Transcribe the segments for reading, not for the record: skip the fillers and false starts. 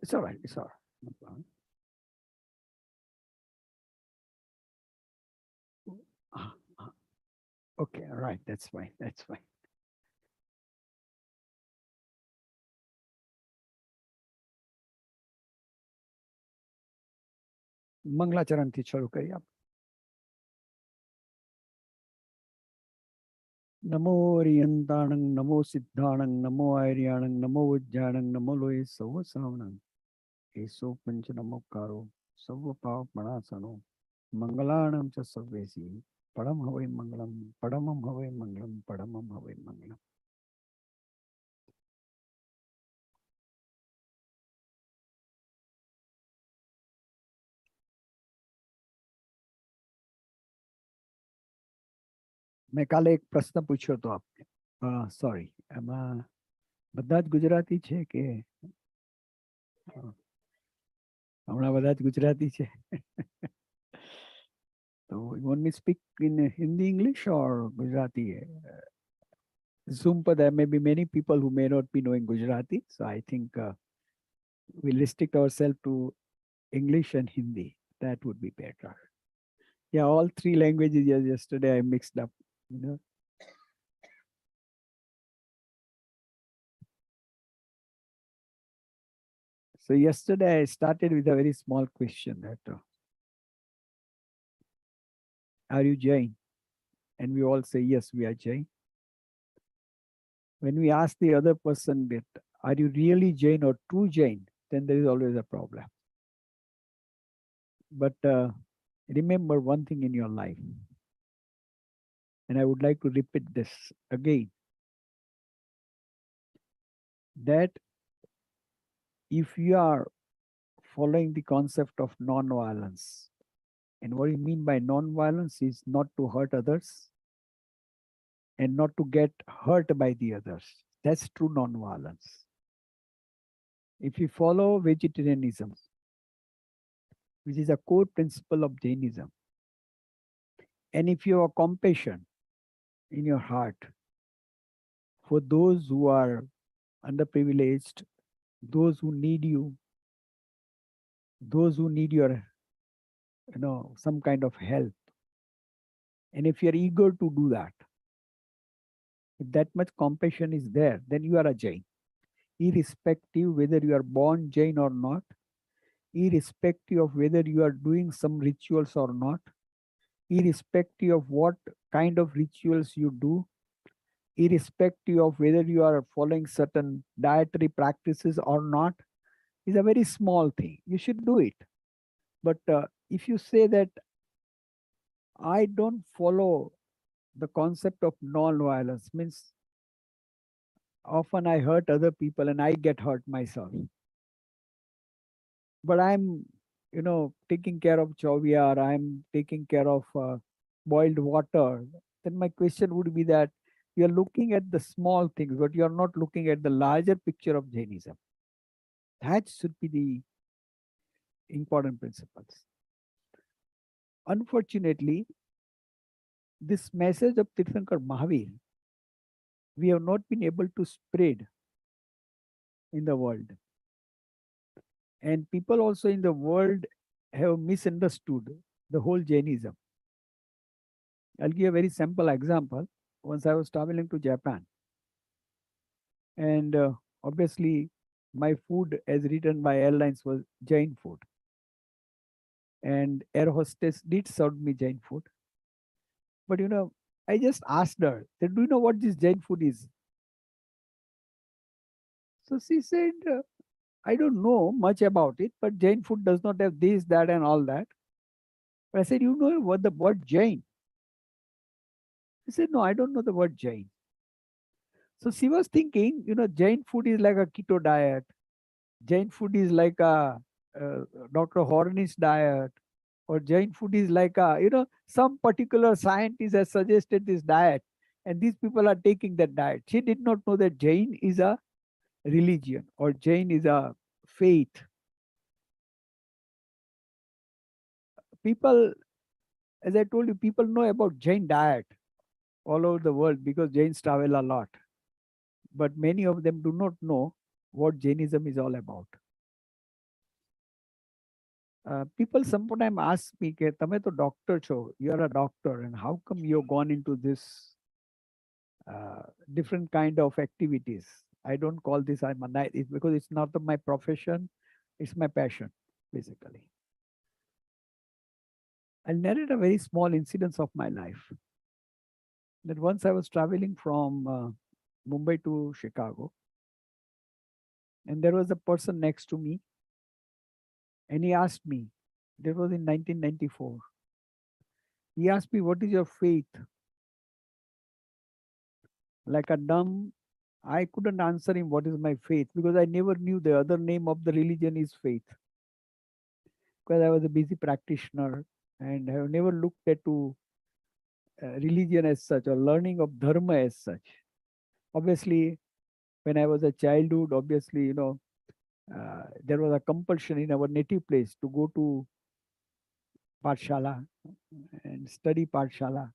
It's all right. It's all right. No problem. Ah, ah, okay, all right. That's fine. That's fine. मंगलाचरण थी शुरू करिए आप. नमो ओरियंताणं नमो सिद्धाणं नमो आर्याणं नमो उज्जाणं नमो लोये सव सावणं एसो पंच नमोकारो सर्व पाप मणासनो मंगलाणं च सर्वेसी परम हवै मंगलम परमम हवै मंगलम परमम हवै मंगलम. મેં કાલે એક પ્રશ્ન પૂછ્યો હતો આપને. સોરી, એમાં બધા જ ગુજરાતી છે કે હમણાં બધા જ ગુજરાતી છે? So you want me to speak in Hindi, English or Gujarati? Zoom पर there may be many people who may not be knowing Gujarati, so I think we restrict ourselves to English and Hindi. That would be better. Yeah, all three languages yesterday I mixed up, you know. So yesterday I started with a very small question that are you Jain? And we all say yes, we are Jain. When we ask the other person that are you really Jain or true Jain, then there is always a problem. But remember one thing in your life, and I would like to repeat this again, that if you are following the concept of non-violence, and what you mean by non-violence is not to hurt others and not to get hurt by the others. That's true non-violence. If you follow vegetarianism, which is a core principle of Jainism, and if you have compassion in your heart for those who are underprivileged, those who need you, those who need your, some kind of help, and if you're eager to do that, if that much compassion is there, then you are a Jain, irrespective whether you are born Jain or not, irrespective of whether you are doing some rituals or not, irrespective of what kind of rituals you do, irrespective of whether you are following certain dietary practices or not, is a very small thing. You should do it. But if you say that I don't follow the concept of non-violence, means often I hurt other people and I get hurt myself. But I'm, taking care of chaviar, I'm taking care of boiled water. Then my question would be that you're looking at the small things, but you're not looking at the larger picture of Jainism. That should be the important principles. Unfortunately, this message of Tirthankar Mahavir, we have not been able to spread in the world. And people also in the world have misunderstood the whole Jainism. I'll give a very simple example. Once I was traveling to Japan, and obviously my food as written by airlines was Jain food. And air hostess did serve me Jain food. But I just asked her, do you know what this Jain food is? So she said, I don't know much about it, but Jain food does not have this, that, and all that. But I said, you know what the word Jain? She said, no, I don't know the word Jain. So she was thinking, Jain food is like a keto diet. Jain food is like a Dr. Horni's diet. Or Jain food is like a, some particular scientist has suggested this diet. And these people are taking that diet. She did not know that Jain is a religion or Jain is a faith. People, as I told you, people know about Jain diet all over the world because Jains travel a lot. But many of them do not know what Jainism is all about. People sometimes ask me, "Ke, "Tame to doctor cho, you are a doctor, and how come you've gone into this uh, different kind of activities?" I don't call this I'm a it's because it's not my profession, it's my passion, basically. I'll narrate a very small incident of my life. That once I was traveling from Mumbai to Chicago, and there was a person next to me, and he asked me, that was in 1994. He asked me, "What is your faith?" Like a dumb, I couldn't answer him what is my faith because I never knew the other name of the religion is faith. Because I was a busy practitioner and I have never looked at to religion as such or learning of dharma as such. Obviously, when I was a childhood, obviously, there was a compulsion in our native place to go to Pathshala and study Pathshala.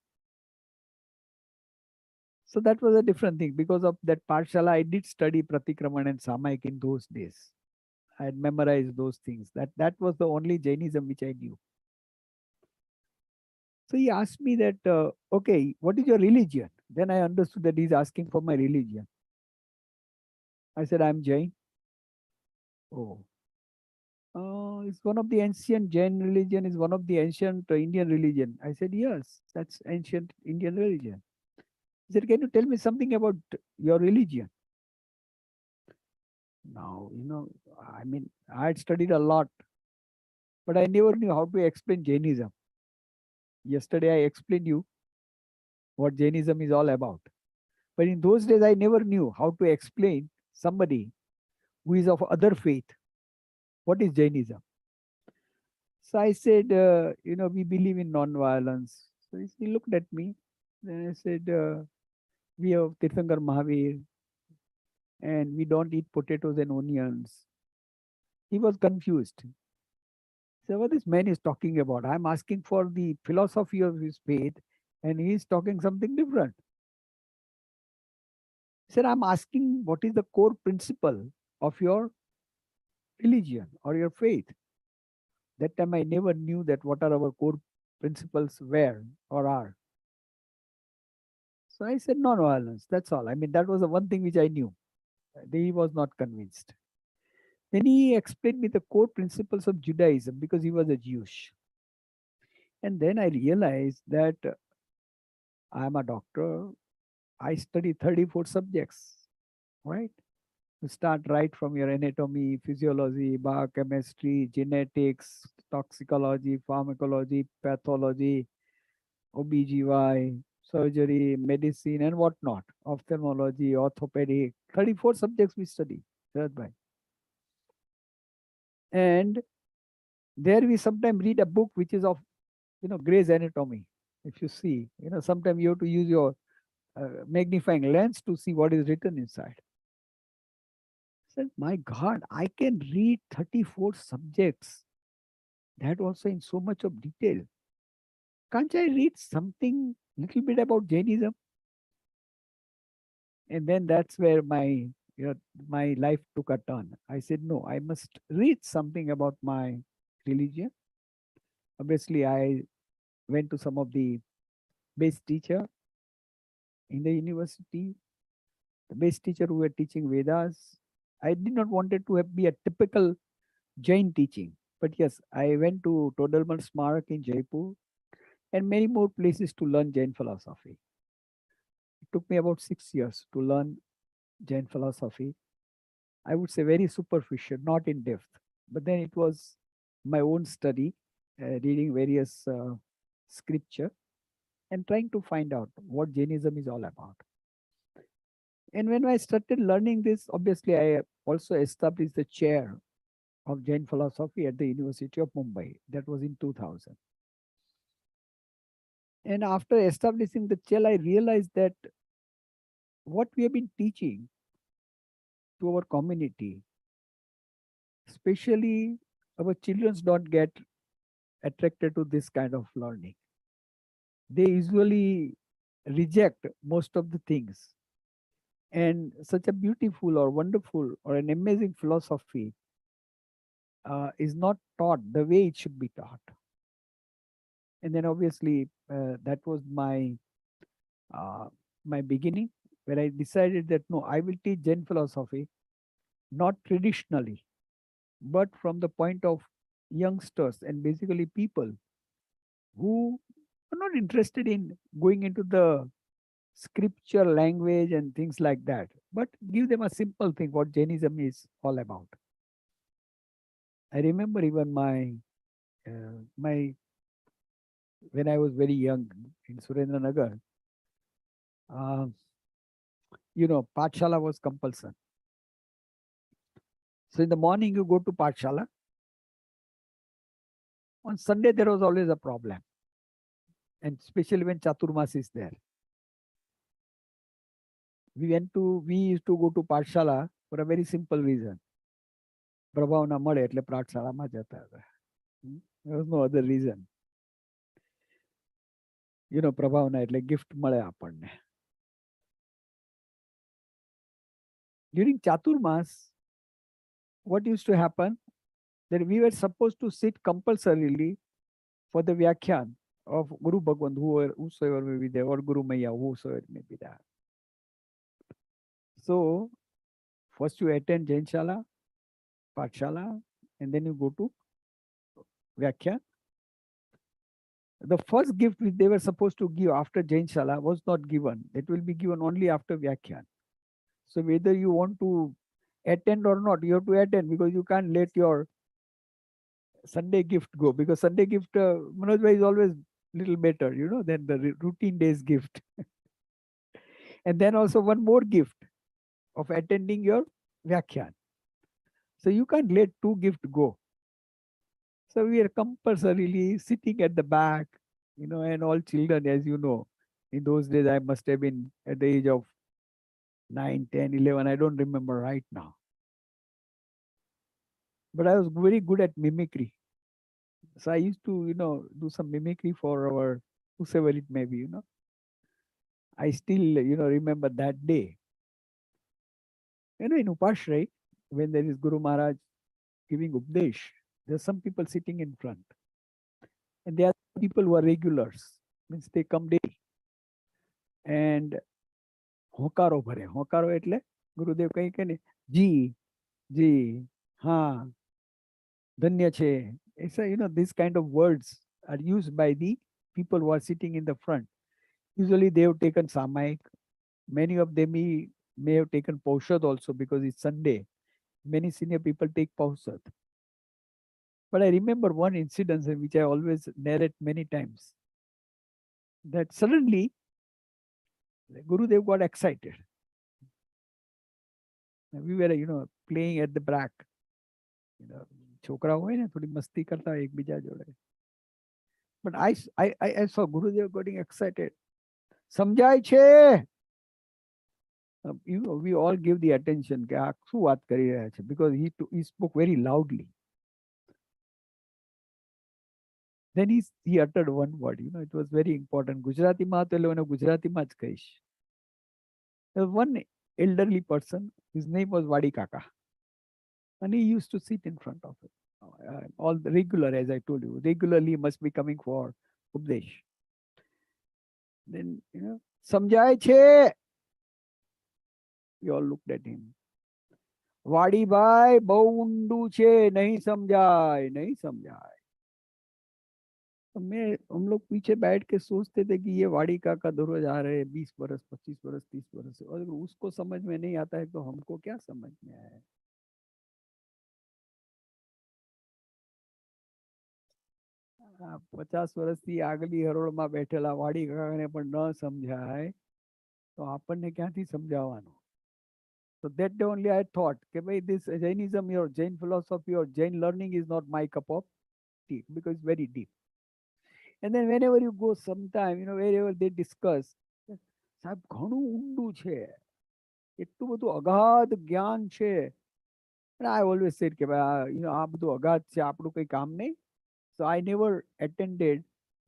So that was a different thing. Because of that Pathshala, I did study Pratikraman and Samaik in those days. I had memorized those things. That was the only Jainism which I knew. So he asked me that, okay, what is your religion? Then I understood that he's asking for my religion. I said, I'm Jain. Oh, it's one of the ancient Jain religion, is one of the ancient Indian religion. I said, yes, that's ancient Indian religion. He said, can you tell me something about your religion? Now, I mean, I had studied a lot, but I never knew how to explain Jainism. Yesterday, I explained you what Jainism is all about. But in those days, I never knew how to explain somebody who is of other faith what is Jainism. So I said, we believe in non-violence. So he looked at me. Then I said, we have Tirthankar Mahavir and we don't eat potatoes and onions. He was confused. So what this man is talking about? I'm asking for the philosophy of his faith and he is talking something different. He said, I'm asking what is the core principle of your religion or your faith. That time I never knew that what are our core principles were or are. So I said non-violence. That's all. I mean, that was the one thing which I knew. He was not convinced. Then he explained me the core principles of Judaism because he was a Jewish. And then I realized that I am a doctor. I study 34 subjects, right? You start right from your anatomy, physiology, biochemistry, genetics, toxicology, pharmacology, pathology, OBGY, surgery, medicine, and whatnot, ophthalmology, orthopedic, 34 subjects we study. Bhai. And there we sometimes read a book which is of, Gray's Anatomy. If you see, sometimes you have to use your magnifying lens to see what is written inside. I said, my God, I can read 34 subjects. That also in so much of detail. Can't I read something little bit about Jainism? And then that's where my life took a turn. I said, no, I must read something about my religion. Obviously, I went to some of the base teacher in the university, the base teacher who were teaching Vedas. I did not wanted to be a typical Jain teaching, but yes, I went to Todalman Smarak in Jaipur and many more places to learn Jain philosophy. It took me about 6 years to learn Jain philosophy. I would say very superficial, not in depth. But then it was my own study, reading various scripture and trying to find out what Jainism is all about. And when I started learning this, obviously I also established the chair of Jain philosophy at the University of Mumbai. That was in 2000. And after establishing the chair, I realized that what we have been teaching to our community, especially our children don't get attracted to this kind of learning. They usually reject most of the things. And such a beautiful or wonderful or an amazing philosophy is not taught the way it should be taught. And then obviously that was uh, my beginning, where I decided that no, I will teach Jain philosophy not traditionally, but from the point of youngsters and basically people who are not interested in going into the scripture language and things like that, but give them a simple thing what Jainism is all about. I remember even my when I was very young in Surendranagar, uh, Pathshala was compulsory. So in the morning you go to Pathshala. On Sunday there was always a problem, and especially when Chaturmas is there. We used to go to Pathshala for a very simple reason. પ્રભાવ ના મળે એટલે પાઠશાળામાં જતા હતા. There was no other reason. પ્રભાવના એટલે gift મળે આપણને. During Chaturmas, what used to happen, that we were supposed to sit compulsorily for the Vyakhyan of Guru Bhagwan, whosoever may be there, or Guru Maya, whosoever may be there. So, first you attend Jainshala, Pathshala, and then you go to Vyakhyan. The first gift which they were supposed to give after Jainshala was not given. It will be given only after Vyakhyan. So whether you want to attend or not, you have to attend, because you can't let your Sunday gift go, because Sunday gift, Manoj bhai, is always little better, than the routine days gift. And then also one more gift of attending your Vyakhyan. So you can't let two gifts go. So we are compulsorily sitting at the back, and all children, as you know, in those days I must have been at the age of 9, 10, 11, I don't remember right now. But I was very good at mimicry. So I used to, do some mimicry for our, whosoever it may be, I still, remember that day. In Upashray, when there is Guru Maharaj giving Updesh, there are some people sitting in front. And there are people who are regulars, means they come daily. And હોકારો ભરે. હોકારો એટલે ગુરુદેવ કઈ કે ને, જી જી હા ધન્ય છે. It's this kind of words are used by the people who are sitting in the front. Usually they have taken Samaik. Many of them may have taken Paushad also, because it's Sunday. Many senior people take Paushad. But I remember one incident which I always narrate many times, that suddenly Gurudev got excited. We were, playing at the back. છોકરા હોય ને થોડી મસ્તી કરતા હોય એકબીજા જોડે. But I saw Gurudev getting excited. સમજાય છે? We all give the attention કે આ શું વાત કરી રહ્યા છે, because he spoke very loudly. Then he uttered one word, it was very important. ગુજરાતીમાં તો એટલે ગુજરાતીમાં જ કહીશ. There was one elderly person, his name was Vadi Kaka. And he used to sit in front of it. All the regular, as I told you, regularly must be coming for Updesh. Then, સમજાય છે? We all looked at him. વાડી ભાઈ બહુ ઊંડું છે, નહીં સમજાય, नहीं समझाए. हम लोग पीछे बैठ के सोचते थे कि ये वाड़ी काका दररोज आ रहे 20 वर्ष, 25 वर्ष, 30 वर्ष से, और उसको समझ में नहीं आता है तो हमको क्या समझ में आया. 50 વર્ષથી આગલી હરોળમાં બેઠેલા વાડી કાકાને પણ ન સમજાય તો આપણને ક્યાંથી સમજાવવાનું. So that day only I thought, okay, bhai, this Jainism, your Jain philosophy or Jain learning is not my cup of tea, because it's very deep. And then whenever you go sometime, wherever they discuss, સાહેબ ઘણું ઊંડું છે, એટલું બધું અગાધ જ્ઞાન છે. And I always said કે ભાઈ આ બધું અગાધ છે, આપણું કઈ કામ નહીં. So I never attended,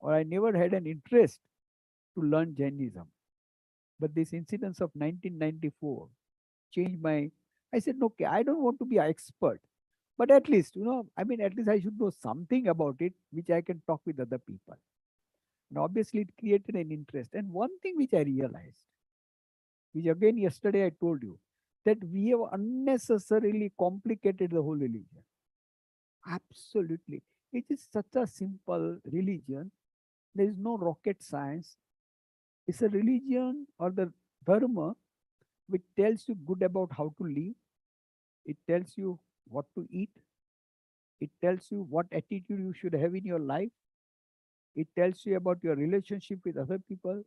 or I never had an interest to learn Jainism. But this incident of 1994 changed my. I said, no, okay, I don't want to be an expert. But at least, I mean, at least I should know something about it, which I can talk with other people. And obviously, it created an interest. And one thing which I realized, which again yesterday I told you, that we have unnecessarily complicated the whole religion. Absolutely. It is such a simple religion. There is no rocket science. It's a religion or the dharma which tells you good about how to live. It tells you what to eat. It tells you what attitude you should have in your life. It tells you about your relationship with other people.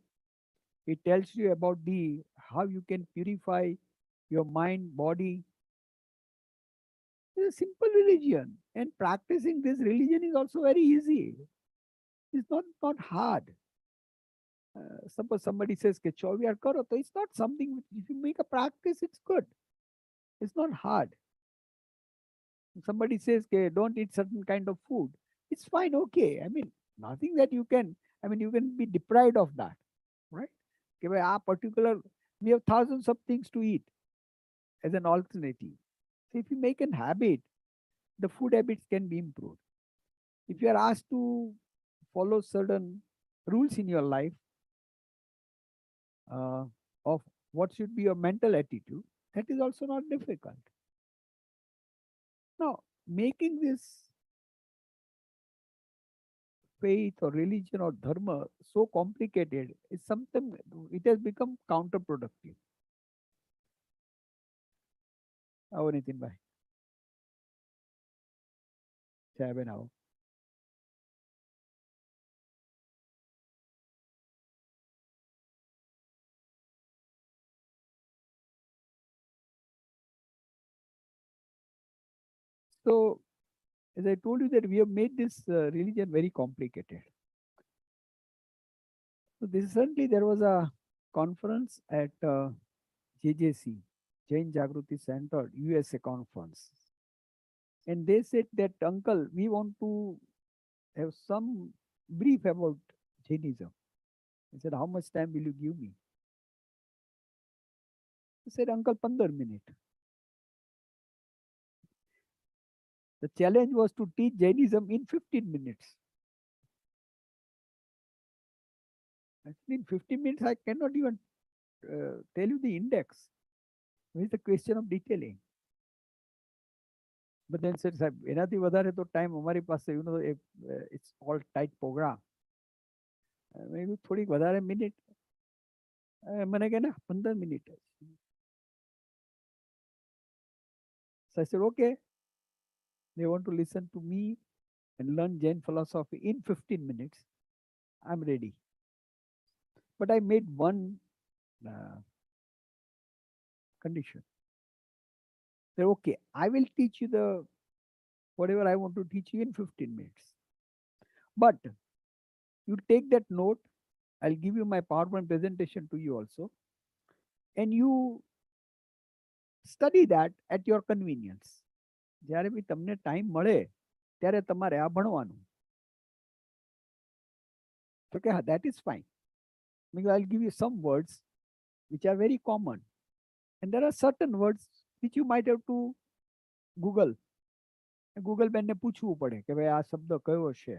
It tells you about the how you can purify your mind, body. It's a simple religion. And practicing this religion is also very easy. It's not hard. Suppose somebody says कि 24 करो, so it's not something which if you make a practice, it's good. It's not hard. Somebody says कि don't eat certain kind of food, it's fine, okay. I mean, nothing that you can, I mean, you can be deprived of that, right? कि भाई आप particular, we have thousands of things to eat as an alternative. So if you make an habit, the food habits can be improved. If you are asked to follow certain rules in your life, uh, of what should be your mental attitude, that is also not difficult. Now, making this faith or religion or dharma so complicated is something, it has become counterproductive. How anything by now. So, as I told you that we have made this religion very complicated. So, this certainly there was a conference at JJC, Jain Jagruti Center, USA conference. And they said that, uncle, we want to have some brief about Jainism. I said, how much time will you give me? He said, uncle, 15 minutes. The challenge was to teach Jainism in 15 minutes. Actually, in 15 minutes, I cannot even tell you the index. It's the question of detailing. But then said, સાહેબ એનાથી વધારે તો time અમારી પાસે it's all tight program. Maybe થોડીક વધારે minute મને કહે ના 15 minute. So I said, okay, they want to listen to me and learn Jain philosophy in 15 minutes. I'm ready. But I made one condition. Say, okay, I will teach you the whatever I want to teach you in 15 minutes. But you take that note, I'll give you my PowerPoint presentation to you also, and you study that at your convenience. જ્યારે બી તમને time મળે ત્યારે તમારે આ ભણવાનું. તો કે હા, that is fine. Because I'll give you some words which are very common. And there are certain words which you might have to Google. Google બેનને પૂછવું પડે કે ભાઈ આ શબ્દ કયો છે.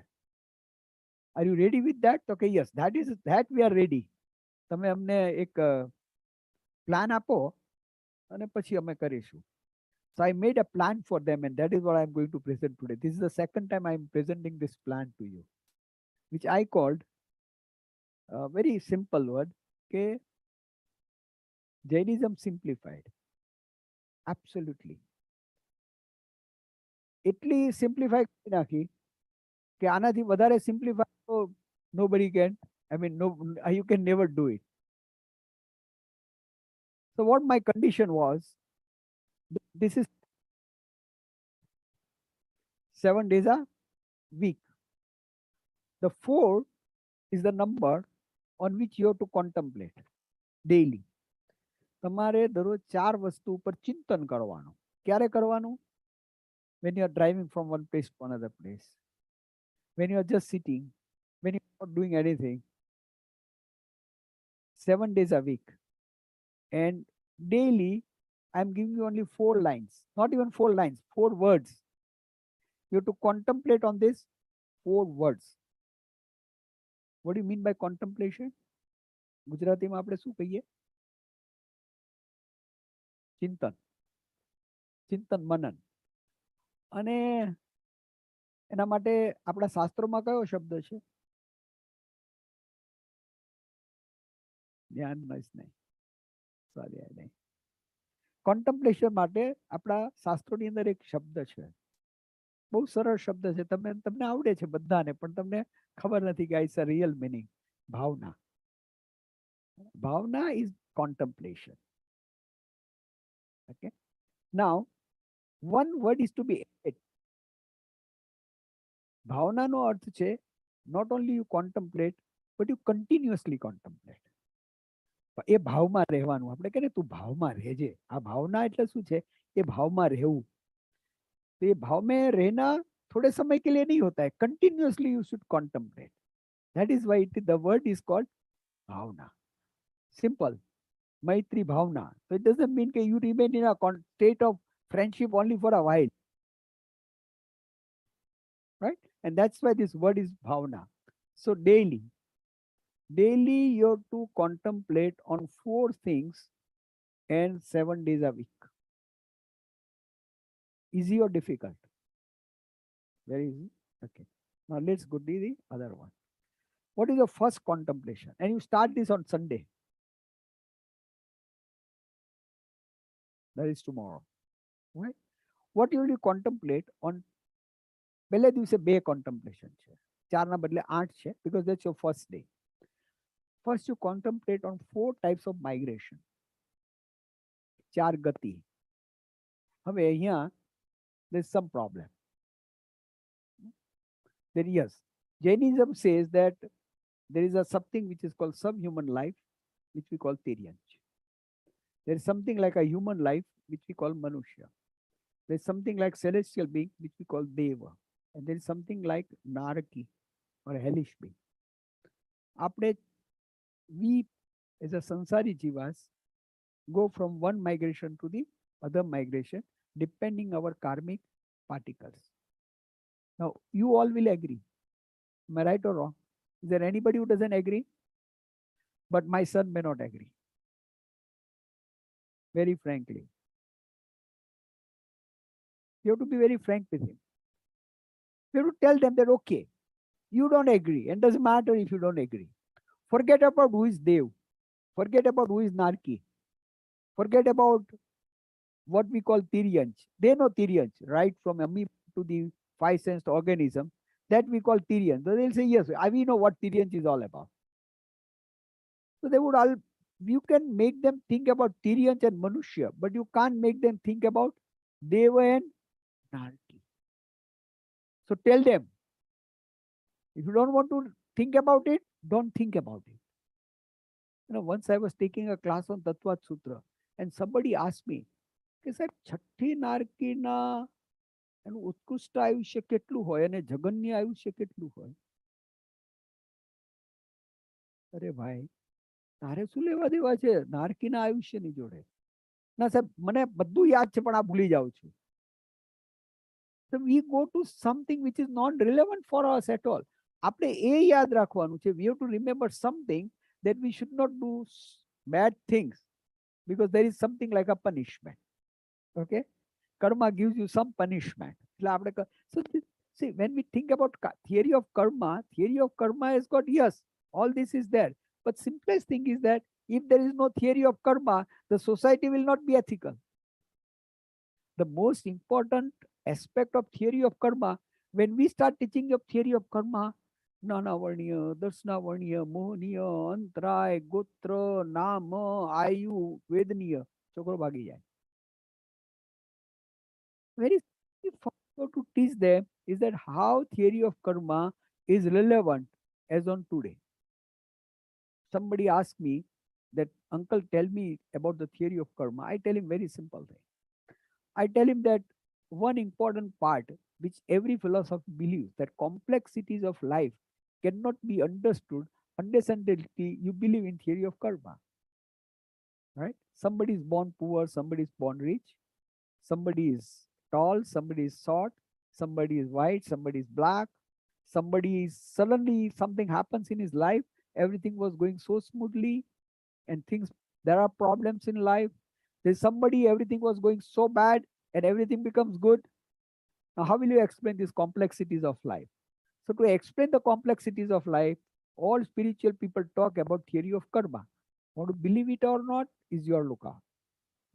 Are you ready with that? Okay, yes, that we are ready. તમે અમને એક પ્લાન આપો અને પછી અમે કરીશું. So I made a plan for them, and that is what I'm going to present today. This is the second time I'm presenting this plan to you, which I called a very simple word, okay? Jainism Simplified. Absolutely. એટલી simplify કરી નાખી કે આનાથી વધારે simplify તો nobody can, I mean, no, you can never do it. So what my condition was, this is 7 days a week. The 4 is the number on which you have to contemplate daily. તમારે દરરોજ 4 વસ્તુ ઉપર ચિંતન કરવાનું. ક્યારે કરવાનું? When you are driving from one place to another place, when you are just sitting, when you are not doing anything. 7 days a week. And daily, I'm giving you only 4 lines, not even 4 lines, 4 words You have to contemplate on these 4 words. What do you mean by contemplation? ગુજરાતીમાં આપણે શું કહીએ? ચિંતન, ચિંતન મનન. અને એના માટે આપણા શાસ્ત્રોમાં કયો શબ્દ છે? ધ્યાન નહીં, સોરી નહીં. કોન્ટમ્પ્લેશન માટે આપણા શાસ્ત્રોની અંદર એક શબ્દ છે, બહુ સરળ શબ્દ છે, તમને આવડે છે બધાને, પણ તમને ખબર નથી કે ઇટ્સ અ રિયલ મિનિંગ. ભાવના. Bhavana is contemplation. Okay. Now, one word is to be added. ભાવનાનો અર્થ છે not only you contemplate, but you continuously contemplate. એ ભાવમાં રહેવાનું. આપણે કહે ને તું ભાવમાં રહેજે. આ ભાવના એટલે શું છે? એ ભાવમાં રહેવું. तो ये भाव में रहना थोड़े समय के लिए नहीं होता है. Continuously you should contemplate. That is why the word is called bhavana. Simple. Maitri bhavana. So it doesn't mean that you remain in a state of friendship only for a while. Right? And that's why this word is bhavana. So daily you have to contemplate on 4 things and 7 days a week. Easy or difficult? Very easy. Okay. Now let's go to the other one. What is your first contemplation? And you start this on Sunday. That is tomorrow. Right? What you will contemplate on પહેલે દિવસે 2 contemplation છે. 4 ના બદલે 8 છે, because that's your first day. First you contemplate on 4 types of migration. 4 ગતિ. હવે અહીંયા there's some problem. There, yes, Jainism says that there is a something which is called subhuman life, which we call Tiryanj. There is something like a human life, which we call Manushya. There is something like celestial being, which we call Deva. And there is something like Naraki or hellish being. We as a Sansari Jivas go from one migration to the other migration depending our karmic particles. Now, you all will agree. Am I right or wrong? Is there anybody who doesn't agree? But my son may not agree. Very frankly. You have to be very frank with him. You have to tell them that, okay, you don't agree, and doesn't matter if you don't agree. Forget about who is Dev. Forget about who is Narki. Forget about what we call Tiryanj. They know Tiryanj, right? From amoeba to the 5-sensed organism, that we call Tiryanj. So they'll say, yes, we know what Tiryanj is all about. So they would all, you can make them think about Tiryanj and Manushya, but you can't make them think about Deva and Narki. So tell them, if you don't want to think about it, don't think about it. You know, once I was taking a class on Tattvat Sutra, and somebody asked me, sir, છઠ્ઠી નારકીના એનું ઉત્કૃષ્ટ આયુષ્ય કેટલું હોય અને જગન્ય આયુષ્ય કેટલું હોય? અરે ભાઈ, તારે શું લેવા દેવા છે નારકીના આયુષ્યની જોડે? ના સાહેબ, મને બધું યાદ છે પણ આ ભૂલી જાઉં છું. So we go to something which is not relevant for us at all. આપણે એ યાદ રાખવાનું છે. We have to remember something that we should not do bad things because there is something like a punishment. Okay? Karma gives you some punishment. So see, when we think about theory of karma has got, yes, all this is there. But simplest thing is that if there is no theory of karma, the society will not be ethical. The most important aspect of theory of karma, when we start teaching of theory of karma, Nanavarniya, Darsnavarniya, Mohniya, Antray, Gotra, Nama, Ayu, Vedaniya, Chokro bhagi jai. Very important to teach them is that how theory of karma is relevant as on today. Somebody asked me that, uncle, tell me about the theory of karma. I tell him very simple thing. I tell him that one important part which every philosopher believes, that complexities of life cannot be understood unless until you believe in theory of karma. Right? Somebody is born poor, somebody is born rich, somebody is tall, somebody is short, somebody is white, somebody is black, somebody is suddenly something happens in his life, everything was going so smoothly, and things, there are problems in life. There's somebody, everything was going so bad and everything becomes good. Now how will you explain these complexities of life? So to explain the complexities of life, all spiritual people talk about theory of karma. Want to believe it or not is your lookout.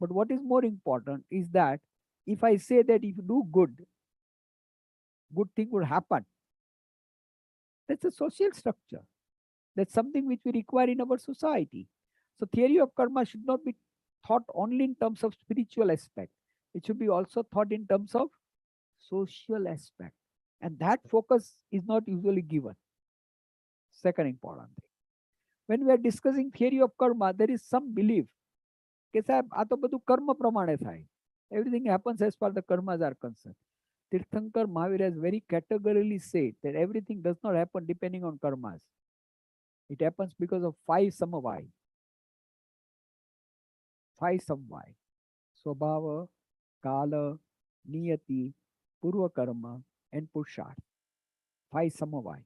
But what is more important is that if I say that if you do good, good thing will happen. That's a social structure. That's something which we require in our society. So theory of karma should not be thought only in terms of spiritual aspect. It should be also thought in terms of social aspect. And that focus is not usually given. Second important thing. When we are discussing theory of karma, there is some belief કે સાહેબ આ તો બધું કર્મ પ્રમાણે થાય. Everything happens as far the karmas are concerned. Tirthankar Mahavir has very categorically said that everything does not happen depending on karmas. It happens because of five samavai. Five samavai. Swabhava, Kala, Niyati, Purva Karma, and Purusharth. Five samavai.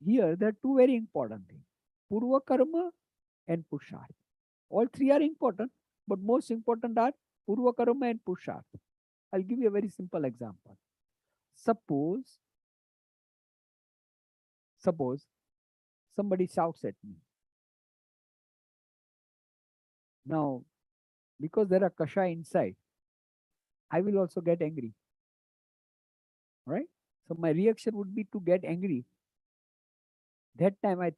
Here there are two very important things. Purva Karma and Purusharth. All three are important, but most important are Purva Karma and Purusharth. I'll give you a very simple example. Suppose somebody shouts at me. Now, because there are kasha inside, I will also get angry. Right? So my reaction would be to get angry. That time I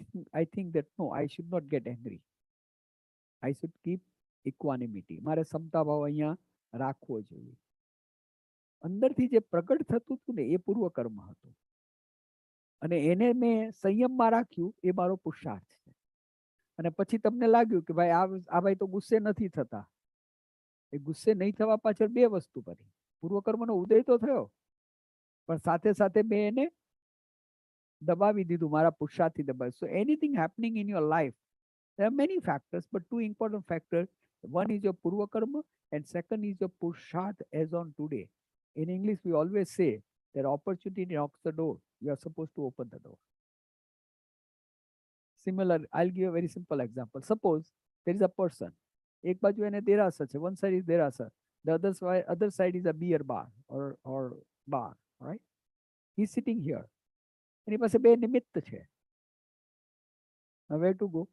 think that no, I should not get angry. I should keep equanimity. મારે સમતા ભાવ અહીંયા રાખવો જોઈએ. અંદરથી જે પ્રગટ થતું હતું ને એ પૂર્વ કર્મ હતું અને એને મેં સંયમમાં રાખ્યું, એ મારો પુરુષાર્થ છે. અને પછી તમને લાગ્યું કે ભાઈ આ ભાઈ તો ગુસ્સે નથી થતા. એ ગુસ્સે નહીં થવા પાછળ બે વસ્તુ કરી. પૂર્વ કર્મનો ઉદય તો થયો, પણ સાથે સાથે મેં એને દબાવી દીધું, મારા પુરુષાર્થથી દબાવ્યું. So anything happening in your life, there are many factors, but two important factors. One is your Purva Karma and second is your Purusharth as on today. In English, we always say that opportunity knocks the door. You are supposed to open the door. Similar, I'll give a very simple example. Suppose there is a person. એક બાજુ એને દેરાસર છે. One side is દેરાસર. The other side is a beer bar or bar. Right? He's sitting here. એની પાસે બે નિમિત્ત છે. Now where to go?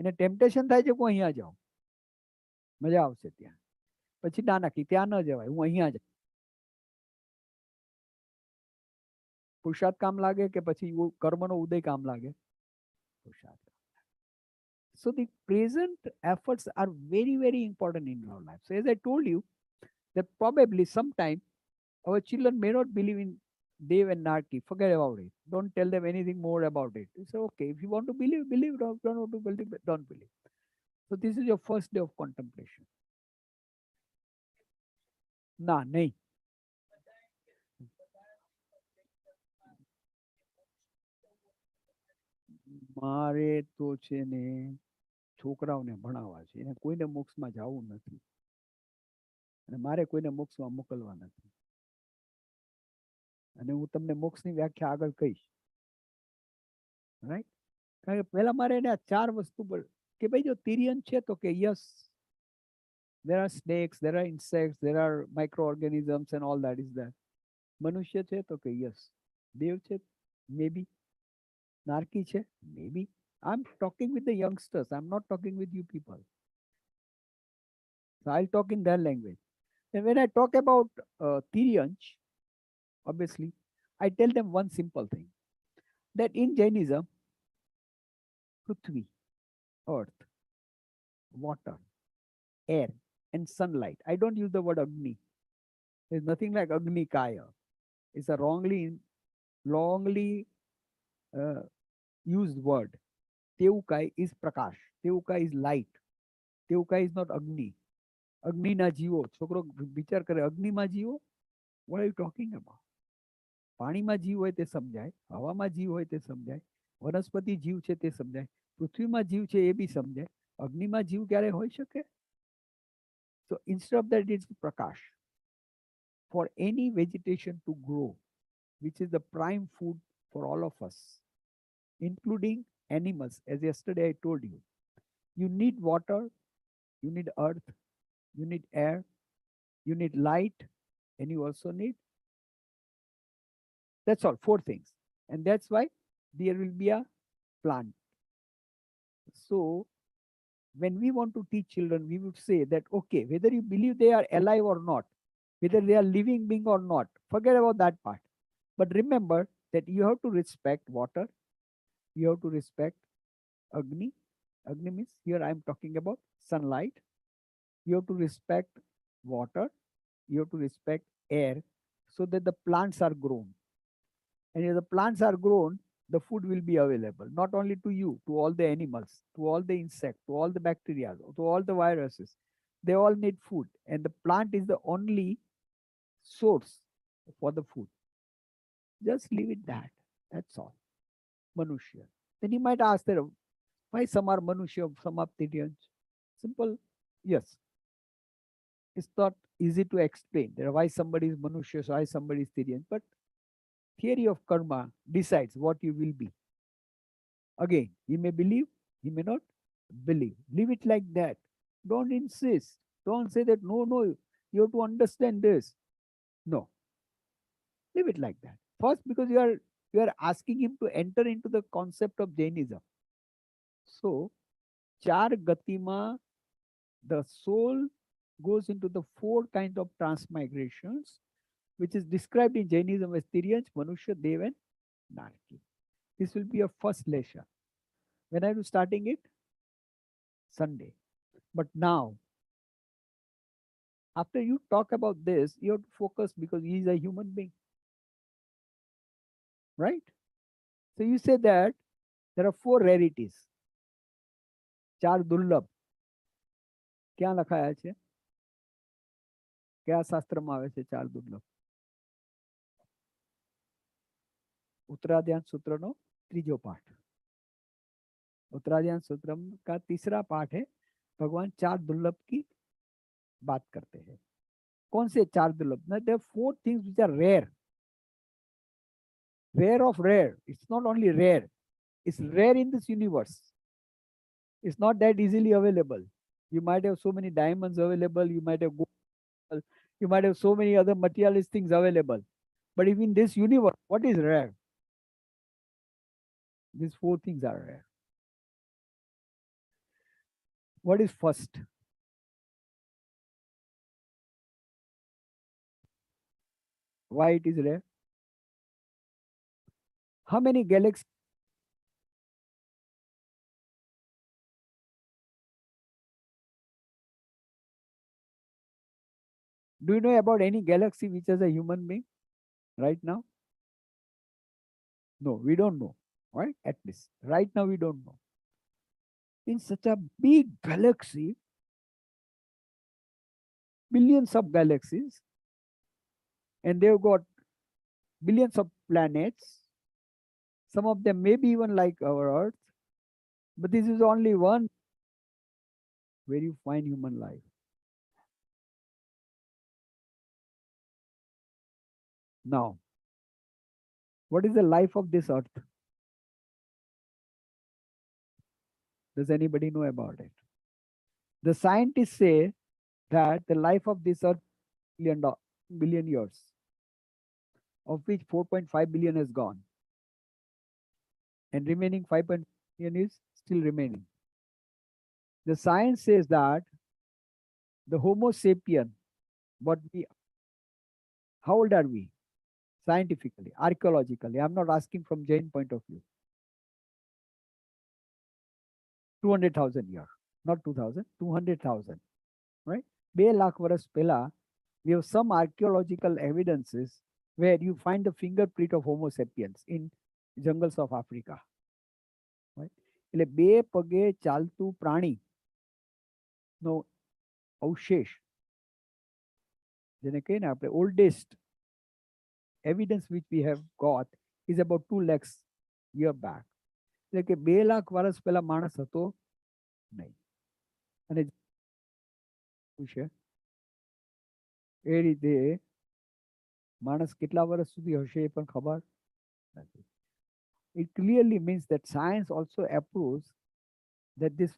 એને ટેમ્પટેશન થાય છે કે હું અહીંયા જાઉં, મજા આવશે ત્યાં. પછી ના નાખી ત્યાં ન જવાય, હું અહીંયા જાઉં. પુરુષાર્થ કામ લાગે કે પછી કર્મનો ઉદય કામ લાગે? પુરુષાર્થ. So the present efforts are very, very important in our life. So as I told you, that probably sometime our children may not believe in Dev and Narki. Forget about it. Don't tell them anything more about it. You say, okay, if you want to believe, believe. Don't want to believe, don't believe. So this is your first day of contemplation. ના, નહીં. મારે તો છે ને છોકરાઓને ભણાવવા છે, એને કોઈને મોક્ષમાં જવું નથી અને મારે કોઈને મોક્ષમાં મોકલવા નથી. અને હું તમને મોક્ષની વ્યાખ્યા આગળ કહીશ. રાઈટ? કારણ કે પહેલા મારે એને આ ચાર વસ્તુ પર કે ભાઈ જો તિર્યન છે તો કે yes, there are snakes, there are insects, there are microorganisms and all that is there. મનુષ્ય છે તો કે યસ. દેવ છે maybe. નારકી છે maybe. I'm talking with the youngsters. I'm not talking with you people. So I'll talk in their language. And when I talk about Tiryanch, obviously, I tell them one simple thing. That in Jainism, Prithvi, earth, water, air, and sunlight. I don't use the word Agni. There's nothing like Agni Kaya. It's a wrongly used word. Teukai is Prakash. Teukai is light. Teukai is not Agni. Agni na jivo. Chokro vichar kare Agni ma jivo. What are you talking about? પાણીમાં જીવ હોય તે સમજાય, હવામાં જીવ હોય તે સમજાય, વનસ્પતિ જીવ છે તે સમજાય, પૃથ્વીમાં જીવ છે એ બી સમજાય, અગ્નિમાં જીવ ક્યારે હોઈ શકે? So instead of that, it's Prakash. for any vegetation to grow, which is the prime food for all of us, including animals. As yesterday I told you, you need water, you need earth, you need air, you need light, and you also need, that's all, four things. And that's why there will be a plant. So when we want to teach children, we would say that, okay, whether you believe they are alive or not, whether they are living being or not, forget about that part. But remember that you have to respect water, you have to respect Agni. Agni means, here I am talking about sunlight. You have to respect water, you have to respect air, so that the plants are grown. And if the plants are grown, the food will be available, not only to you, to all the animals, to all the insects, to all the bacteria, to all the viruses. They all need food, and the plant is the only source for the food. Just leave it that. That's all. Manushya. Then you might ask that, why some are Manushya, some are Tiryans? Simple. Yes. It's not easy to explain that why somebody is Manushya, why somebody is Tiryan. But theory of karma decides what you will be. Again, he may believe, he may not believe. Leave it like that. Don't insist. Don't say that, no, no, you have to understand this. No. Leave it like that. First, because you are asking him to enter into the concept of Jainism. So, Char Gatima, the soul goes into the four kinds of transmigrations, which is described in Jainism as Tiryans, Manushya, Dev, and Narki. This will be your first lesson. When are you starting it? Sunday. But now, after you talk about this, you have to focus because he is a human being. Right? So you say that there are four rarities. ચાર દુર્લભ. ક્યાં લખાયા છે? કયા શાસ્ત્રમાં આવે છે ચાર દુર્લભ? उत्तराध्यान सूत्रનો ત્રીજો પાઠ. उत्तराध्यान सूत्र का तीसरा पाठ है. भगवान चार दुर्लभ की बात करते हैं. कौन से चार दुर्लभ? There are four things which are rare. Rare of rare. It's not only rare. It's rare in this universe. It's not that easily available. You might have so many diamonds available. You might have gold. You might have so many other materialist things available. But if in this universe, what is rare? These four things are rare. What is first? Why it is rare? How many galaxies? Do you know about any galaxy which has a human being right now? No, we don't know. Right? At least right now we don't know. In such a big galaxy, billions of galaxies, and they've got billions of planets. Some of them may be even like our Earth, but this is only one where you find human life. Now, what is the life of this Earth? Does anybody know about it? The scientists say that the life of this Earth is billion years, of which 4.5 billion has gone, and remaining 5.5 billion is still remaining. The science says that the Homo sapien, how old are we? Scientifically, archaeologically, I'm not asking from Jain point of view. 200,000 years, not 2,000, 200,000, right? 2 lakh varas pehla, we have some archaeological evidences where you find the fingerprint of Homo sapiens in jungles of Africa. Right? એટલે બે પગે ચાલતું પ્રાણી નો અવશેષ, જેને કહીએ ને આપણે oldest evidence which we have got is about 2 lakhs year back. એટલે કે 2 લાખ વર્ષ પહેલા માણસ હતો નહીં. અને એ રીતે માણસ કેટલા વર્ષ સુધી હશે એ પણ ખબર નથી. It clearly means that science also approves that this.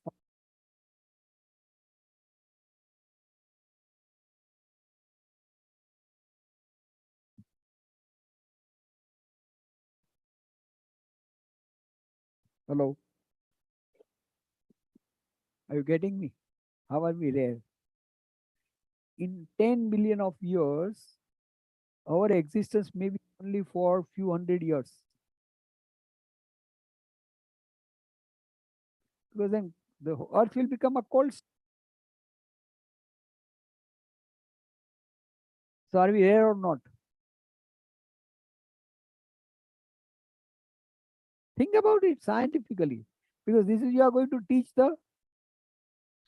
Hello, are you getting me? How are we there? In 10 billion of years, our existence may be only for few hundred years. Because then the earth will become a cold. So are we there or not? Think about it scientifically. Because this is you are going to teach the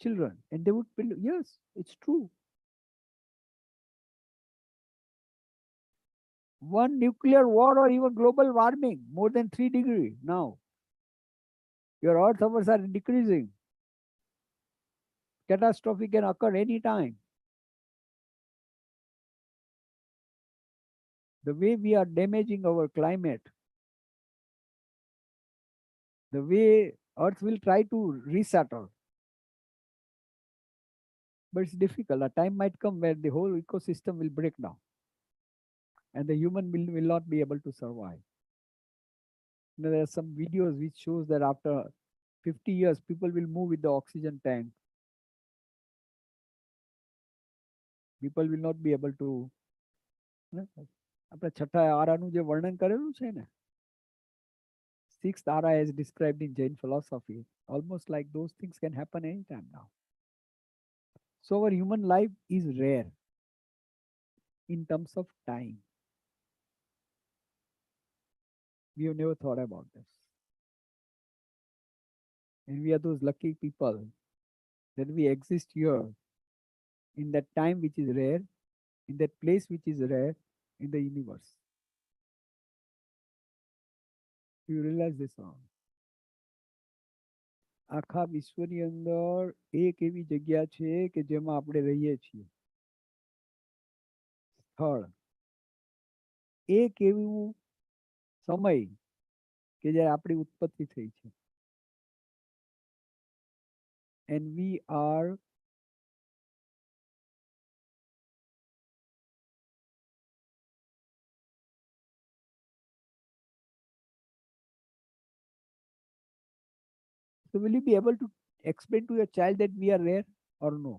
children. And they would believe, yes, it's true. One nuclear war or even global warming, more than 3 degrees now. Your earth hours are decreasing. Catastrophe can occur anytime. The way we are damaging our climate, the way earth will try to resettle. But it's difficult. A time might come where the whole ecosystem will break down and the human will not be able to survive. There are some videos which shows that after 50 years, people will move with the oxygen tank. People will not be able to. આપણે છઠ્ઠા આરાનું જે વર્ણન કરેલું છે ને, sixth ara as described in Jain philosophy, almost like those things can happen anytime now. So our human life is rare in terms of time. We have never thought about this. And we are those lucky people that we exist here in that time which is rare, in that place which is rare in the universe. You realize this now? આખા વિશ્વની અંદર એક એવી જગ્યા છે કે જેમાં આપણે રહીએ છીએ, સ્થળ, એક એવું સમય કે જ્યારે આપણી ઉત્પત્તિ થઈ છે. And we are so will you be able to explain to your child that we are rare or no?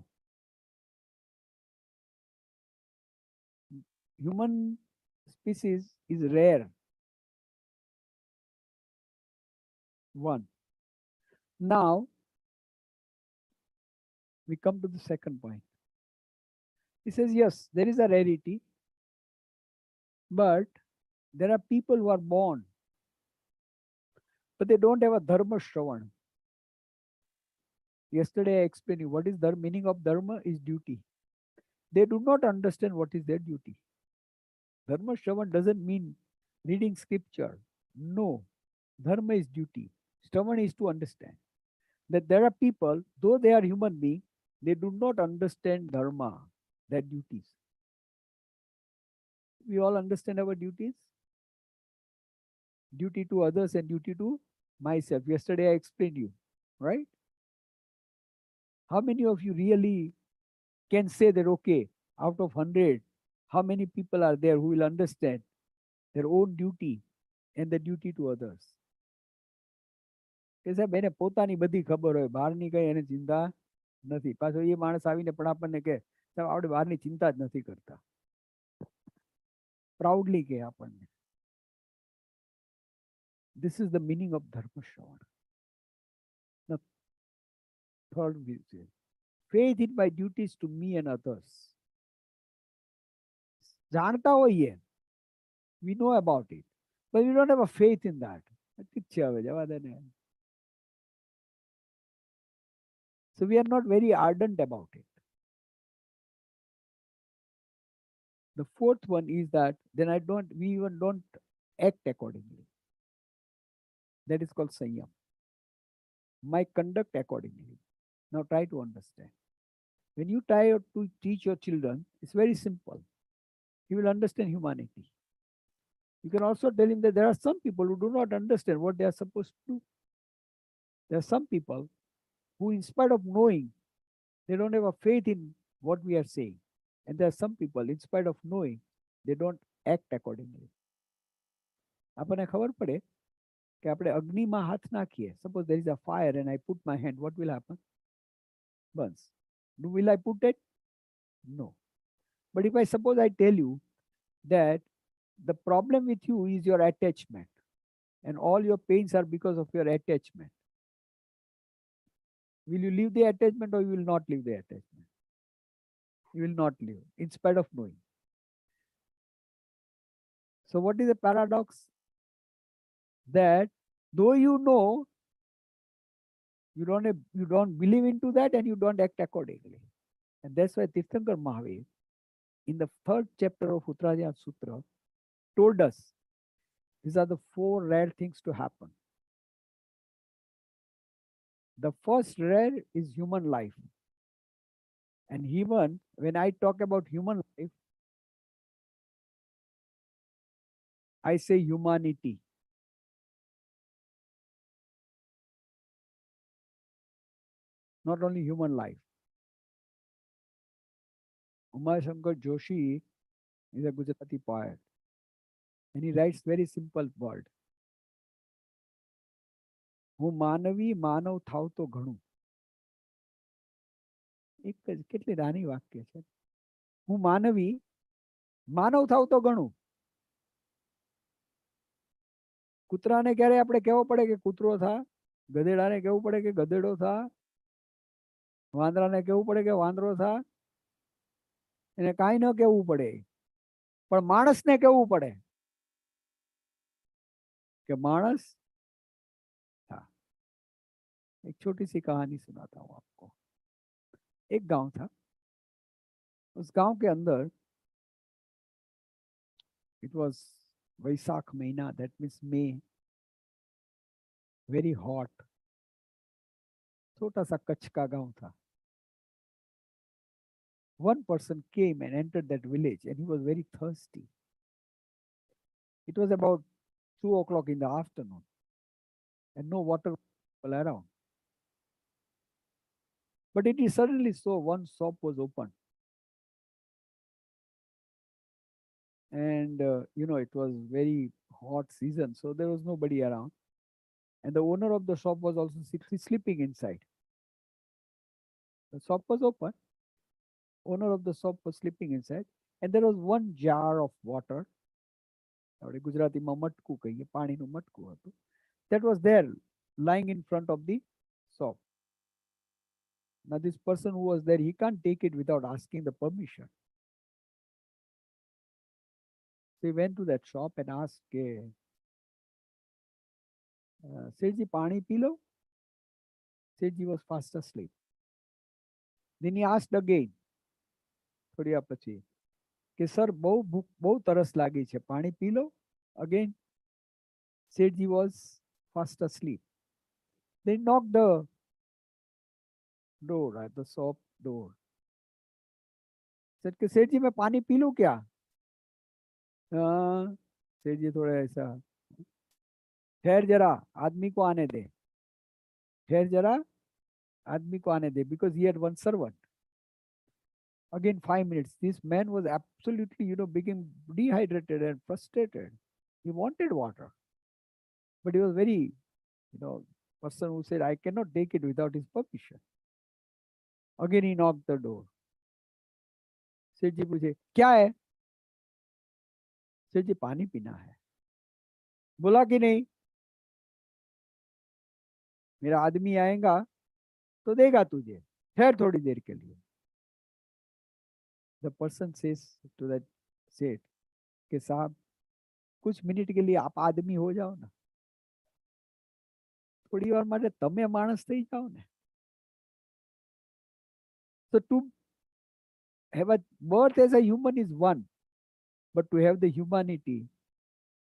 Human species is rare. One. Now we come to the second point. He says, yes, there is a rarity, but there are people who are born, but they don't have a dharma shravan. Yesterday I explained you what is the meaning of dharma is duty. They do not understand what is their duty. Dharma shravan doesn't mean reading scripture. No, dharma is duty. Shravan is to understand that there are people, though they are human beings, they do not understand dharma, their duties. We all understand our duties. Duty to others and duty to myself. Yesterday I explained you, right? How many of you really can say that, okay, out of 100, how many people are there who will understand their own duty and the duty to others? કે સાહેબ એને પોતાની બધી ખબર હોય, બહારની કઈ એને ચિંતા નથી. પાછો એ માણસ આવીને પણ આપણને કહે સાહેબ આપણે બહારની ચિંતા જ નથી કરતા, પ્રાઉડલી કહે આપણને. This is the meaning of dharma shravan. The third vision, faith in my duties to me and others. જાણતા હોઈએ, we know about it, but we don't have a faith in that. ઠીક છે, હવે જવા દે ને. So we are not very ardent about it. The fourth one is that then we even don't act accordingly. That is called sanyam. My conduct accordingly. Now try to understand. When you try to teach your children, it's very simple. He will understand humanity. You can also tell him that there are some people who do not understand what they are supposed to do. There are some people who, in spite of knowing, they don't have a faith in what we are saying. And there are some people, in spite of knowing, they don't act accordingly. આપણને ખબર પડે કે આપણે અગ્નિમાં હાથ નાખીએ. Suppose there is a fire and I put my hand, what will happen? Burns. Will I put it? No. But if I suppose I tell you that the problem with you is your attachment and all your pains are because of your attachment, will you leave the attachment or you will not leave the attachment? You will not leave, in spite of knowing. So what is the paradox? That though you know, you don't believe into that and you don't act accordingly. And that's why Tirthankar Mahavir, in the 3rd chapter of Uttarajaya Sutra, told us these are the 4 rare things to happen. The first rare is human life. And even when I talk about human life, I say humanity. Not only human life. Bipinbhai Doshi is a Gujarati poet. And he writes very simple word. હું માનવી માનવ થાવ તો ઘણું. એક જ કેટલી નાની વાક્ય છે. હું માનવી માનવ થાવ તો ઘણું. કૂતરાને ક્યારે આપણે કહેવો પડે કે કૂતરો થા? ગધેડાને કહેવું પડે કે ગધેડો થા? વાંદરાને કહેવું પડે કે વાંદરો થા? એને કાંઈ ન કહેવું પડે, પણ માણસને કહેવું પડે कि मानस था. एक छोटी सी कहानी सुनाता हूँ आपको. एक गांव था. उस गांव के अंदर इट वाज वैशाख महीना, that means may, very hot. छोटा सा कच्छ का गांव था. One person came and entered that village and he was very thirsty. It was about 2 o'clock in the afternoon and no water around. But he suddenly saw one shop was open. And, it was very hot season, so there was nobody around. And the owner of the shop was also sleeping inside. The shop was open. Owner of the shop was sleeping inside. And there was one jar of water. ગુજરાતીમાં મટકું કહીએ, પાણીનું મટકું હતું. That was there, lying in front of the shop. Now this person who was there, he can't take it without asking the permission. So he went to that shop and asked, Sejji, pani pee lo? Sejji was fast asleep. Then he asked again, થોડી વાર પછી, કે sir બહુ તરસ લાગી છે, પાણી પી લો? Again, Sejji was fast asleep. They knocked the door, at the shop door. Said कि सेठ जी मैं पानी पी लूं क्या? सेठ जी थोड़ा ऐसा, ठहर जरा, आदमी को आने दे. ठहर जरा, आदमी को आने दे, because he had one servant. Again 5 minutes. This man was absolutely, became dehydrated and frustrated. He wanted water, but he was very, person who said, I cannot take it without his permission. Again he knocked the door. सेठ जी पूछे, क्या है? सेठ जी पानी पीना है. बोला कि नहीं, मेरा आदमी आएगा तो देगा तुझे, ठहर थोड़ी देर के लिए. The person says to that सेठ कि साहब कुछ मिनट के लिए आप आदमी हो जाओ ना, थोड़ी વાર માટે તમે માણસ થઈ જાઓ ને. So to have a birth as a human is one, but to have the humanity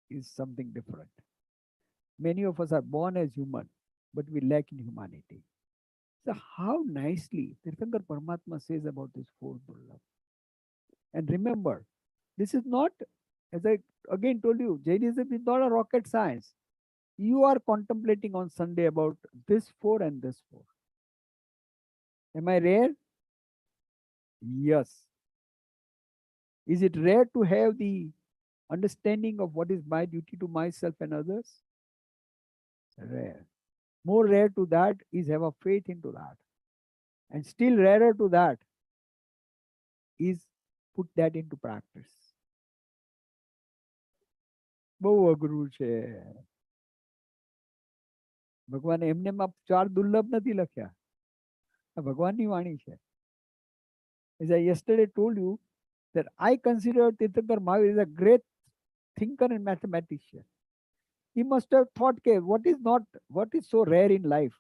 is something different. Many of us are born as human, but we lack in humanity. So how nicely Tirthankar Paramatma says about this four durlabh. And remember, This is not, as I again told you, Jainism is not a rocket science. You are contemplating on Sunday about this four and this four. Am I rare? Yes. Is it rare to have the understanding of what is my duty to myself and others? Rare. More rare to that is have a faith into that. And still rarer to that is put that into practice. બહુ અઘરું છે. ભગવાન એમને ચાર દુર્લભ નથી લખ્યા. આ ભગવાનની વાણી છે. As I yesterday told you that I consider Tirthankar Mahavir is a great thinker and mathematician. He must have thought, okay, what is so rare in life?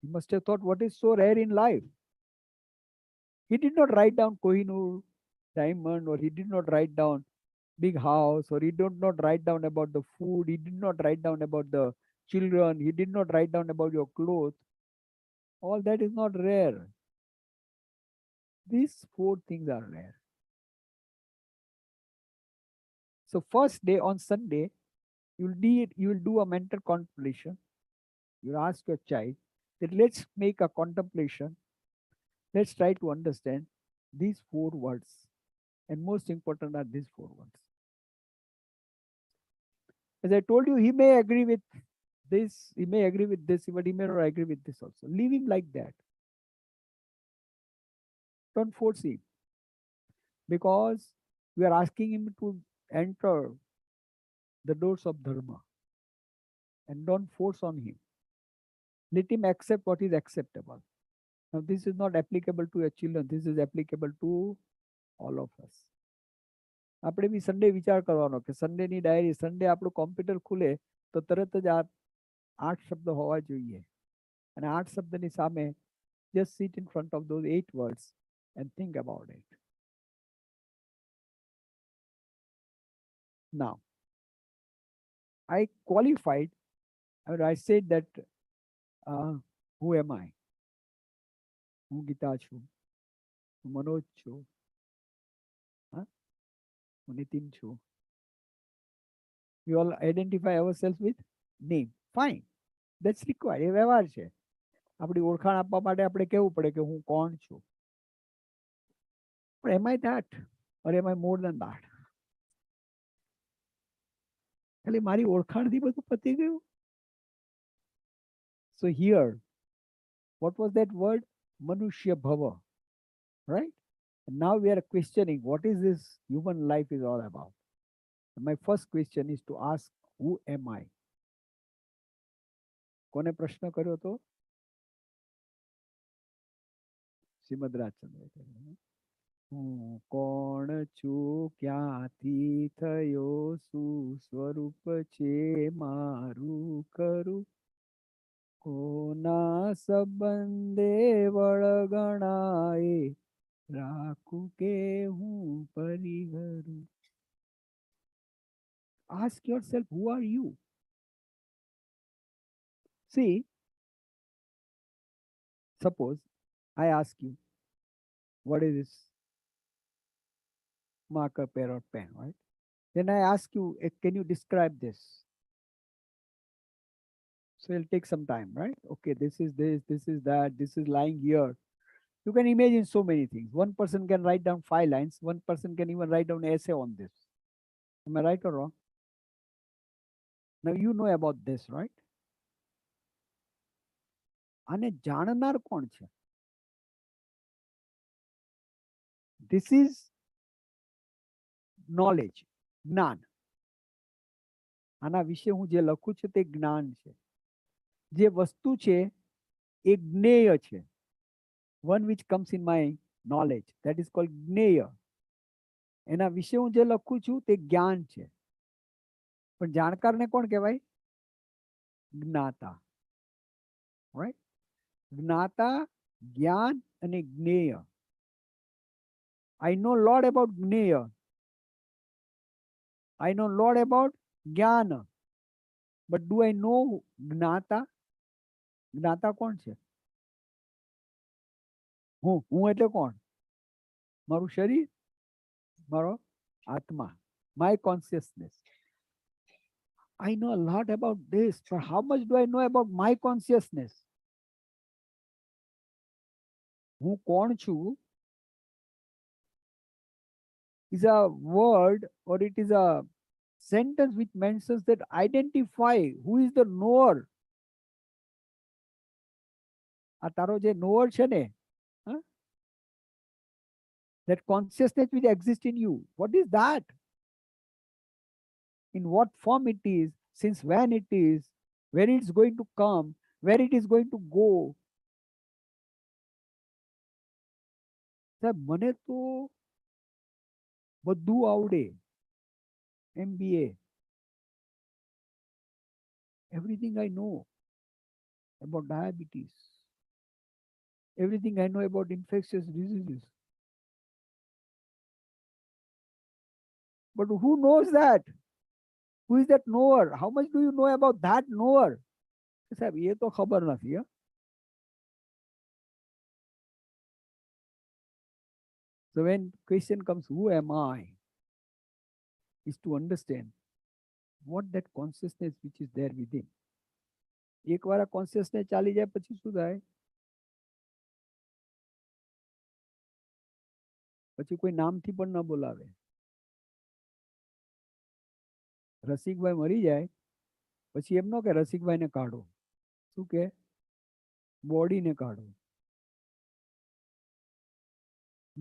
He must have thought, what is so rare in life? He did not write down Kohinoor diamond, or he did not write down big house, or he did not write down about the food, he did not write down about the children, he did not write down about your clothes. All that is not rare. These four things are rare. So first day on Sunday, you will do a mental contemplation. You ask your child that let's make a contemplation. Let's try to understand these four words. And most important are these four words. As I told you, he may agree with this, he may agree with this, but he may not agree with this also. Leave him like that. Don't force him. Because we are asking him to enter the doors of Dharma. And don't force on him. Let him accept what is acceptable. Now, this is not applicable to your children. This is applicable to all of us. આપણે બી Sunday વિચાર કરવાનો કે સન્ડેની diary, Sunday આપણું computer ખુલે તો તરત જ આ 8 શબ્દ હોવા જોઈએ. અને 8 શબ્દની સામે just sit in front of those 8 words and think about it. Now, I qualified, I said that who am I? હું ગીતા છું, હું મનોજ છું, હું નિતિન છું. We all identify ourselves with name. Fine. That's required. એ વ્યવહાર છે. આપણી ઓળખાણ આપવા માટે આપણે કહેવું પડે કે હું કોણ છું. But am I that? Or am I more than that? ખાલી મારી ઓળખાણથી બધું પતી ગયું. So here, what was that word? Manushya Bhava. Right? And now we are questioning what is this human life is all about. And my first question is to ask, who am I? કોને પ્રશ્ન કર્યો તો? શ્રીમદ રાજચંદ્ર. હું કોણ છું, ક્યાંથી થયો, શું સ્વરૂપ છે મારું કરું, કોના સંબંધે વળગણાએ રાખું કે હું પરિહરું. Ask yourself, who are you? See, suppose I ask you, what is this? Marker, pen or pen, right? Then I ask you, can you describe this? So it'll take some time, right? Okay, this is that, this is lying here. You can imagine so many things. One person can write down 5 lines. One person can even write down an essay on this. Am I right or wrong? Now you know about this, right? અને જાણનાર કોણ છે? This is knowledge, જ્ઞાન. આના વિશે હું જે લખું છું તે જ્ઞાન છે. જે વસ્તુ છે એ જ્ઞેય છે. One which comes in my knowledge, that is called જ્ઞેય. એના વિશે હું જે લખું છું તે જ્ઞાન છે. પણ જાણકારને કોણ કહેવાય? જ્ઞાતા. Right? જ્ઞાતા, જ્ઞાન અને જ્ઞેય. I know a lot about જ્ઞેય. I know a lot about જ્ઞાન. But do I know જ્ઞાતા? જ્ઞાતા કોણ છે? હું એટલે કોણ? મારું શરીર, મારો આત્મા, my consciousness. I know a lot about this, but how much do I know about my consciousness? હું કોણ છું is a word, or it is a sentence which mentions that identify who is the knower. આ તારો જે knower છે ને, that consciousness which exists in you, what is that? In what form it is, since when it is, where it's going to come, where it is going to go. સાહેબ મને તો બધું આવડે, MBA, everything I know about diabetes, everything I know about infectious diseases. But who knows that? Who is that knower? How much do you know about that knower? સાહેબ એ તો ખબર નથી. So when question comes, who am I? Is to understand what that consciousness which is there within. એક વાર consciousness ચાલી જાય પછી શું થાય? પછી કોઈ નામથી પણ ન બોલાવે. રસિકભાઈ મરી જાય પછી એમ ન કે રસિકભાઈને કાઢો, શું કે બોડીને કાઢો.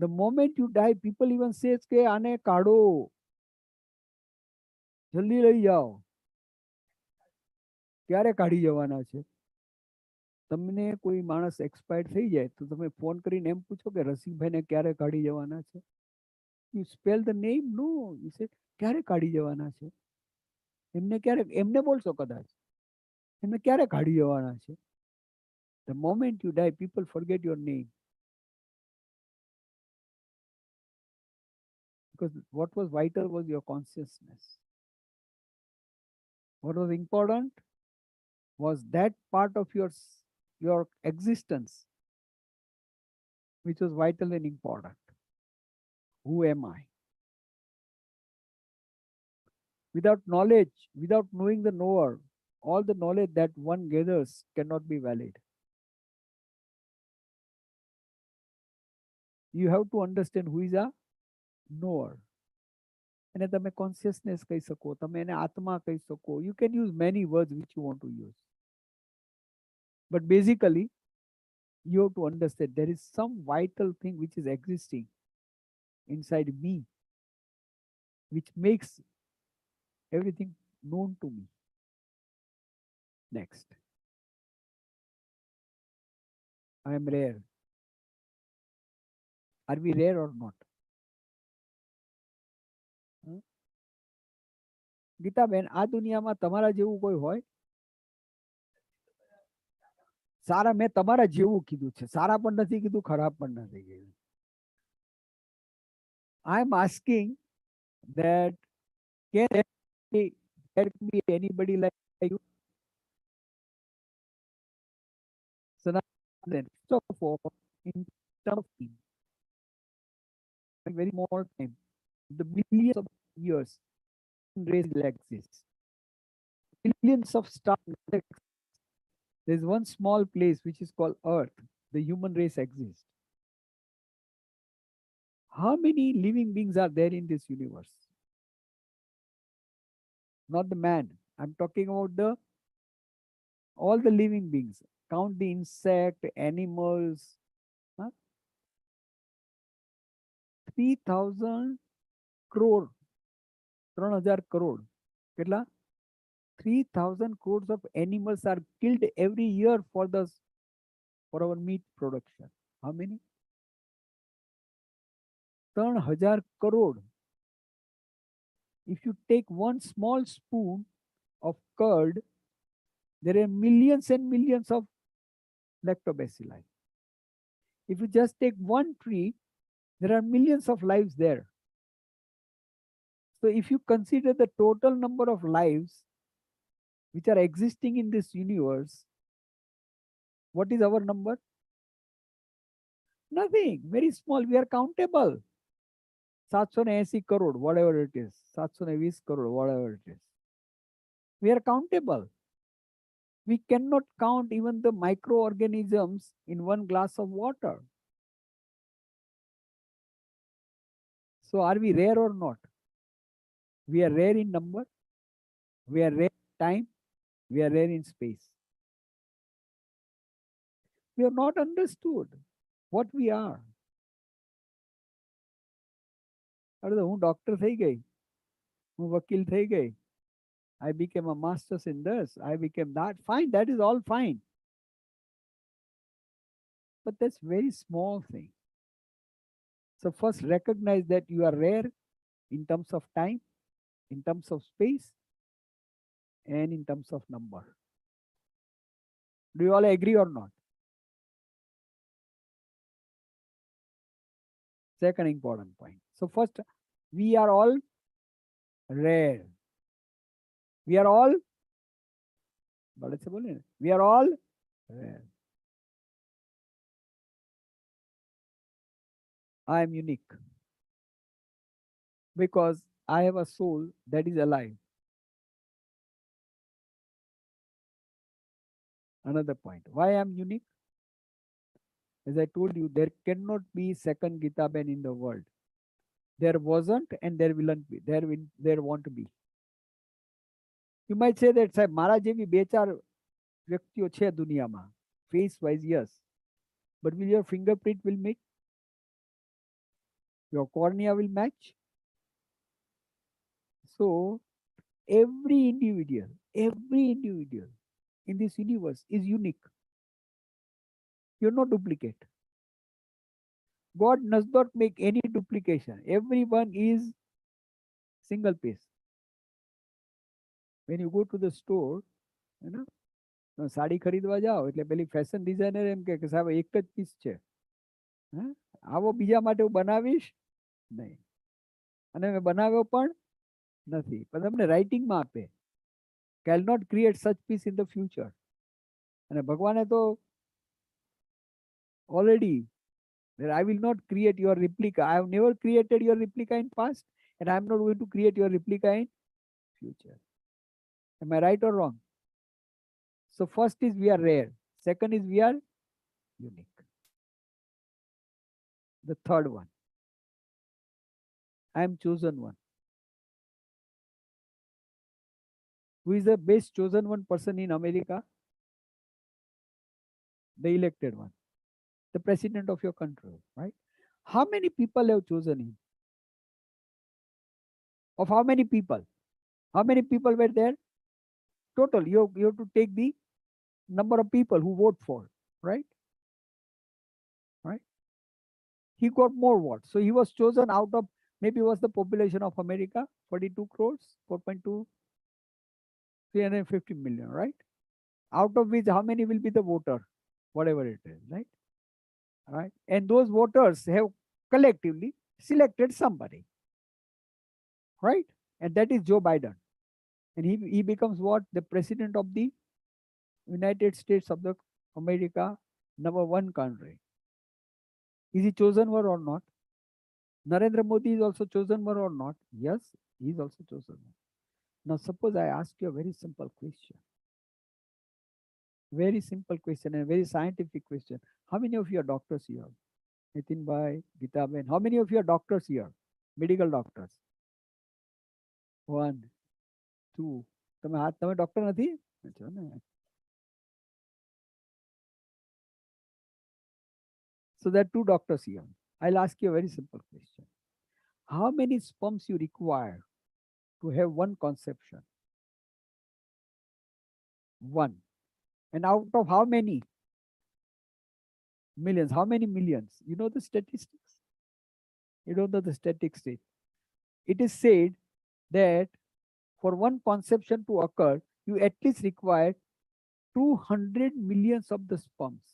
The moment you die, people even says કે આને કાઢો, જલ્દી લઈ જાઓ. ક્યારે કાઢી જવાના છે? તમને કોઈ માણસ એક્સપાયર થઈ જાય તો તમે ફોન કરીને એમ પૂછો કે રસિકભાઈને ક્યારે કાઢી જવાના છે? You spell the name? No. You say ક્યારે કાઢી જવાના છે? એમને બોલશો કદાચ, એમને ક્યારે કાઢી જવાના છે? The moment you die, people forget your name. Because what was vital was your consciousness. What was important was that part of your existence which was vital and important. Who am I? Without knowledge, without knowing the knower, all the knowledge that one gathers cannot be valid. You have to understand who is a knower. એને તમે consciousness કહી શકો, તમે એને આત્મા કહી શકો. You can use many words which you want to use. But basically, you have to understand there is some vital thing which is existing inside me, which makes everything known to me. Next. I am rare. Are we rare or not? Gitaben, આ દુનિયામાં તમારા જેવું કોઈ હોય? સારા, મેં તમારા જેવું કીધું છે, સારા પણ નથી કીધું, ખરાબ પણ નથી કીધું. I am asking that can there be anybody like you? Sanatan, first of all, in terms of a very small time, the millions of years, race will exist. Billions of stars. There's one small place which is called Earth. The human race exists. How many living beings are there in this universe? Not the man. I'm talking about all the living beings. Count the insect, animals. 3,000 crore. 3,000 crore. કેટલા? 3,000 crores of animals are killed every year for our meat production. How many? 3,000 crore. If you take one small spoon of curd, there are millions and millions of lactobacilli. If you just take one tree, there are millions of lives there. So if you consider the total number of lives which are existing in this universe, what is our number? Nothing, very small. We are countable. 780 crore, whatever it is. 720 crore, whatever it is. We are countable. We cannot count even the microorganisms in one glass of water. So are we rare or not? We are rare in number. We are rare in time. We are rare in space. We have not understood what we are. હું doctor થઈ ગઈ, હું વકીલ થઈ ગઈ. I became a master's in this. I became that. Fine, that is all fine. But that's very small thing. So first recognize that you are rare in terms of time, in terms of space, and in terms of number. Do you all agree or not? Second important point. So first, we are all rare. We are all, we are all rare. I am unique because I have a soul that is alive. Another point. Why I am unique? As I told you, there cannot be second Gita Ben in the world. There wasn't and there won't be. There won't be. You might say that સાહેબ મારા જેવી બે ચાર વ્યક્તિઓ છે દુનિયામાં. Face wise, yes. But will your fingerprint will meet? Your cornea will match? So every individual in this universe is unique. You're not duplicate. God does not make any duplication. Everyone is single piece. When you go to the store, you know, sari ખરીદવા જાઓ એટલે પેલી fashion designer એમ કે સાહેબ એક જ piece છે, આવો બીજા માટે હું બનાવીશ નહીં, અને મેં બનાવ્યો પણ નથી, પણ તમને રાઇટિંગમાં આપે કે I'll not create such piece in the future. અને ભગવાને તો already that I will not create your replica. I have never created your replica in past, and I am not going to create your replica in future. Am I right or wrong? So first is we are rare. Second is we are unique. The third one, I am chosen one. Who is the best chosen one person in America? The elected one. The president of your country, right? How many people have chosen him? Of how many people? How many people were there? Total, you have to take the number of people who vote for, right? Right? He got more votes. So he was chosen out of, maybe was the population of America, 42 crores, 4.2, 350 million, right? Out of which, how many will be the voter? Whatever it is, right? Right? And those voters have collectively selected somebody, right? And that is Joe Biden. And he becomes what? The president of the United States of the America, number one country. Is he chosen one or not? Narendra Modi is also chosen one or not? Yes, he is also chosen one. Now suppose I ask you a very simple question. Very simple question and very scientific question. How many of you are doctors here? Bipinbhai, Gita Ben. How many of you are doctors here? Medical doctors. 1, 2. તમે doctor નથી? So there are two doctors here. I'll ask you a very simple question. How many sperms you require to have one conception? 1. And out of how many? Millions. How many millions? You know the statistics? You don't know the statistics. It is said that for one conception to occur, you at least require 200 millions of the sperms.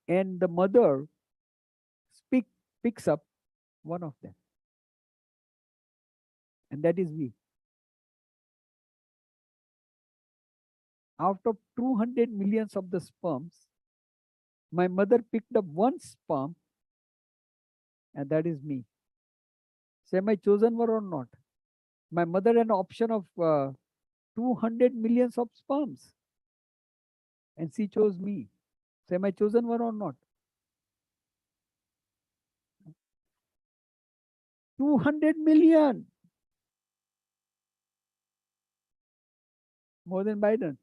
And the mother picks up one of them. And that is we. Out of 200 millions of the sperms, my mother picked up one sperm, and that is me. So am I chosen one or not? My mother had an option of 200 millions of sperms, and she chose me. So am I chosen one or not? 200 million, more than Biden.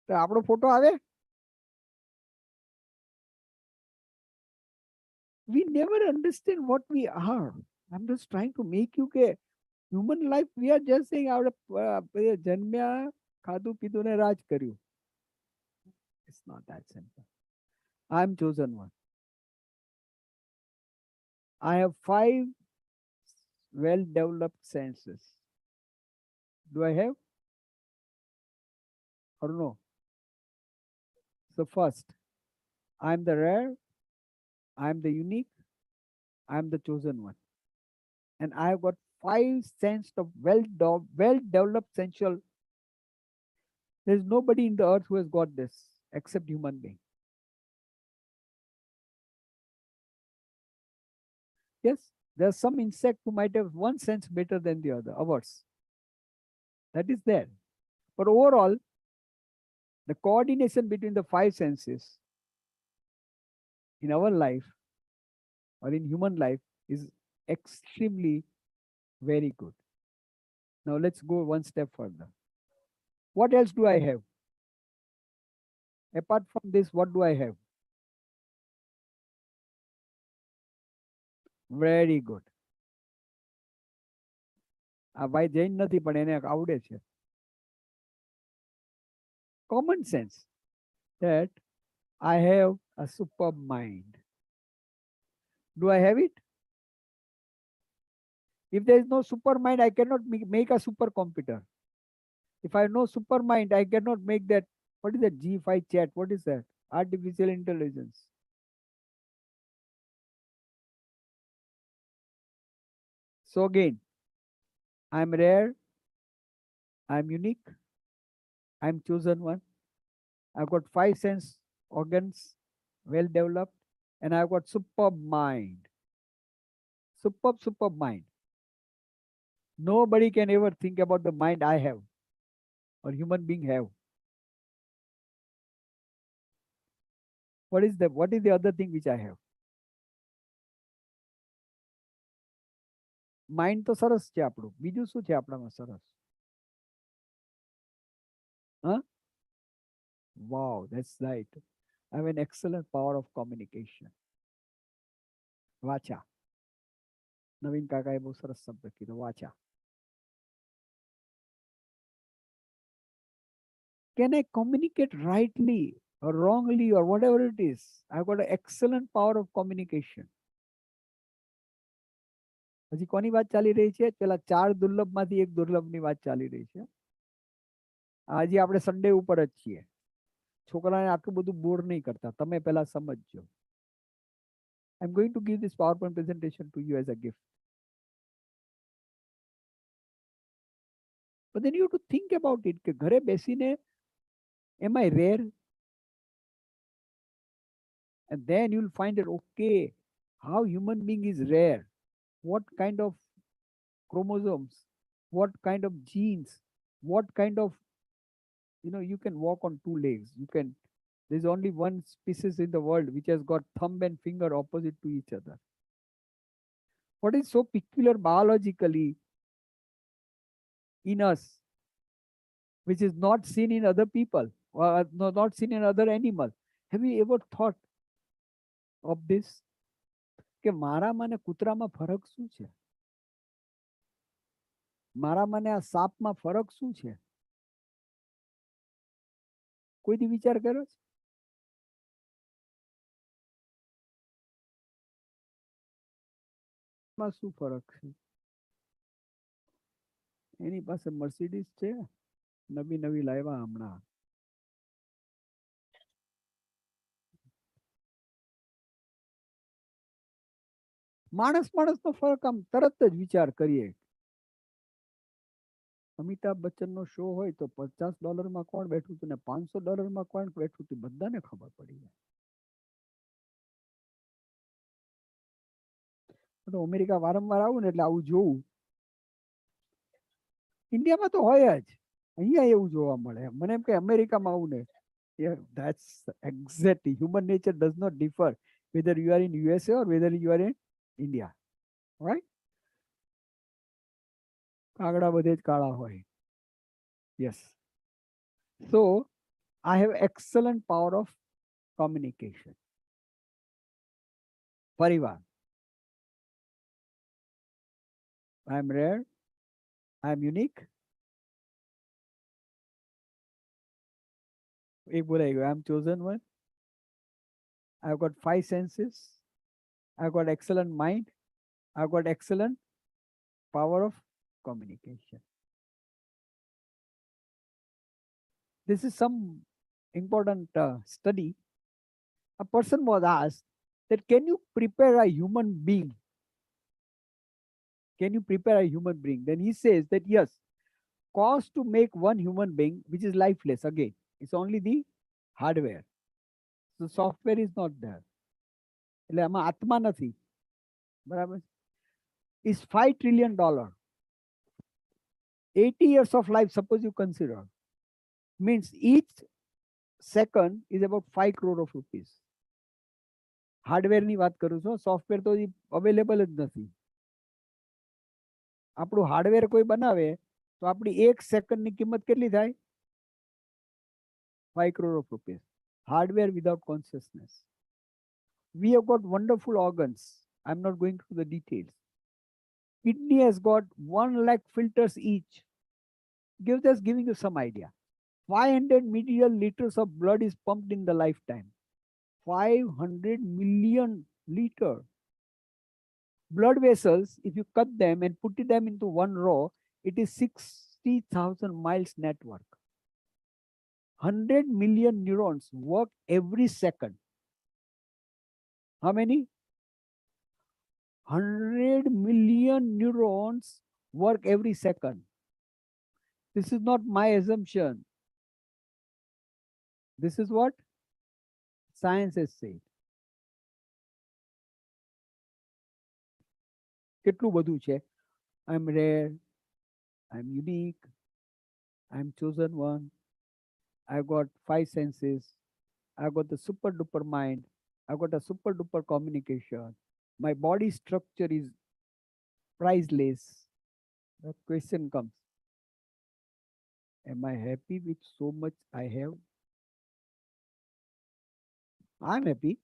તો આપણો photo આવે? We never understand what we are. I'm just trying to make you કે human life, we are just saying આપણે જન્મ્યા, ખાધું પીધું ને રાજ કર્યું. It's not that simple. I'm chosen one. I have 5 well developed senses. Do I have or no? So first, I'm the rare, I'm the unique, I'm the chosen one. And I have got 5 sense of well developed sensual. There's nobody in the earth who has got this except human being. Yes, there's some insect who might have one sense better than the other, ours. That is there. But overall, the coordination between the 5 senses in our life or in human life is extremely very good. Now let's go one step further. What else do I have? Apart from this, what do I have? Very good. આ ભાઈ જૈન નથી પણ એને આવડે છે. Common sense that I have a superb mind. Do I have it? If there is no super mind, I cannot make a supercomputer. If I have no super mind, I cannot make that. What is that G5 chat? What is that? Artificial intelligence. So again, I'm rare, I'm unique, I'm chosen one. I've got 5 sense organs, well developed, and I've got superb mind. Superb mind. Nobody can ever think about the mind I have or human being have. What is the other thing which I have? Mind તો સરસ છે આપણું. બીજું શું છે આપણામાં સરસ? Huh? Wow, that's right. I have an excellent power of communication. વાચા. નવીન કાકાએ બહુ સરસ શબ્દ કીધો, વાચા. Can I communicate rightly or wrongly or whatever it is? I've got an excellent power of communication. હજી કોની વાત ચાલી રહી છે? પેલા 4 દુર્લભમાંથી એક દુર્લભની વાત ચાલી રહી છે. આજે આપણે સન્ડે ઉપર જ છીએ. છોકરાને આટલું બધું બોર નહીં કરતા. તમે પહેલા સમજજો. I'm going to give this PowerPoint presentation to you as a gift. But then you have to think about it કે ઘરે બેસીને am I rare? And then you'll find that, okay, how human being is rare. What kind of chromosomes, what kind of genes, what kind of, you can walk on 2 legs. There's only one species in the world which has got thumb and finger opposite to each other. What is so peculiar biologically in us, which is not seen in other people or not seen in other animals? Have you ever thought of this? કે મારામાં ને કૂતરામાં ફરક શું છે? મારામાં ને આ સાપમાં ફરક શું છે? કોઈ દી વિચાર કર્યો છે? શું ફરક છે? એની પાસે મર્સિડીઝ છે, નવી લાવ્યા હમણાં. માણસનો ફરક આમ તરત જ વિચાર કરીએ. અમિતાભ બચ્ચનનો શો હોય તો $50 કોણ બેઠું હતું ને $500 કોણ બેઠું હતું, બધાને ખબર પડી જાય. તો અમેરિકા વારંવાર આવું ને એટલે આવું જોવું. ઇન્ડિયામાં તો હોય જ, અહીંયા એવું જોવા મળે. મને એમ કે અમેરિકામાં આવું ને. Yeah, that's exactly. Human nature does not differ whether you are in USA or whether you are in India. Right? કાગડા બધે જ કાળા હોય. Yes. So, I have excellent power of communication. પરિવાર. I am rare. I am unique. એક બોલાઈ ગયો. I am chosen one. I've got 5 senses. I've got excellent mind. I've got excellent power of communication. This is some important study. A person was asked that can you prepare a human being? Can you prepare a human being? Then he says that yes, cost to make one human being which is lifeless, again, it's only the hardware. The software is not there. એટલે આમાં આત્મા નથી. બરાબર? Is $5 trillion. 80 years of life, suppose you consider, means each second is about 5 crore of rupees. Hardware ની વાત કરું છું, software તો અવેલેબલ જ નથી. આપણું હાર્ડવેર કોઈ બનાવે તો આપણી 1 સેકન્ડની કિંમત કેટલી થાય? 5 crore of rupees. Hardware without consciousness. We have got wonderful organs. I'm not going through the details. Kidney has got 1 lakh filters each. Just giving you some idea. 500 million liters of blood is pumped in the lifetime. 500 million liter. Blood vessels, if you cut them and put them into one row, it is 60,000 miles network. 100 million neurons work every second. How many? 100 million neurons work every second. This is not my assumption. This is what science has said. કેટલું બધું છે. I'm rare. I'm unique. I'm chosen one. I've got 5 senses. I've got the super duper mind. I've got a super duper communication. My body structure is priceless. The question comes, am I happy with so much I have? I'm happy.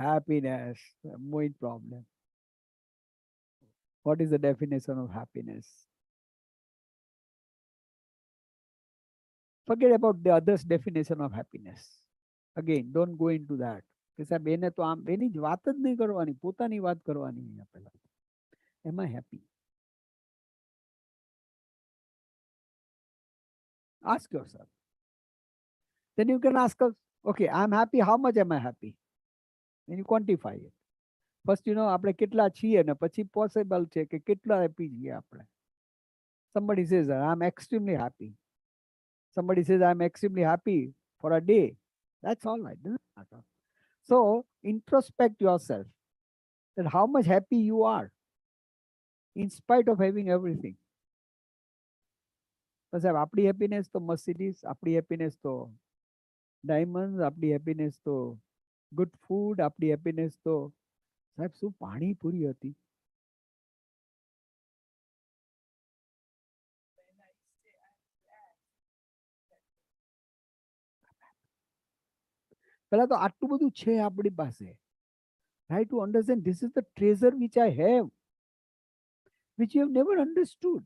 Happiness, main problem. What is the definition of happiness? Forget about the others' definition of happiness. Again, don't go into that. કે સાહેબ એને તો આમ એની જ વાત જ નહીં કરવાની, પોતાની વાત કરવાની અહીંયા પહેલા. Am I happy? Ask yourself. Then you can ask us, okay, I'm happy. How much am I happy? And you quantify it. First, આપણે કેટલા છીએ ને પછી પોસિબલ છે કે કેટલા હેપી છીએ આપણે. Somebody says, I'm extremely happy. Somebody says, I'm extremely happy for a day. That's all right. Doesn't matter. So, introspect yourself that how much happy you are in spite of having everything. તો સાહેબ આપણી happiness તો Mercedes, આપણી happiness તો diamond, આપણી happiness તો good food, આપણી happiness તો સાહેબ શું પાણીપુરી હતી. પેલા તો આટલું બધું છે આપણી પાસે. Try to understand this is the treasure which I have, which you have never understood.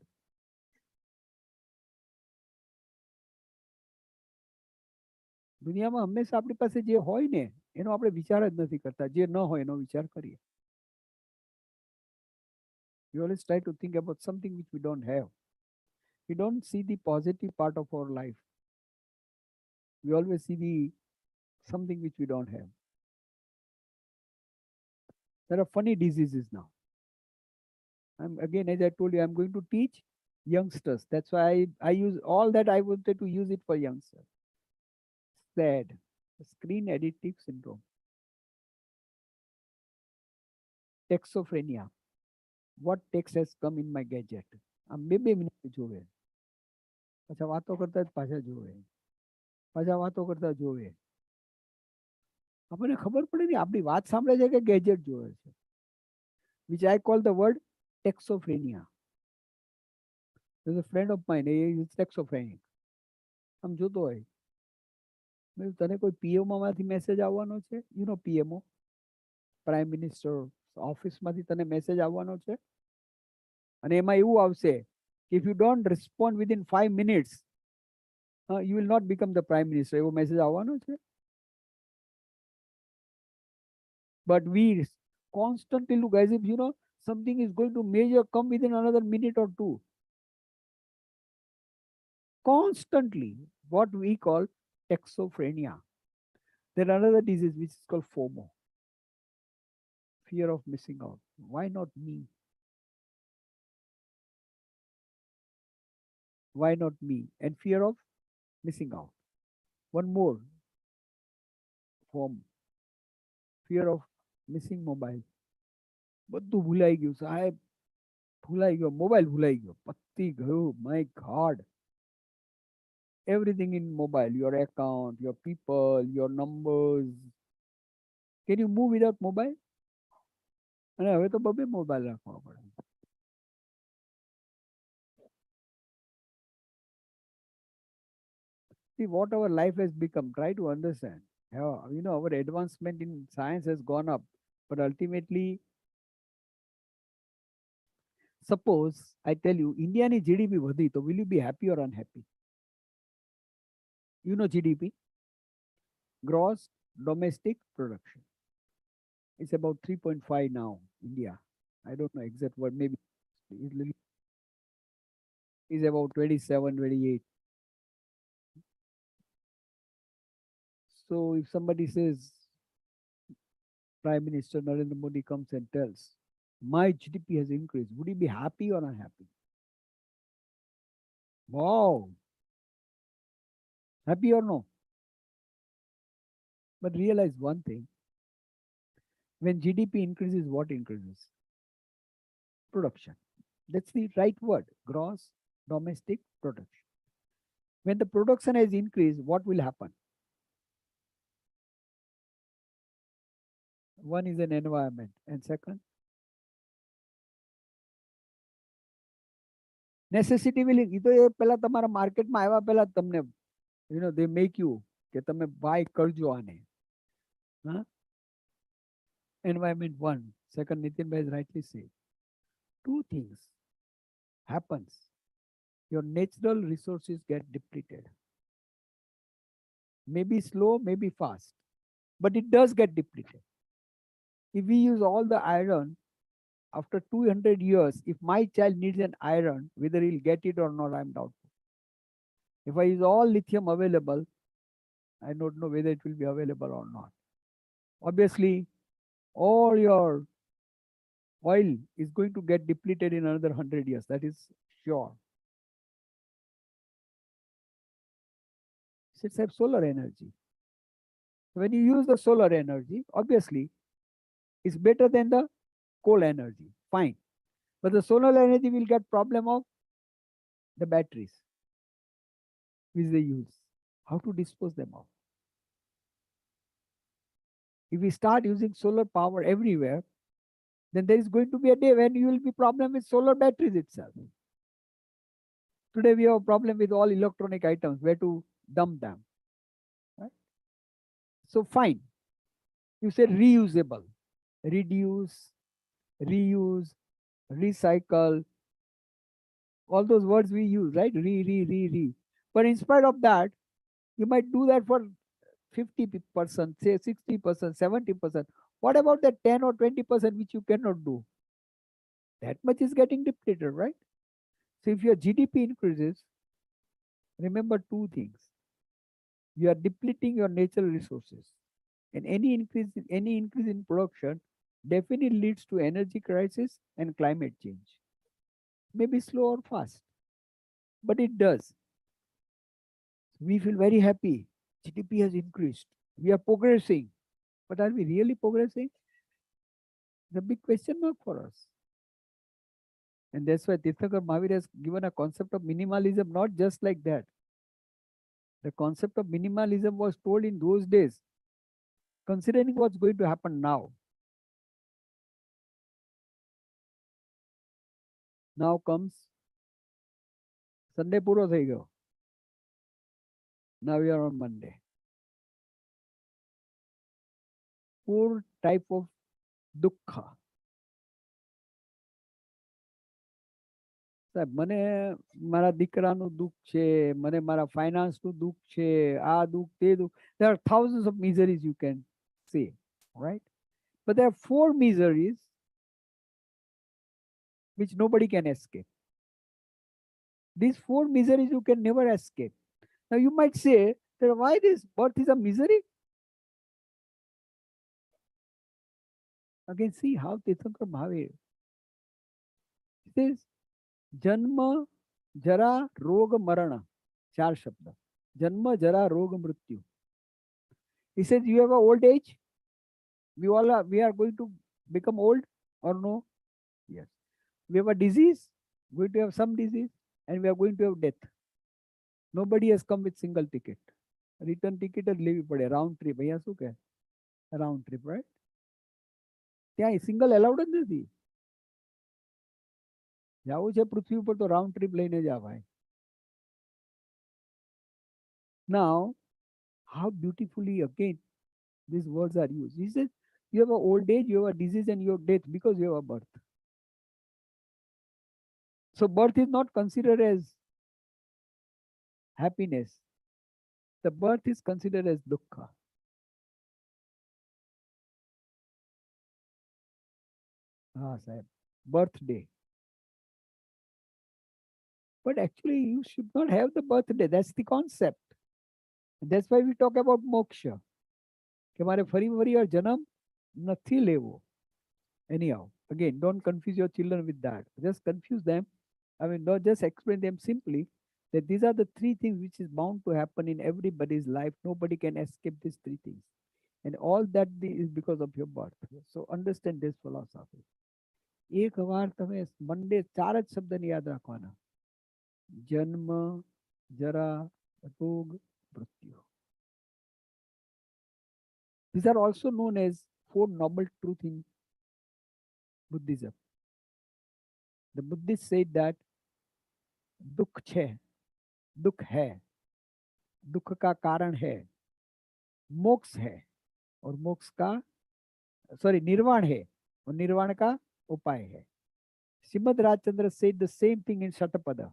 દુનિયામાં હંમેશા આપણી પાસે જે હોય ને એનો આપણે વિચાર જ નથી કરતા, જે ન હોય એનો વિચાર કરીએ. We always try to think about something which we don't have. We don't see the positive part of our life. We always see the something which we don't have. There are funny diseases now. Again, as I told you, I'm going to teach youngsters. That's why I use all that. I wanted to use it for youngsters. SAD, screen additive syndrome. Texophrenia. What text has come in my gadget? આમ બે minute જોવે, પાછા વાતો કરતા જ પાછા જોવે, પાછા વાતો કરતા જોવે. આપણને ખબર પડે ને આપણી વાત સાંભળે છે કે ગેજેટ જોવે છે. Which I call the word texophrenia. There's a friend of mine, he is texophrenic. આમ જોતો હોય, તને કોઈ પીએમઓ માંથી મેસેજ આવવાનો છે? You know PMO, prime minister ઓફિસમાંથી તને મેસેજ આવવાનો છે અને એમાં એવું આવશે કે if you don't respond within 5 minutes, you will not become the prime minister. એવો મેસેજ આવવાનો છે. But we constantly look as if, something is going to major come within another minute or two. Constantly, what we call texophrenia. Then another disease which is called FOMO, fear of missing out. Why not me? Why not me? And fear of missing out. One more form, fear of missing mobile. બધું ભૂલાઈ ગયું સાહેબ, ભૂલાઈ ગયો mobile, ભૂલાઈ ગયો, પતી ગયું. My God. Everything in mobile, your account, your people, your numbers. Can you move without mobile? અને હવે તો બબે મોબાઈલ રાખવા પડે. See what our life has become. Try to understand. Our advancement in science has gone up, but ultimately, suppose I tell you, India's GDP વધી, તો will you be happy or unhappy? You know GDP, gross domestic production. It's about 3.5 now, India. I don't know exact word, maybe is about 27, 28. So if somebody says, Prime Minister Narendra Modi comes and tells, my GDP has increased, would you be happy or unhappy? Wow. Happy or no? But realize one thing. When GDP increases, what increases? Production. That's the right word, gross domestic production. When the production has increased, what will happen? One is an environment, and second, necessity will. એ તો એ પહેલા તમારા માર્કેટમાં આવ્યા પહેલા તમને, they make you કે તમે buy કરજો આને. Environment one. Second, Nitin Bhai has rightly said, two things happens. Your natural resources get depleted. Maybe slow, maybe fast, but it does get depleted. If we use all the iron, after 200 years, if my child needs an iron, whether he'll get it or not, I'm doubtful. If I use all lithium available, I don't know whether it will be available or not. Obviously, all your oil is going to get depleted in another 100 years. That is sure. Let's have solar energy. When you use the solar energy, obviously, it's better than the coal energy. Fine. But the solar energy will get problem of the batteries which they use. How to dispose them of? If we start using solar power everywhere, then there is going to be a day when you will be problem with solar batteries itself. Today we have a problem with all electronic items, where to dump them. Right? So fine. You say reusable, reduce, reuse, recycle, all those words we use, right? Re. But in spite of that, you might do that for 50%, say 60%, 70%. What about that 10 or 20% which you cannot do? That much is getting depleted, right? So if your GDP increases, remember two things. You are depleting your natural resources. And any increase in production definitely leads to energy crisis and climate change. Maybe slow or fast, but it does. We feel very happy. GDP has increased. We are progressing. But are we really progressing? The big question mark for us. And that's why Tirthakar Mahavir has given a concept of minimalism, not just like that. The concept of minimalism was told in those days, considering what's going to happen now. Now comes Sunday puro thai gayo. Now we are on Monday. 4 type of dukkha. સાહેબ મને મારા દીકરાનું દુઃખ છે, મને મારા ફાઇનાન્સનું દુઃખ છે, આ દુઃખ તે દુઃખ. There are thousands of miseries you can say, right? But there are 4 miseries which nobody can escape. These 4 miseries you can never escape. Now you might say that why this birth is a misery? Again, see how Tirthankar Mahavir says जन्म जरा रोग मरण 4 शब्द. जन्म जरा रोग मृत्यु. He says you have an old age. We are going to become old or no? Yes. We have a disease. We are going to have some disease, and we are going to have death. Nobody has come with single ticket. Return ticket જ લેવી પડે. Round trip. અહીંયા શું કહે? Round trip, right? ત્યાં single allowed જ નથી. જાવું છે પૃથ્વી ઉપર તો રાઉન્ડ ટ્રીપ લઈને જ આવાય. Now, how beautifully again these words are used. He says, you have an old age, you have a disease, and you have death because you have a birth. So birth is not considered as happiness. The birth is considered as dukkha. Sahib. Birthday. But actually, you should not have the birthday. That's the concept. That's why we talk about moksha. કે મારે ફરી વાર જન્મ નથી લેવો. Anyhow, again, don't confuse your children with that. Just confuse them. I mean, not just explain them simply that these are the 3 things which is bound to happen in everybody's life. Nobody can escape these 3 things. And all that is because of your birth. So understand this philosophy. એક વાર તમે મંડે 4 જ શબ્દને યાદ રાખવાના. જન્મ, જરા, રોગ, મૃત્યુ. These are also known as 4 noble truths in Buddhism. The Buddhists said that दुख है, दुख है, दुख का कारण है, मोक्ष है और मोक्ष का निर्वाण है और निर्वाण का उपाय है. Shrimad Rajchandra said the same thing in Shatapada,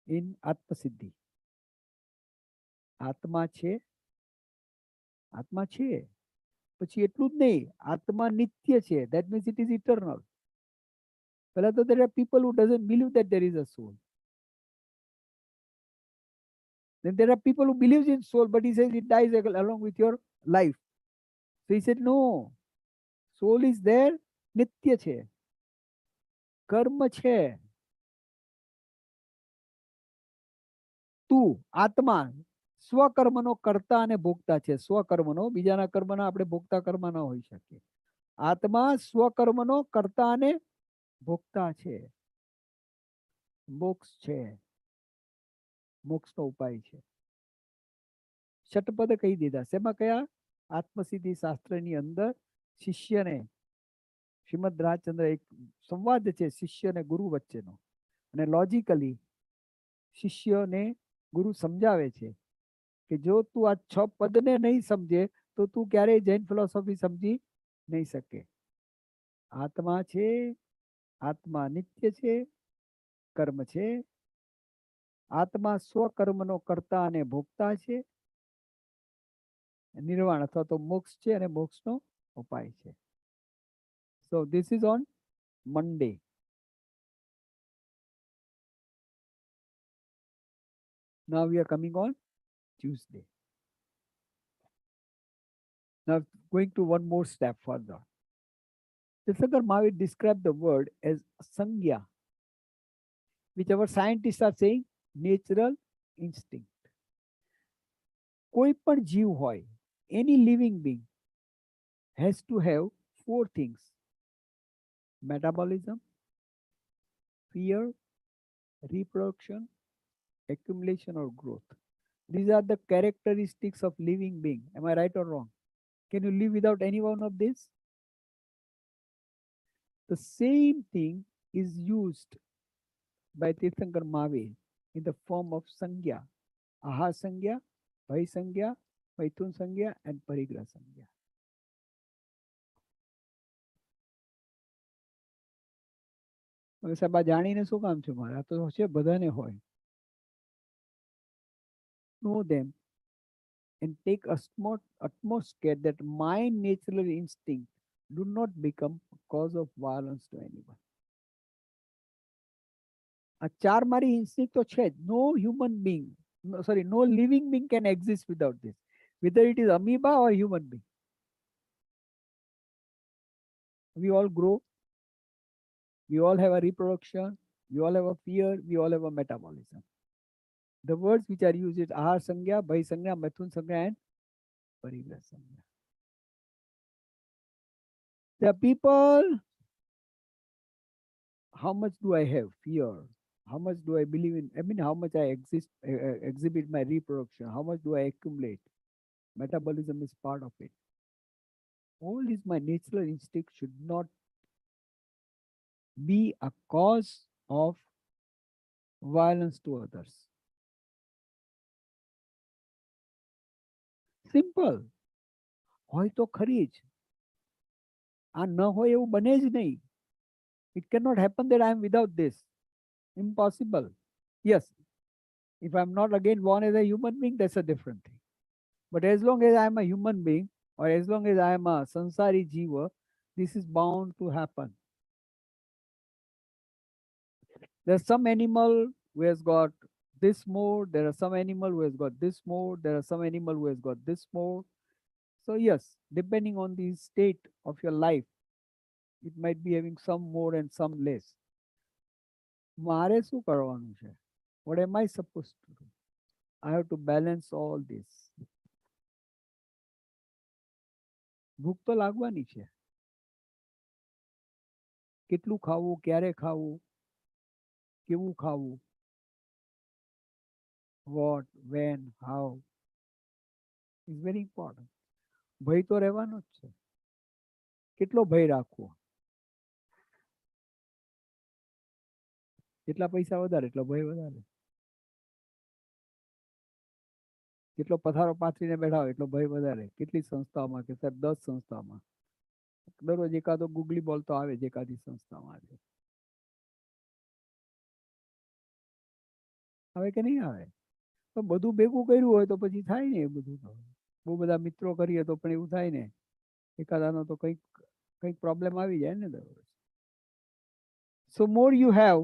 in Atmasiddhi. આત્મા છે, આત્મા છે, પછી એટલું જ નહીં, આત્મા નિત્ય છે. That means it is eternal. પહેલા તો there are people who doesn't believe that there is a soul. Then there are people who believes in soul, but he says it dies along with your life. So he said, no, soul is there, નિત્ય છે, કર્મ છે. તું આત્મા સ્વકર્મનો કર્તા અને ભોગતા છે. સ્વકર્મનો, બીજાના કર્મના આપણે ભોગતા કર્મ ન હોઈ શકે. આત્મા સ્વકર્મનો કર્તા અને ભોગતા છે. મોક્ષ છે, મોક્ષનો ઉપાય છે. ષટપદ કહી દીધા. શેમાં કયા? આત્મસિદ્ધિ શાસ્ત્રની અંદર શિષ્યને શ્રીમદ રાજચંદ્ર એક સંવાદ છે શિષ્ય અને ગુરુ વચ્ચેનો, અને લોજિકલી શિષ્યને ગુરુ સમજાવે છે કે જો તું આ 6 પદને નહીં સમજે તો તું ક્યારેય જૈન ફિલોસોફી સમજી નહીં શકે. આત્મા છે, આત્મા નિત્ય છે, કર્મ છે, આત્મા સ્વકર્મનો કર્તા અને ભોગતા છે, નિર્વાણ અથવા તો મોક્ષ છે અને મોક્ષનો ઉપાય છે. So this is on Monday. Now we are coming on Tuesday. Now going to one more step further. Tirthankar Mahavir described the word as sangya, which our scientists are saying natural instinct. કોઈ પણ જીવ હોય, any living being has to have 4 things. metabolism, fear, reproduction, accumulation, or growth. These are the characteristics of living being. Am I right or wrong? Can you live without any one of these? The same thing is used by Tirthankar Mahavir in the form of Sangya, Aha Sangya, Bhai Sangya, Maithun Sangya, and Parigrah Sangya. સાહેબ આ જાણીને શું કામ છે મારે? આ તો છે બધાને હોય. Know them and take utmost care that my natural instinct do not become a cause of violence to anyone. આ ચાર મારી instinct તો છે જ. No human being, no living being can exist without this, whether it is amoeba or human being. We all grow, we all have a reproduction, we all have a fear, we all have a metabolism. The words which are used is Ahar Sangya, Bhai Sangya, Maithun Sangya, and Parigrah Sangya. The people, how much do I have fear? How much do I believe in? I mean, how much I exhibit my reproduction? How much do I accumulate? Metabolism is part of it. All is my natural instinct should not be a cause of violence to others. Simple. હોય તો ખરી જ. આ ન હોય એવું બને જ નહીં. It cannot happen that I am without this. Impossible. Yes, if I'm not again born as a human being, that's a different thing. But as long as I am a human being, or as long as I am a sansari jiva, this is bound to happen. There's some animal who has got this mode, there are some animal who has got this mode, there are some animal who has got this mode. So yes, depending on the state of your life, it might be having some more and some less. મારે શું કરવાનું છે? What am I supposed to do? I have to balance all this. ભૂખ તો લાગવાની છે. કેટલું ખાવું, ક્યારે ખાવું, કેવું ખાવું, what, when, how is very important. ભય તો રહેવાનો જ છે. કેટલો ભય રાખવો? જેટલા પૈસા વધારે એટલો ભય વધારે. જેટલો પથારો પાથરીને બેઠા હોય એટલો ભય વધારે. કેટલી સંસ્થાઓમાં કે સાહેબ 10 સંસ્થામાં દરરોજ એકાદો ગુગલી બોલ તો આવે જ એકાદી સંસ્થામાં આવે. આવે કે નહીં આવે? તો બધું ભેગું કર્યું હોય તો પછી થાય ને એ બધું. તો બહુ બધા મિત્રો કરીએ તો પણ એવું થાય ને એકાદાનો તો કંઈક કંઈક પ્રોબ્લેમ આવી જાય ને દરરોજ. So more you have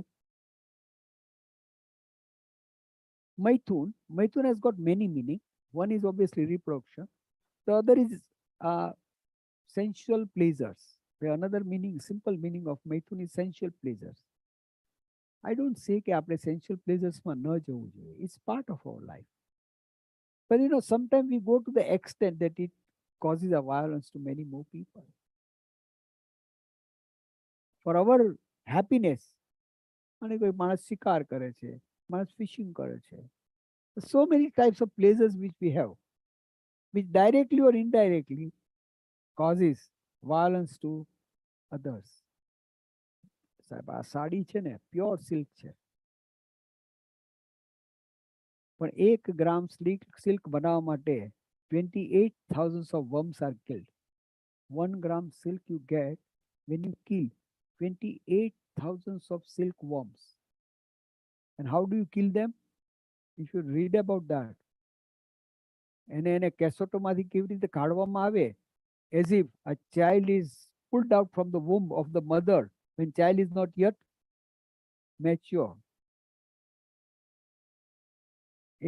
Maithun. Maithun has got many meaning. One is obviously reproduction. The other is sensual pleasures. The another meaning, simple meaning of Maithun is sensual pleasures. I don't say કે આપણે sensual pleasures માં ન જવું જોઈએ. It's part of our life. But you know, sometimes we go to the extent that it causes a violence to many more people. For our happiness, અને કોઈ માણસ શિકાર કરે છે, માણસ fishing કરે છે. So many types of pleasures which we have, which directly or indirectly causes violence to others. સાહેબ આ સાડી છે ને પ્યોર સિલ્ક છે, પણ 1 ગ્રામ સિલ્ક બનાવવા માટે 28,000 of worms are killed. 1 gram silk you get when you kill 28,000 of silkworms. And how do you kill them? You should read about that. એને કેસોટોમાંથી કેવી રીતે કાઢવામાં આવે, as if a child is pulled out from the womb of the mother when child is not yet mature.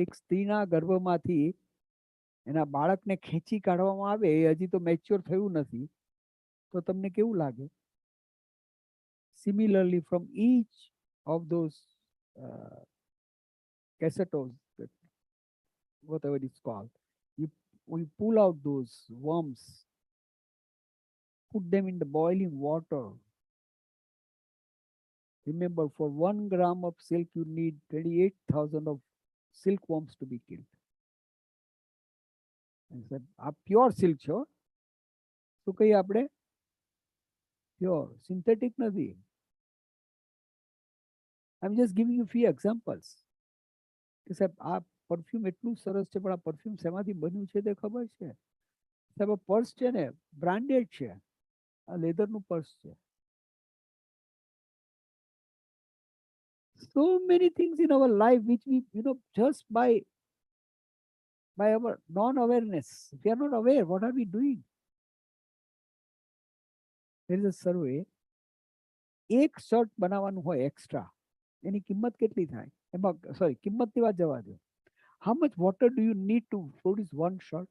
એક સ્ત્રીના ગર્ભમાંથી એના બાળકને ખેંચી કાઢવામાં આવે, એ હજી તો મેચ્યોર થયું નથી, તો તમને કેવું લાગે? Similarly, from each of those cassetos, whatever it's called, we pull out those worms, put them in the boiling water, Remember, for 1 gram of silk, you need 28,000 of silkworms to be killed. And said, આ pure silk છો શું કહીએ આપણે pure synthetic નથી. I'm just giving you few examples. કે સાહેબ આ perfume એટલું સરસ છે પણ આ પરફ્યુમ શેમાંથી બન્યું છે તે ખબર છે? સાહેબ આ પર્સ છે ને બ્રાન્ડેડ છે, આ લેધરનું પર્સ છે. So many things in our life which we, just by our non-awareness, we are not aware what are we doing. There is a survey. એક શર્ટ બનાવવાનું હોય એક્સ્ટ્રા, એની કિંમત કેટલી થાય? એમાં સોરી કિંમતની વાત જવા દો. How much water do you need to produce one shirt?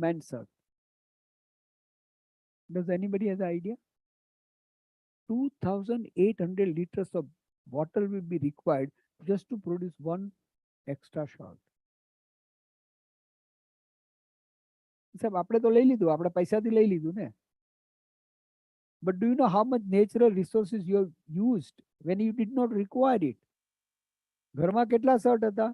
Men's shirt. Does anybody have an idea? 2,800 liters of water will be required just to produce one extra shirt. સાહેબ આપણે તો લઈ લીધું, આપણે પૈસાથી લઈ લીધું ને. But do you know how much natural resources you have used when you did not require it? ઘરમાં કેટલા શર્ટ હતા?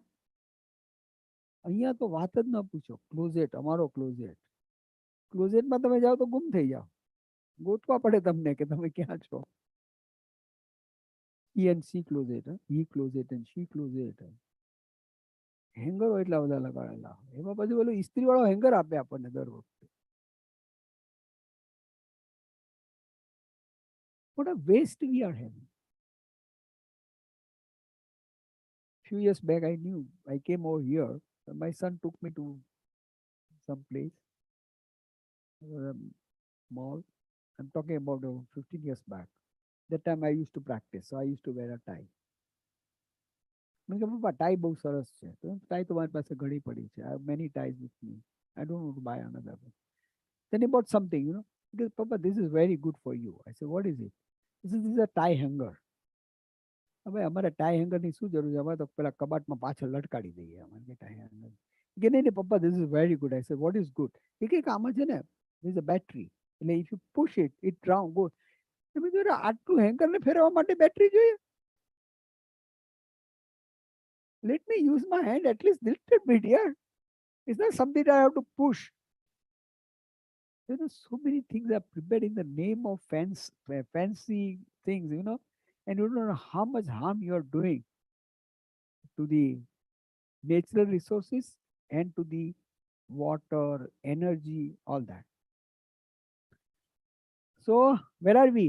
અહીંયા તો વાત જ ન પૂછો. ક્લોઝેટ, અમારો ક્લોઝેટ. ક્લોઝેટમાં તમે જાઓ તો ગુમ થઈ જાઓ, ગોતવા પડે તમને કે તમે ક્યાં છો. E and C closet, E closet and she closet. હેંગરો એટલા બધા લગાડેલા, એમાં પછી પેલું ઇસ્ત્રી વાળો હેંગર આપે આપણને દર વખતે. What a waste we are having. Few years back, I knew, I came over here. My son took me to some place, mall. I'm talking about 15 years back. That time I used to practice, so I used to wear a tie. મેં કહ્યું પપ્પા tie બહુ સરસ છે. તો tie તો મારી પાસે ઘણી પડી છે. I have many ties with me. I don't want to buy another one. Then he bought something, He goes, Papa, this is very good for you. I said, what is it? He said, this is a tie hanger. હવે અમારે tie હેંગરની શું જરૂર છે? અમારે તો પેલા કબાટમાં પાછળ લટકાડી દઈએ. અમારે ટાઈ હેંગર કે નહીં પપ્પા, this is very good. I said, what is good? એ કે આમાં છે ને, there is a battery. એટલે if you push it, it round goes. મેં કીધું આટલું હેંગરને ફેરવવા માટે બેટરી જોઈએ? Let me use my hand at least little bit here. It's not something I have to push. So many things are prepared in the name of fancy things, and you don't know how much harm you are doing to the natural resources and to the water, energy, all that. So, where are we?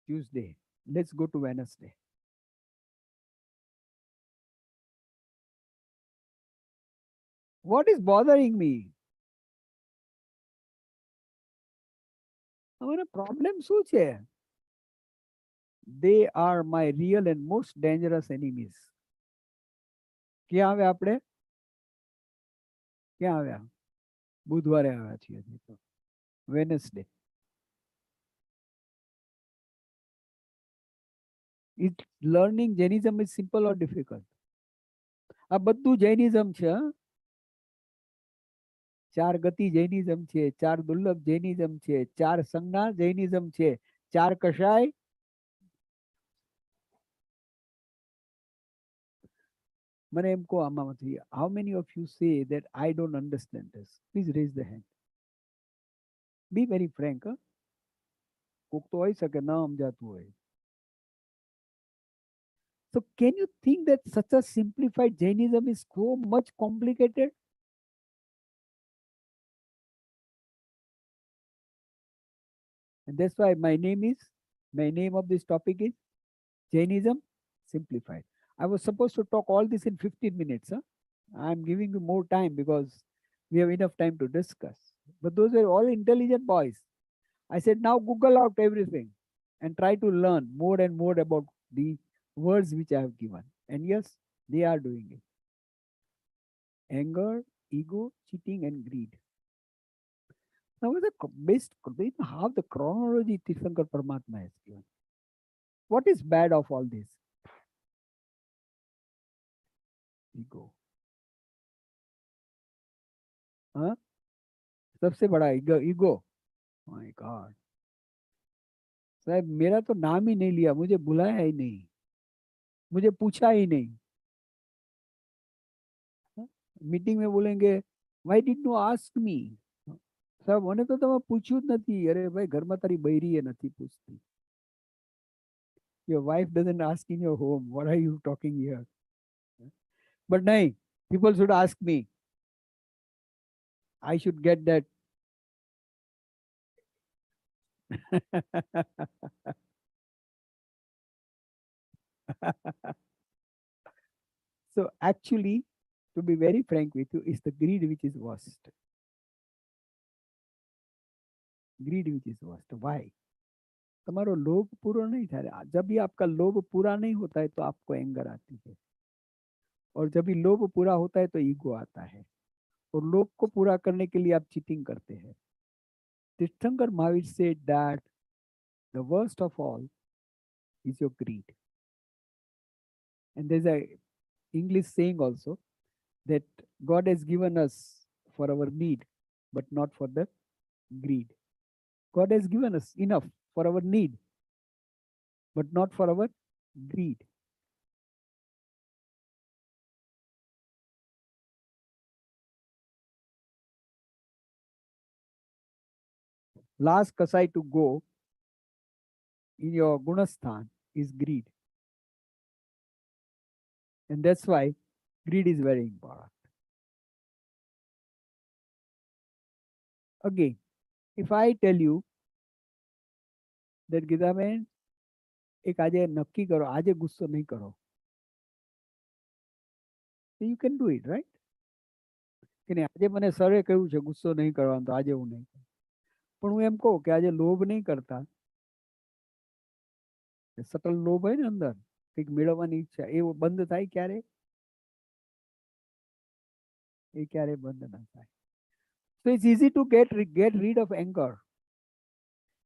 Tuesday. Let's go to Wednesday. What is bothering me? અમારા problem શું છે? They are my real and most dangerous enemies. ક્યાં આવ્યા આપણે? ક્યાં આવ્યા? બુધવારે આવ્યા છીએ. Wednesday. Is learning Jainism is simple or difficult? આ બધું જૈનિઝમ છે. 4 ગતિ જૈનિઝમ છે, 4 દુર્લભ જૈનિઝમ છે, 4 સંજ્ઞા જૈનિઝમ છે, 4 કષાય. મને એમ કહો આમાંથી, how many of you say that I don't understand this? Please raise the hand. Be very frank. કોક તો હોઈ શકે ન સમજાતું હોય. So can you think that such a simplified Jainism is so much complicated? And that's why my name of this topic is Jainism Simplified. I was supposed to talk all this in 15 minutes. I'm giving you more time because we have enough time to discuss. But those are all intelligent boys. I said, now Google out everything and try to learn more and more about the words which I have given. And yes, they are doing it. Anger, ego, cheating, and greed. Now, the best, how the chronology Tirthankar Paramatma has given. What is bad of all this? Ego. सबसे बड़ा ego. My God. साहब मेरा तो नाम ही नहीं लिया, मुझे बुलाया ही नहीं, मुझे पूछा ही नहीं। મીટિંગ में बोलेंगे why did you ask me? સાહેબ મને તો તમે પૂછ્યું જ નથી. અરે ભાઈ ઘરમાં તારી બૈરી એ નથી પૂછતી. Your wife doesn't ask in your home. What are you talking here? But nahi, people should ask me. I should get that. So actually, to be very frank with you, is the greed which is worst. Greed which is worst. Why? तुम्हारा लोभ पूरा नहीं था. जब भी आपका लोभ पूरा नहीं होता है तो आपको एंगर आती है, और जब भी लोभ पूरा होता है तो ईगो आता है, और लोभ को पूरा करने के लिए आप चीटिंग करते हैं. Tirthankar Mahavir said that the worst of all is your greed. And there's a English saying also that God has given us for our need, but not for the greed. God has given us enough for our need, but not for our greed. Last kasai to go in your gunasthan is greed. And that's why greed is very important. Again, if I tell you that Gidaben, એક આજે નક્કી કરો, આજે ગુસ્સો નહીં કરો. You can do it, right? કે નહીં, આજે મને સરે કહ્યું છે ગુસ્સો નહીં કરવાનો, તો આજે હું નહીં કરું. પણ હું એમ કહું કે આજે લોભ નહીં કરતા, સટલ લોભ હોય ને અંદર, કંઈક મેળવવાની ઈચ્છા, એ બંધ થાય ક્યારે? એ ક્યારે બંધ ના થાય. So it's easy to get rid of anger.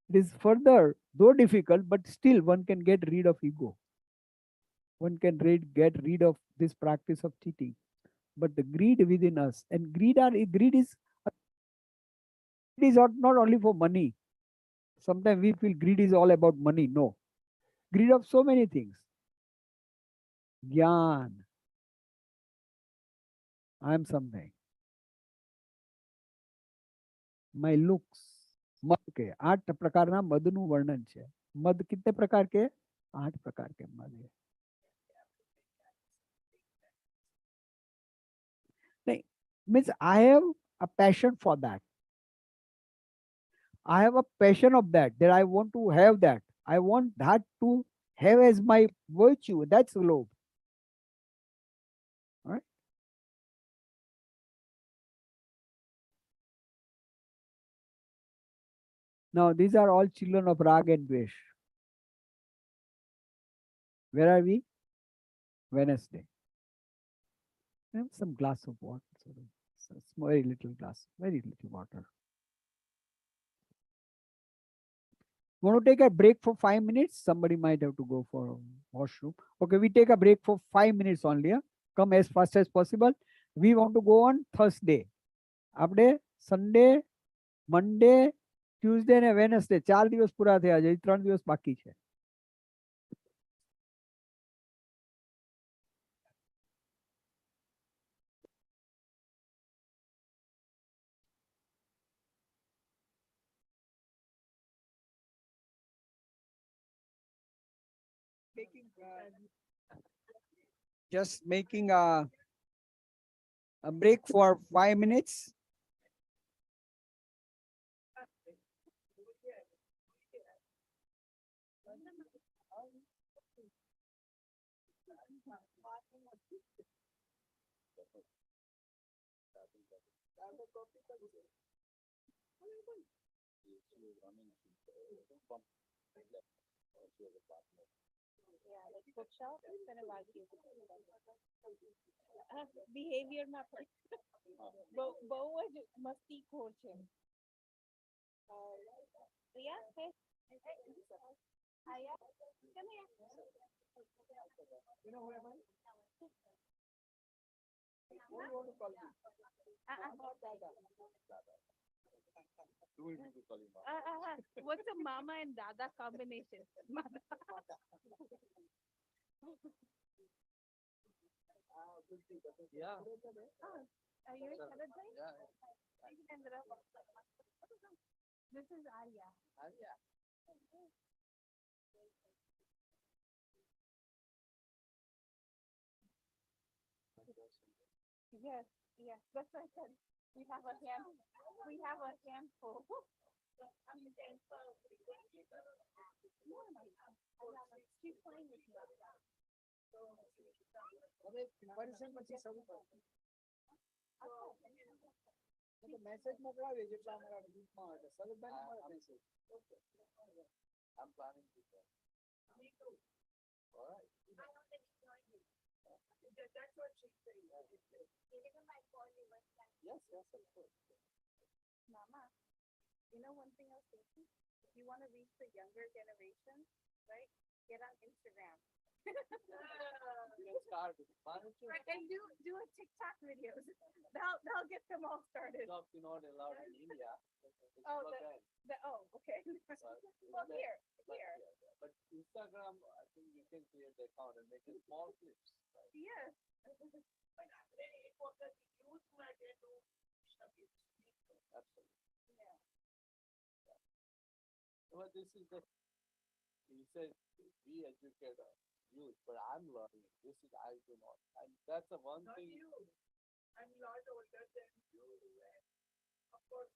It is further, though difficult, but still one can get rid of ego. One can get rid of this practice of cheating. But the greed within us, and greed is not only for money. Sometimes we feel greed is all about money. No. Greed of so many things. Gyan. I am something. My looks. મદ કે 8 પ્રકારના મદનું વર્ણન છે. મદ कितने प्रकार के? 8 प्रकार के मद है. नहीं, means I have a passion for that. I have a passion of that I want to have that. I want that to have as my virtue. That's love. Right? Now, these are all children of Rag and Dvesh. Where are we? Wednesday. Have some glass of water. Very little glass, very little water. Want to take a break for 5 minutes? Somebody might have to go for a washroom. Okay, we take a break for 5 minutes only. Come as fast as possible. We want to go on Thursday. આપણે Sunday, Monday, Tuesday and Wednesday 4 દિવસ પૂરા થયા છે. 3 દિવસ બાકી છે. Just making a break for 5 minutes. Behaviour માં બહુ જ મસ્તીખોર છે. Priya What's a mama and dada combination? Yeah. Ah, are you excited, Bhai? Yeah. This is Arya. Yeah. Yes, yes, that's what I said. We have a hand. We have a handful. She's playing with me. હવે પરિસર પછી શરૂ કરો. તો message મોકલાવી જેટલા અમારા ગ્રુપમાં હોય સરબભાઈ મળે message. I'm planning to go. Me too. All right. That's what she's saying. Yes, yes, of course. Mama, you know one thing I was thinking? If you want to reach the younger generation, right? Get on Instagram. Let's start. Why don't you And do a TikTok videos. They'll get them all started. stop? You're not allowed in India. It's Oh, not the- bad. Okay. Well, here. But Instagram, I think you can create the account and make it small clips. Right? Yes. Absolutely. Yeah. Well, this is the, he said, we educate youth, but I'm learning. This is, I do not. And that's the one Not thing. you. I'm a lot older than you. And of course,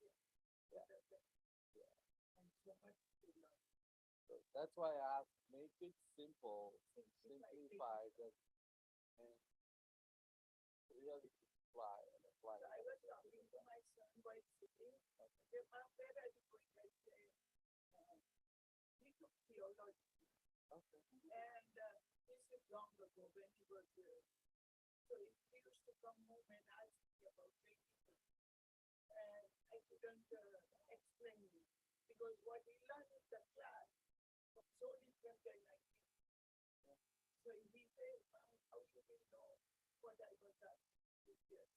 Yeah. and so much to learn. So that's why I have make it simple, simplified, and really apply and apply. So I was talking to my son while sitting. Mom, where are you going? I say, he took theology. Okay. And this is long ago when he was so he used to come home and ask me about Jainism. And I couldn't explain it because what he learned in the class was so different than I did. So he said, Mom, how you will know what I was asking this year?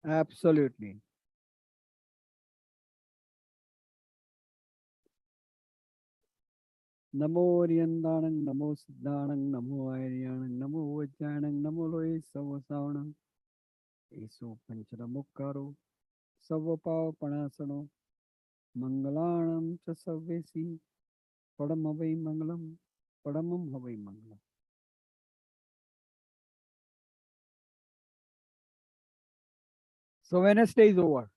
Absolutely. Namo Oriendanang, Namo Siddhanang, Namo Aryanang, Namo Vajjanang, Namo Loe Savasavanang, Eso Pancharamukkaro, Savapava Panasano, Mangalanam Chasavesi, Padamavai Mangalam, Padamam Havai Mangalam. So Wednesday is over.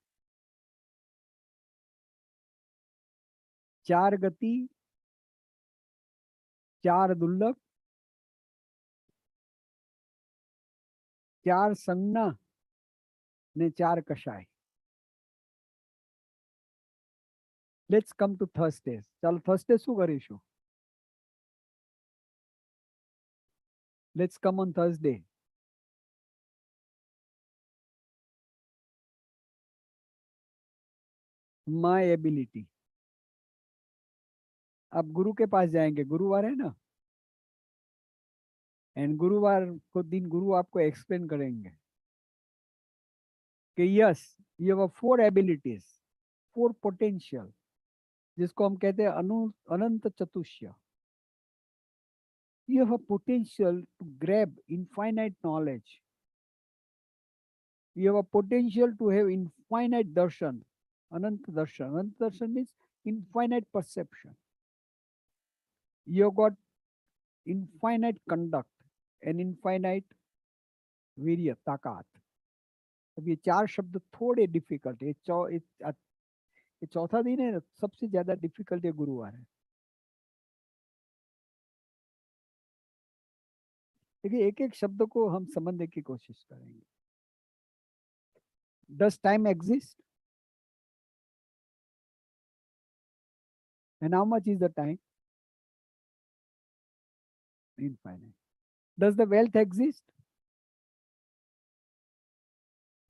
चार गति, चार दुर्लभ, चार संज्ञा ने चार कषाय. Let's come to Thursdays. ચાલો Thursday શું કરીશું? Let's come on Thursday. My ability. आप गुरु के पास जाएंगे, गुरुवार है ना, एंड गुरुवार को दिन गुरु आपको एक्सप्लेन करेंगे कि yes you have 4 abilities, 4 potential, जिसको हम कहते हैं अनंत चतुष्य. You have a potential to grab infinite knowledge. You have a potential to have infinite darshan. Anant darshan. Anant darshan means infinite perception. You have got infinite conduct and infinite वीर्य, ताकत. अब ये 4 शब्द थोड़े डिफिकल्ट है. ये चौथा दिन है, सबसे ज्यादा डिफिकल्ट है गुरुवार है. देखिए एक एक शब्द को हम समझने की कोशिश करेंगे. Does time exist? And how much is the time? Infinite. Does the wealth exist?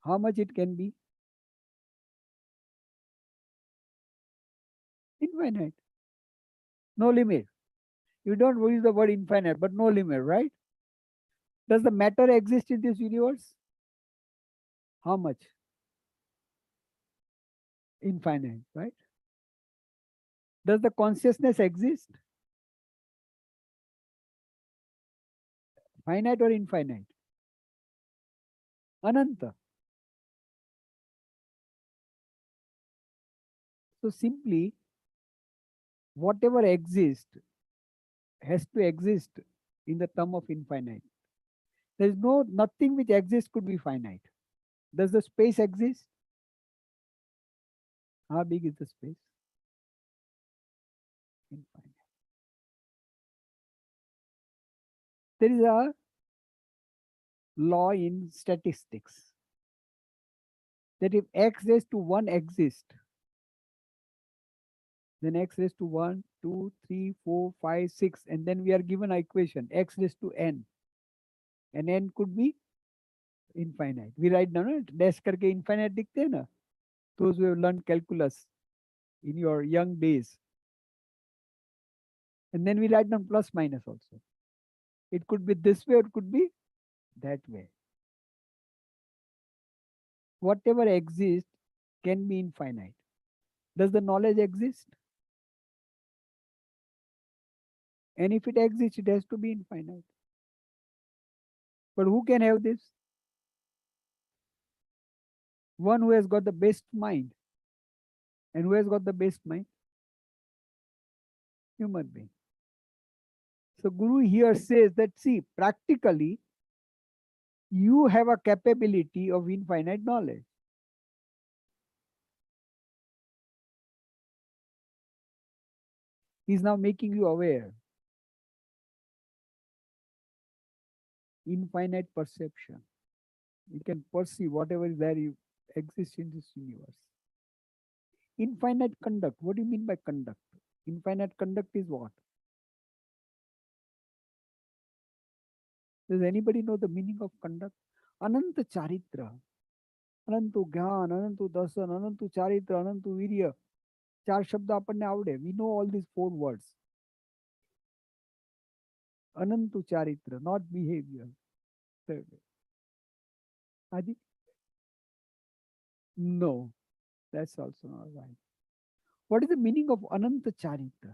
How much it can be? Infinite. No limit. You don't use the word infinite, but no limit, right? Does the matter exist in this universe? How much? Infinite, right? Does the consciousness exist? Finite or infinite? Ananta. So simply, whatever exists has to exist in the term of infinite. There is nothing which exists could be finite. Does the space exist? How big is the space? Infinite. There is a law in statistics that if x raised to 1 exists, then x raised to 1, 2, 3, 4, 5, 6, and then we are given an equation x raised to n, and n could be infinite. We write down it, dash karke infinite dikhte hai na. Those who have learned calculus in your young days. And then we write down plus minus also. It could be this way or it could be that way. Whatever exists can be infinite. Does the knowledge exist? And if it exists, it has to be infinite. But who can have this? One who has got the best mind. And who has got the best mind? Human being. So Guru here says that, see, practically, you have a capability of infinite knowledge. He's now making you aware. Infinite perception. You can perceive whatever is there you exists in this universe. Infinite conduct. What do you mean by conduct? Infinite conduct is what? Does anybody know the meaning of conduct? Ananta charitra. Anantu Gyan, Anantu Dasan, Anantu Charitra, Anantu Virya. ચાર શબ્દ આપણને આવડે. We know all these 4 words. Anantu charitra, not behavior. Adi? No, that's also not right. What is the meaning of Ananta charitra?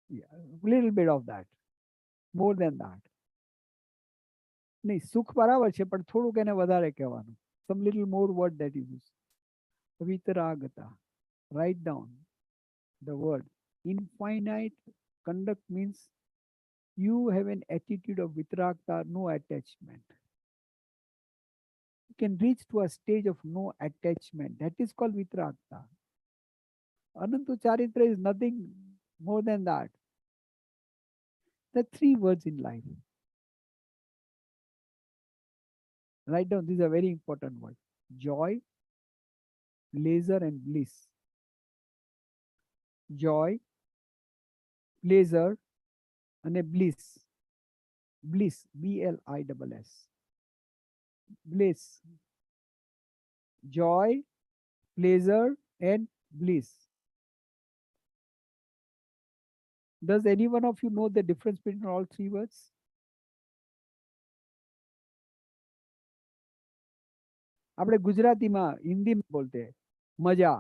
Yeah, a little bit of that. More than that. નહીં, સુખ બરાબર છે, પણ થોડુંક એને વધારે કહેવાનું. Some little more word that is used. Vitaragata. Write down the word. Infinite conduct means you have an attitude of vitaragata, no attachment. You can reach to a stage of no attachment. That is called vitaragata. Anantu charitra is nothing more than that. There are 3 words in life. Write down, these are very important words. Joy, pleasure and bliss. Joy, pleasure and a bliss. Bliss, B-L-I-S-S. Bliss. Joy, pleasure and bliss. Does any one of you know the difference between all 3 words? આપણે ગુજરાતીમાં હિન્દીમાં બોલતે મજા.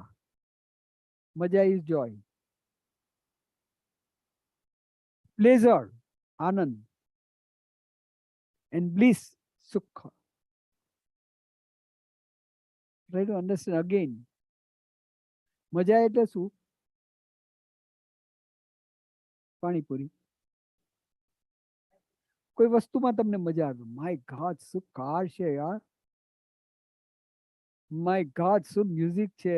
મજા is joy. Pleasure, Anand. And bliss, sukha. Try to understand again. મજા એટલે શું? પાણીપુરી. કોઈ વસ્તુમાં તમને મજા આવે. My God, શું કાર છે યાર. My God, શું મ્યુઝિક છે.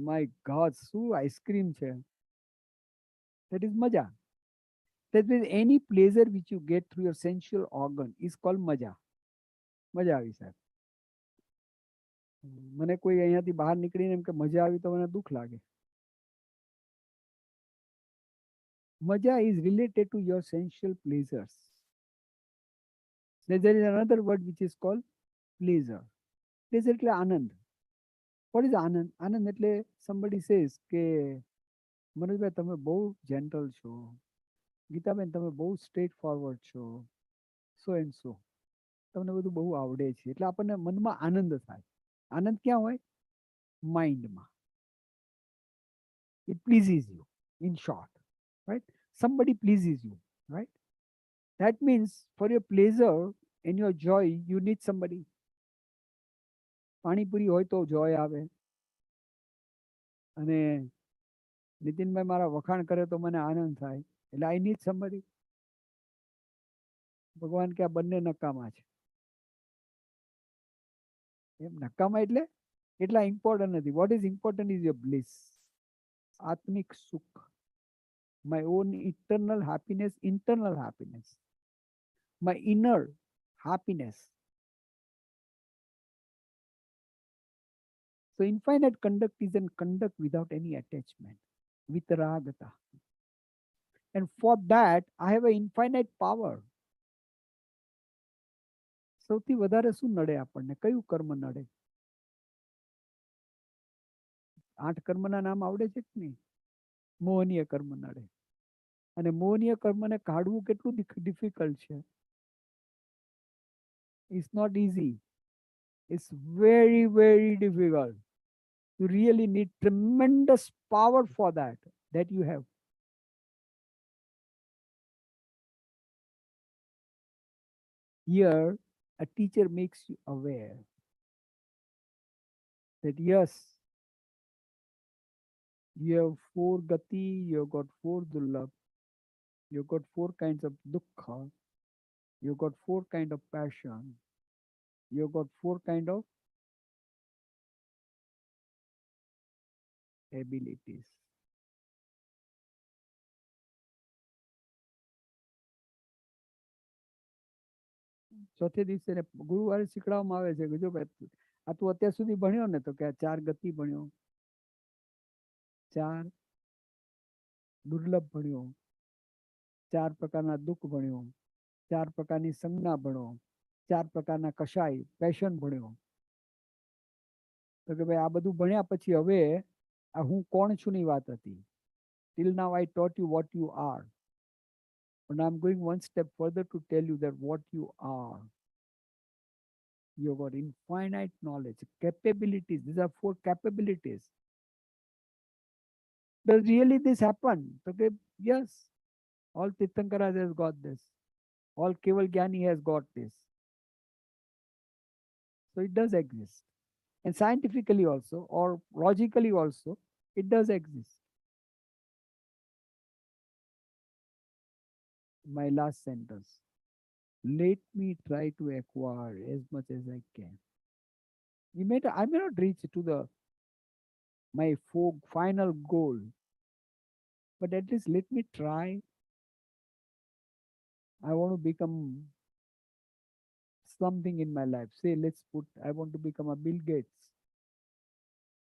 My God, શું આઈસ્ક્રીમ છે. That is maja. That means any pleasure which you get through your sensual organ is called maja. મજા આવી સાહેબ. મને કોઈ અહીંયાથી બહાર નીકળીને એમ કે મજા આવી તો મને દુઃખ લાગે. મજા is related to your sensual pleasures. There is another word which is called pleasure. Pleasure એટલે આનંદ. What is આનંદ? આનંદ એટલે somebody says કે મનોજભાઈ તમે બહુ જેન્ટલ છો, ગીતાબેન તમે બહુ સ્ટ્રેટ ફોરવર્ડ છો, સો એન્ડ સો, તમને બધું બહુ આવડે છે, એટલે આપણને મનમાં આનંદ થાય. આનંદ ક્યાં હોય? માઇન્ડમાં. It pleases you, in short, right? Somebody pleases you, right? That means for your pleasure and your joy, you need somebody. Panipuri હોય તો જોય આવે, અને નીતિનભાઈ મારા વખાણ કરે તો મને આનંદ થાય, એટલે આઈ નીડ સમબડી. ભગવાન કે આ બંને નકામા છે. એમ નકામા એટલે એટલા ઇમ્પોર્ટન્ટ નથી. What is important is your bliss, આત્મિક સુખ, my own eternal happiness, internal happiness, my inner happiness. So infinite conduct is an conduct without any attachment, vitaragata. And for that, I have an infinite power. સૌથી વધારે શું નડે આપણને? કયું કર્મ નડે? 8 કર્મના નામ આવડે છે કે નહીં? મોહનીય કર્મ નડે. અને મોહનીય કર્મને કાઢવું કેટલું ડિફિકલ્ટ છે. It's not easy. It's very, very difficult. You really need tremendous power for that you have. Here, a teacher makes you aware that yes, you have 4 gati, you have got 4 dullabh, you have got 4 kinds of dukkha, you have got 4 kind of passion, you have got 4 kind of abilities. ચોથે દિવસે ગુરુવારે શીખડાવવામાં આવે છે કે જો ભાઈ આ તું અત્યાર સુધી ભણ્યો ને, તો કે આ 4 ગતિ ભણ્યો, 4 દુર્લભ ભણ્યો, 4 પ્રકારના દુઃખ ભણ્યો, 4 પ્રકારની સંજ્ઞા ભણો, 4 પ્રકારના કશાય પેશન ભણ્યો. તો કે ભાઈ આ બધું ભણ્યા પછી હવે આ હું કોણ છું ની વાત હતી. Till now I taught you what you are, but I'm going one step further to tell you that what you are. You got infinite knowledge, capabilities. These are 4 capabilities. Does really this happen? Okay, yes. All Tirthankaras has got this. All Keval Gyani has got this. So it does exist. And scientifically also, or logically also, it does exist. My last sentence. Let me try to acquire as much as I can. I may not reach to my final goal, but at least let me try. I want to become something in my life. Say, I want to become a Bill Gates.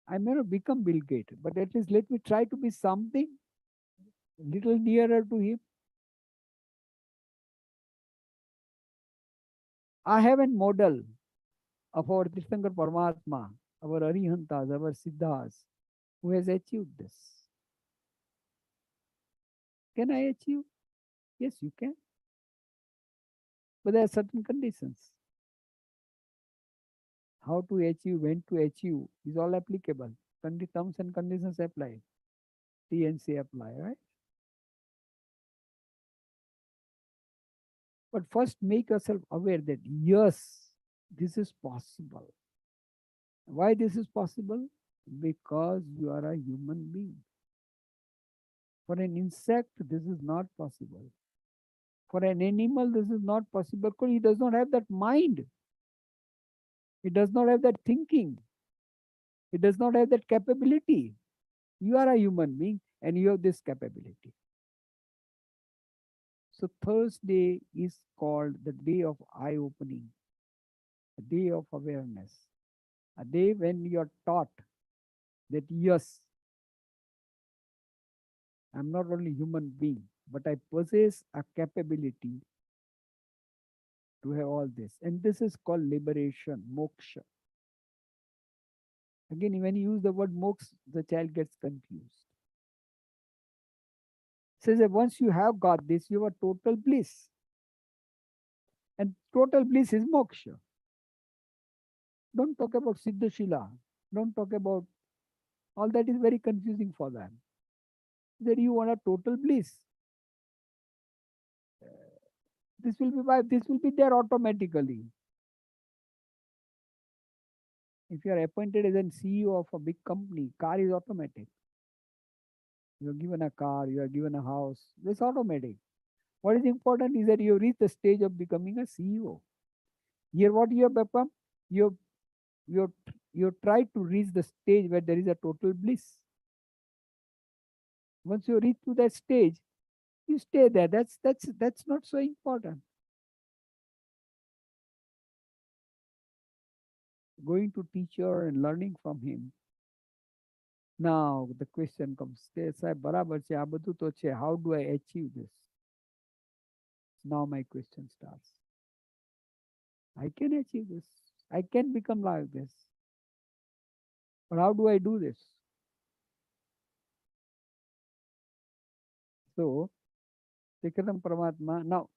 I may not become Bill Gates, but at least let me try to be something little nearer to him. I have a model of our Tirthankar Paramatma, our Arihantas, our Siddhas, who has achieved this. Can I achieve? Yes, you can. But there are certain conditions. How to achieve, when to achieve is all applicable. Terms and conditions apply. TNC apply, right? But first make yourself aware that yes, this is possible. Why this is possible? Because you are a human being. For an insect, this is not possible. For an animal, this is not possible because he does not have that mind. He does not have that thinking. He does not have that capability. You are a human being and you have this capability. So Thursday is called the day of eye-opening, a day of awareness, a day when you are taught that yes, I'm not only human being, but I possess a capability to to have all this. And this is called liberation, moksha. Again, when you use the word moksha, the child gets confused. Says that once you have got this, you have total bliss. And total bliss is moksha. Don't talk about Siddhashila. Don't talk about all that is very confusing for them. That you want a total bliss. This will be there automatically. If you are appointed as a CEO of a big company, car is automatic. You are given a car, you are given a house. It's automatic. What is important is that you reach the stage of becoming a CEO. Here, what you have become, you you you try to reach the stage where there is a total bliss. Once you reach to that stage, you stay there. That's not so important. Going to teacher and learning from him. Now the question comes, સાહેબ બરાબર છે, આ બધું તો છે. How do I achieve this? Now my question starts. I can achieve this. I can become like this. But how do I do this? So, Tikram Paramatma. Now,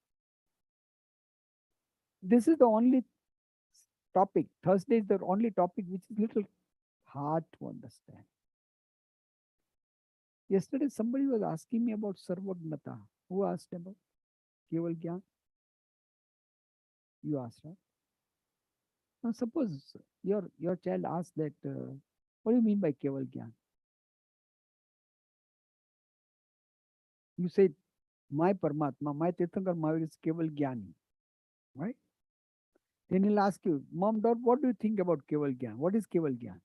this is the only topic. Thursday is the only topic which is little hard to understand. Yesterday, somebody was asking me about Sarvagnata. Who asked about Keval Gyan? You asked, right? Now, suppose your child asks that, what do you mean by Keval Gyan? You say, my Paramatma, my Tirthankar Mahavir is Keval Gyani, right? Then he'll ask you, Mom, Dad, what do you think about Keval Gyan? What is Keval Gyan?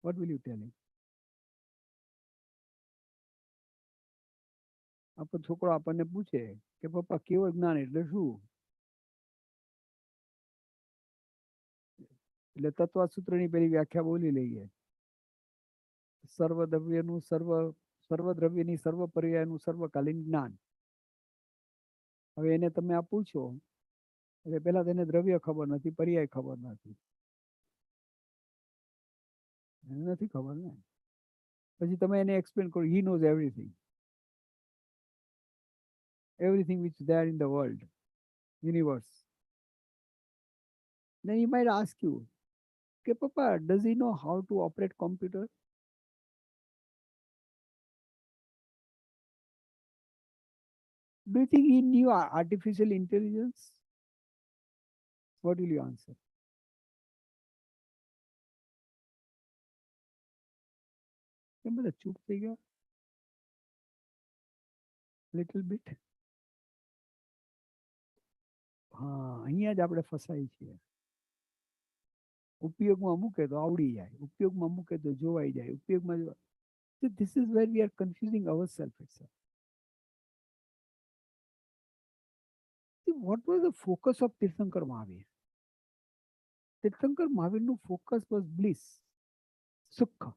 What will you tell him? આપણો છોકરો આપણને પૂછે કે પપ્પા કેવળ જ્ઞાન એટલે શું? એટલે તત્વસૂત્રની પેલી વ્યાખ્યા બોલી લઈએ. સર્વદ્રવ્યનું સર્વદ્રવ્યની સર્વપર્યાયનું સર્વકાલીન જ્ઞાન. હવે એને તમે આ પૂછો એટલે પેલા તેને દ્રવ્ય ખબર નથી, પર્યાય ખબર નથી. એને નથી ખબર ને. પછી તમે એને એક્સપ્લેન કરો, he knows everything. Everything which is there in the world, universe. Then he might ask you, okay, Papa, does he know how to operate computer? Do you think he knew artificial intelligence? What will you answer? કેમ બધા ચૂપ થઈ ગયા? Little bit. અહીંયા જ આપણે ફસાઈ છીએ. ઉપયોગમાં મૂકે તો આવડી જાય, ઉપયોગમાં મૂકે તો જોવાઈ જાય, ઉપયોગમાં this is where we are confusing ourselves itself. See, what was the focus of Tirthankar Mahavir? Tirthankar Mahavir's focus was bliss, sukha,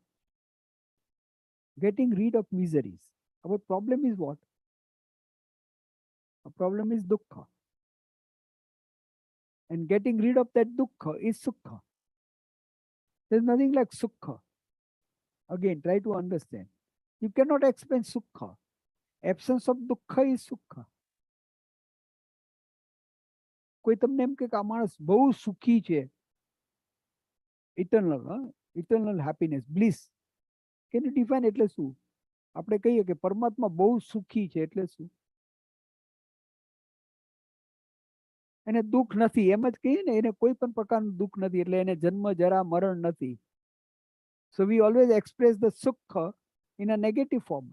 getting rid of miseries. Our problem is what? Our problem is dukkha. And getting rid of that dukkha is sukha. There's nothing like sukha. Again, try to understand. You cannot explain sukha. Absence of dukkha is sukha. કોઈ તમને એમ કે આ માણસ બહુ સુખી છે, eternal happiness, bliss. Can you define એટલે શું? આપણે કહીએ કે પરમાત્મા બહુ સુખી છે એટલે શું? એને દુઃખ નથી, એમ જ કહીએ ને, એને કોઈ પણ પ્રકારનું દુઃખ નથી, એટલે એને જન્મ જરા મરણ નથી. So we always express the sukha in a negative form.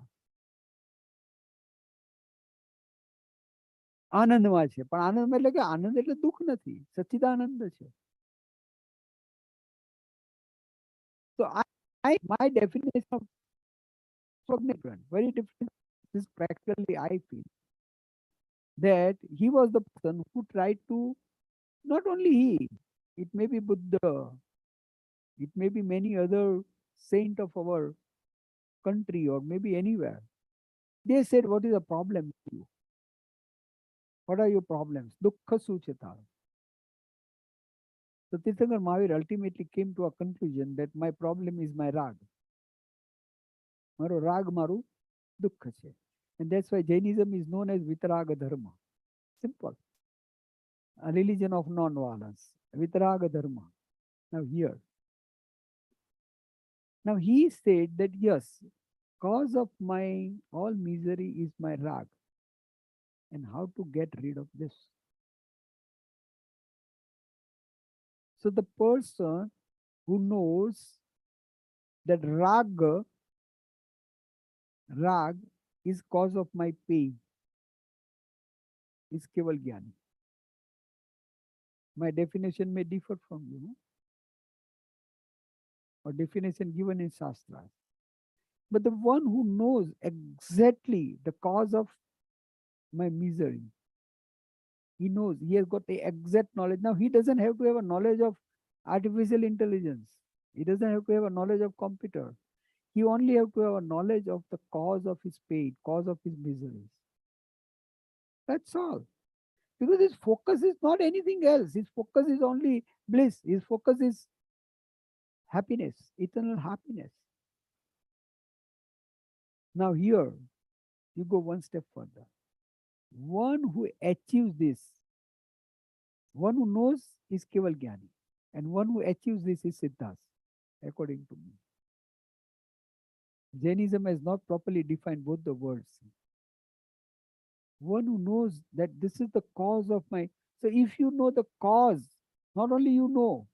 આનંદમાં છે, પણ આનંદમાં એટલે કે આનંદ એટલે દુઃખ નથી, સચ્ચિદાનંદ છે. So my definition of different, very different. This practically I feel that he was the person who tried to, not only he, it may be Buddha, it may be many other saint of our country or maybe anywhere. They said, what is the problem with you? What are your problems? Dukkha શું છે તારું? So Tirthankar Mahavir ultimately came to a conclusion that my problem is my rag. Maro rag maru dukha છે. And that's why Jainism is known as Vitaraga Dharma. Simple. A religion of non-violence. Vitaraga Dharma. Now here. Now he said that yes, cause of my all misery is my rag. And how to get rid of this? So the person who knows that rag is cause of my pain is keval gyani. My definition may differ from you, no? Or definition given in Shastras. But the one who knows exactly the cause of my misery, he knows, he has got the exact knowledge. Now he doesn't have to have a knowledge of artificial intelligence. He doesn't have to have a knowledge of computer. He only have to have a knowledge of the cause of his pain, cause of his miseries. That's all. Because his focus is not anything else. His focus is only bliss. His focus is happiness, eternal happiness. Now here, you go one step further. One who achieves this, one who knows is Keval Jnani. And one who achieves this is Siddhas, according to me. Jainism has not properly defined both the words. One who knows that this is the cause of my... So if you know the cause, not only you know,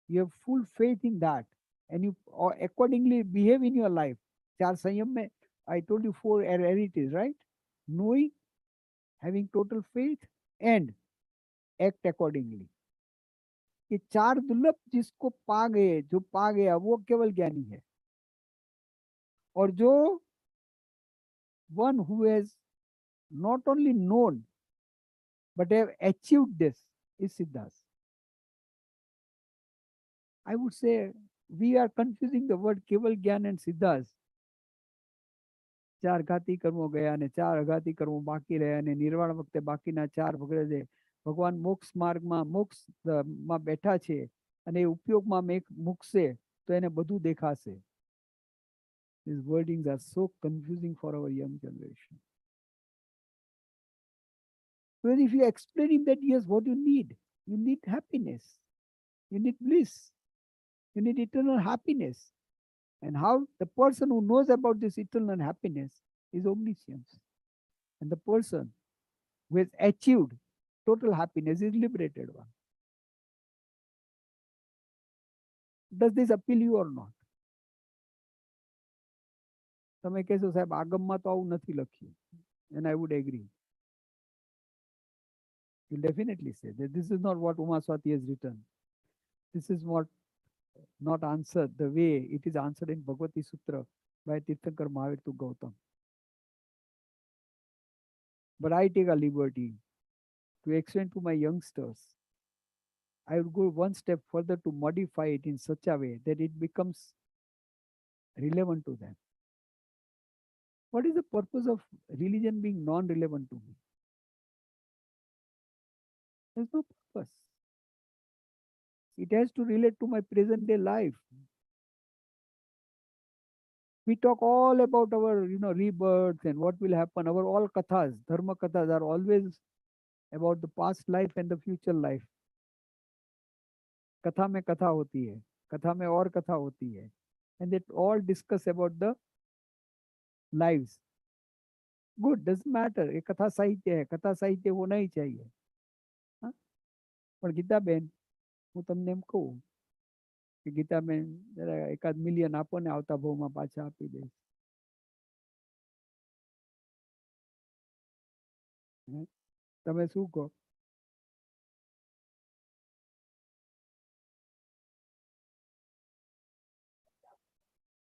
you have full faith in that, and you accordingly behave in your life. Char Sanyam mein, I told you 4 realities, right? Knowing, having total faith, and act accordingly. ये 4 दुर्लभ जिसको पा गए, जो पा गया वो केवल ज्ञानी है. और जो one who has not only known but have achieved this is Siddhas. I would say we are confusing the word Keval Gyan and Siddhas. 4 ઘાતી કર્મો ગયા અને 4 અઘાતી કર્મો બાકી રહ્યા અને નિર્વાણ વખતે બાકીના 4 પકડે છે. ભગવાન મોક્ષ માર્ગમાં મોક્ષમાં બેઠા છે અને એ ઉપયોગમાં મૂકશે તો એને બધું દેખાશે. These wordings are so confusing for our young generation. Because if you explain him that yes, what you need happiness, you need bliss, you need eternal happiness. And how the person who knows about this eternal happiness is omniscience. And the person who has achieved total happiness is liberated one. Does this appeal you or not? તમે કહેશો સાહેબ આગમમાં તો આવું નથી લખ્યું. And I would agree. You definitely say that this is not what Uma Swati has written. This is what not answered the way it is answered in Bhagavati Sutra by Tirthankar Mahavir to Gautam. But I take a liberty to explain to my youngsters. I would go one step further to modify it in such a way that it becomes relevant to them. What is the purpose of religion being non-relevant to me? There's no purpose. It has to relate to my present day life. We talk all about our, rebirth and what will happen. Our all kathas, dharma kathas are always about the past life and the future life. Katha mein katha hoti hai. Katha mein aur katha hoti hai. And they all discuss about the lives. Good, doesn't matter. ये कथा साहित्य है. कथा साहित्य होना ही चाहिए. પણ ગીતાબેન, હું તમને એમ કહું કે ગીતાબેન જરા 1 મિલિયન આપો ને આવતા ભાવમાં પાછા આપી દઈશ. તમે શું કહો?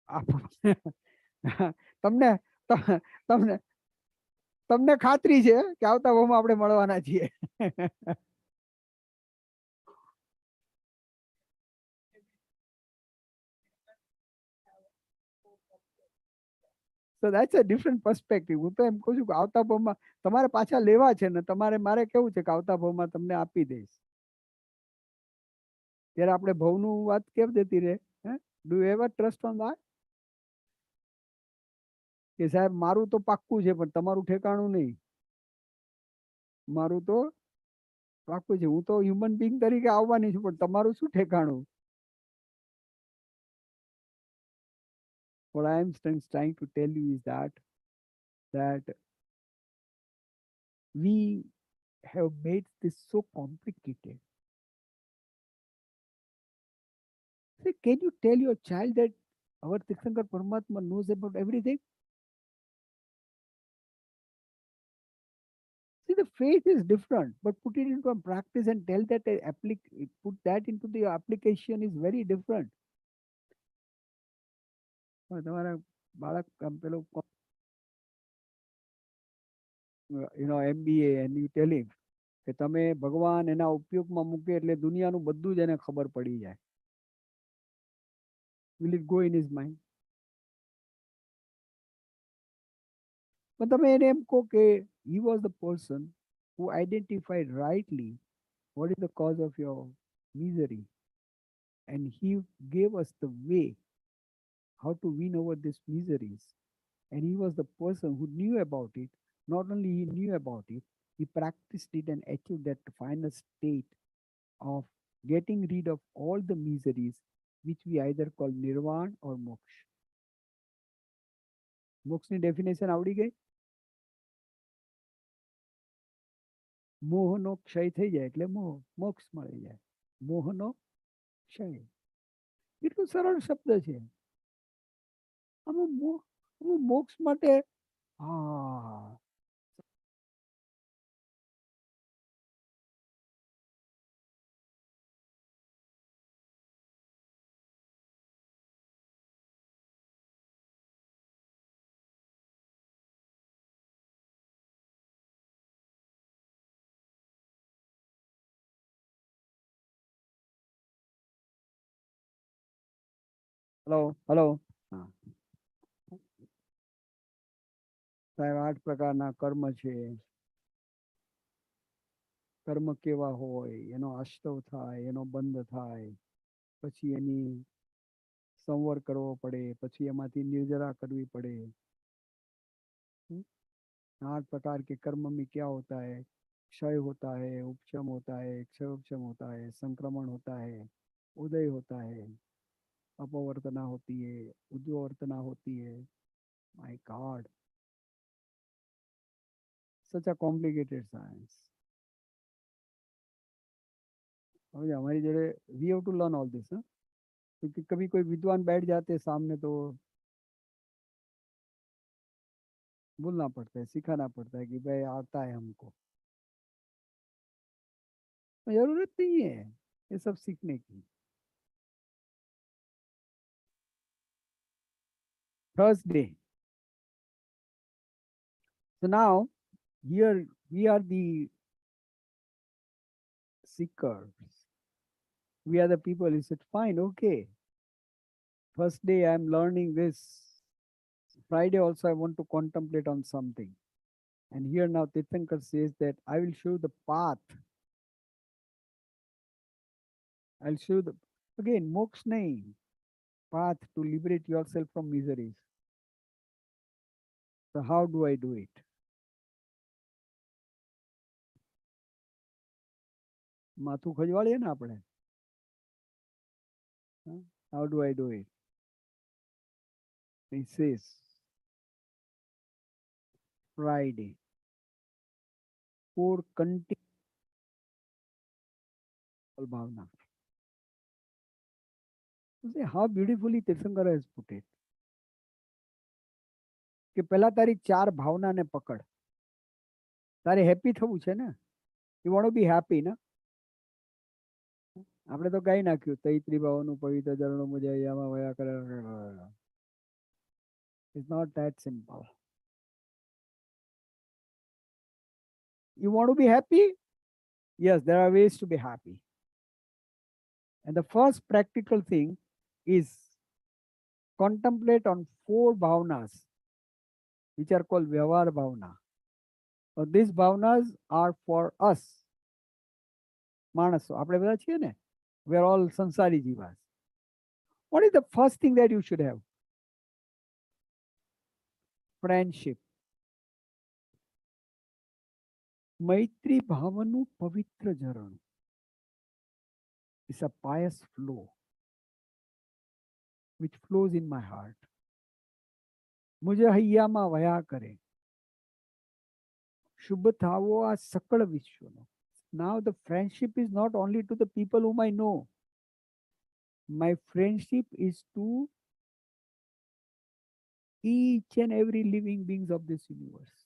આપો. તમને તમને તમને ખાતરી છે કે આવતા ભાવમાં આપણે મળવાના છીએ. So that's a different perspective. હું તો એમ કહું છું કે આવતા ભાવમાં તમારે પાછા લેવા છે ને મારે કેવું છે કે આવતા ભાવમાં તમને આપી દઈશ. ત્યારે આપણે ભવનું વાત કેમ જતી રહે? Do you ever trust on that કે સાહેબ મારું તો પાક્કું છે પણ તમારું ઠેકાણું નહીં? મારું તો પાક્કું છે, હું તો હ્યુમન બીંગ તરીકે આવવાની છું પણ તમારું શું ઠેકાણું? What I am trying to tell you is that we have made this so complicated. See, can you tell your child that our Tirthankar Paramatma knows about everything? See, the faith is different, but put it into a practice and tell that put that into the application is very different. તમારા બાળક પેલું MBA and you tell him કે તમે ભગવાન એના ઉપયોગમાં મૂકે એટલે દુનિયાનું બધું જ એને ખબર પડી જાય. Will it go in his mind? પણ તમે એને એમ કહો કે he was the person who identified rightly what is the cause of your misery and he gave us the way how to win over these miseries, and he was the person who knew about it. Not only he knew about it, he practiced it and achieved that final state of getting rid of all the miseries, which we either call nirvana or moksha. મોક્ષની definition આવડી ગઈ? મોહનો ક્ષય થઈ જાય એટલે મોક્ષ મળી જાય. મોહનો ક્ષય એટલું સરળ શબ્દ છે. આમાં મોક્ષ માટે હેલો સાહેબ 8 પ્રકારના કર્મ છે. કર્મ કેવા હોય, એનો આશ્રવ થાય, એનો બંધ થાય, પછી એની સંવર કરવો પડે, પછી એમાંથી निर्जरा करवी पड़े. 8 प्रकार के कर्म में क्या होता है? क्षय होता है, उपशम होता है, क्षयोपशम होता है, संक्रमण होता है, उदय होता है, अपवर्तना होती है, उद्वर्तना होती है. My god, such a complicated science. हमारी जोड़े we have to learn all this, क्योंकि कभी कोई विद्वान बैठ जाते सामने तो बोलना पड़ता है, सिखाना पड़ता है कि भाई आता है हमको. जरूरत नहीं है ये सब सीखने की. Thursday. So now here we are the seekers. We are the people. He said, fine, okay. First day I am learning this. Friday also I want to contemplate on something. And here now Tirthankar says that I will show the path. I'll show the, again, moksha nahi, path to liberate yourself from miseries. So how do I do it? માથું ખજવાળીએ ને આપણે. How do I do it? He says, Friday, for continual bhavna. See how beautifully Tirthankar has put it. કે પહેલા તારી 4 ભાવનાને પકડ. તારે happy થવું છે ને? You want to be happy, na? આપણે તો ગાઈ નાખ્યું, તૈત્રી ભાવનું પવિત્ર જરણો મુજાયામાં વયા કરે. It's not that simple. You want to be happy? Yes, there are ways to be happy. And the first practical thing is contemplate on 4 bhavnas, which are called Vyavhar Bhavna. So these bhavnas are for us. માણસો આપણે બધા છીએ ને, We are all sansari jivas. What is the first thing that you should have? Friendship. મૈત્રી ભાવનું પવિત્ર ઝરણું. It's a pious flow which flows in my heart. મુજે હૈયામાં વયા કરે. શુભ થાવો આ સકળ વિશ્વનો. Now the friendship is not only to the people whom I know. My friendship is to each and every living beings of this universe.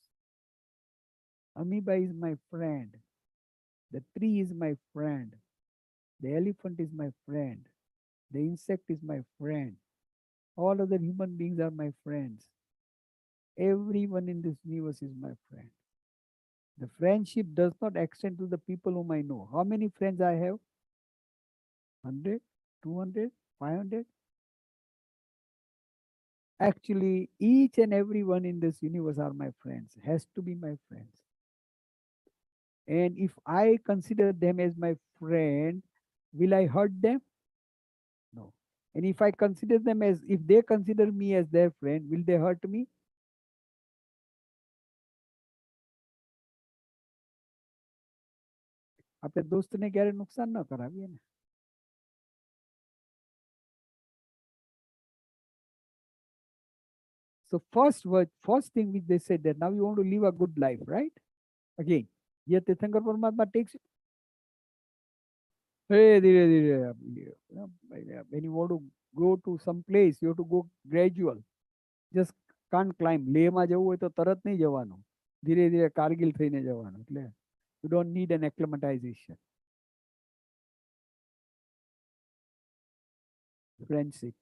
Amoeba is my friend. The tree is my friend. The elephant is my friend. The insect is my friend. All other human beings are my friends. Everyone in this universe is my friend. The friendship does not extend to the people whom I know. How many friends I have? 100, 200, 500? Actually, each and everyone in this universe are my friends, has to be my friends. And if I consider them as my friend, will I hurt them? No. And if I consider them as, if they consider me as their friend, will they hurt me? આપણે દોસ્તને ક્યારે નુકસાન ન કરાવીએ ને. So first word, first thing which they said that now you want to live a good life, right? Again, yet Tirthankar Paramatma takes you. Hey, dhire, dhire. When you want to go to some place, you have to go gradual. Just can't climb. લેહમાં જવું હોય તો તરત નહીં જવાનું. ધીરે ધીરે કારગિલ થઈને જવાનું. એટલે you don't need an acclimatization. Friendship.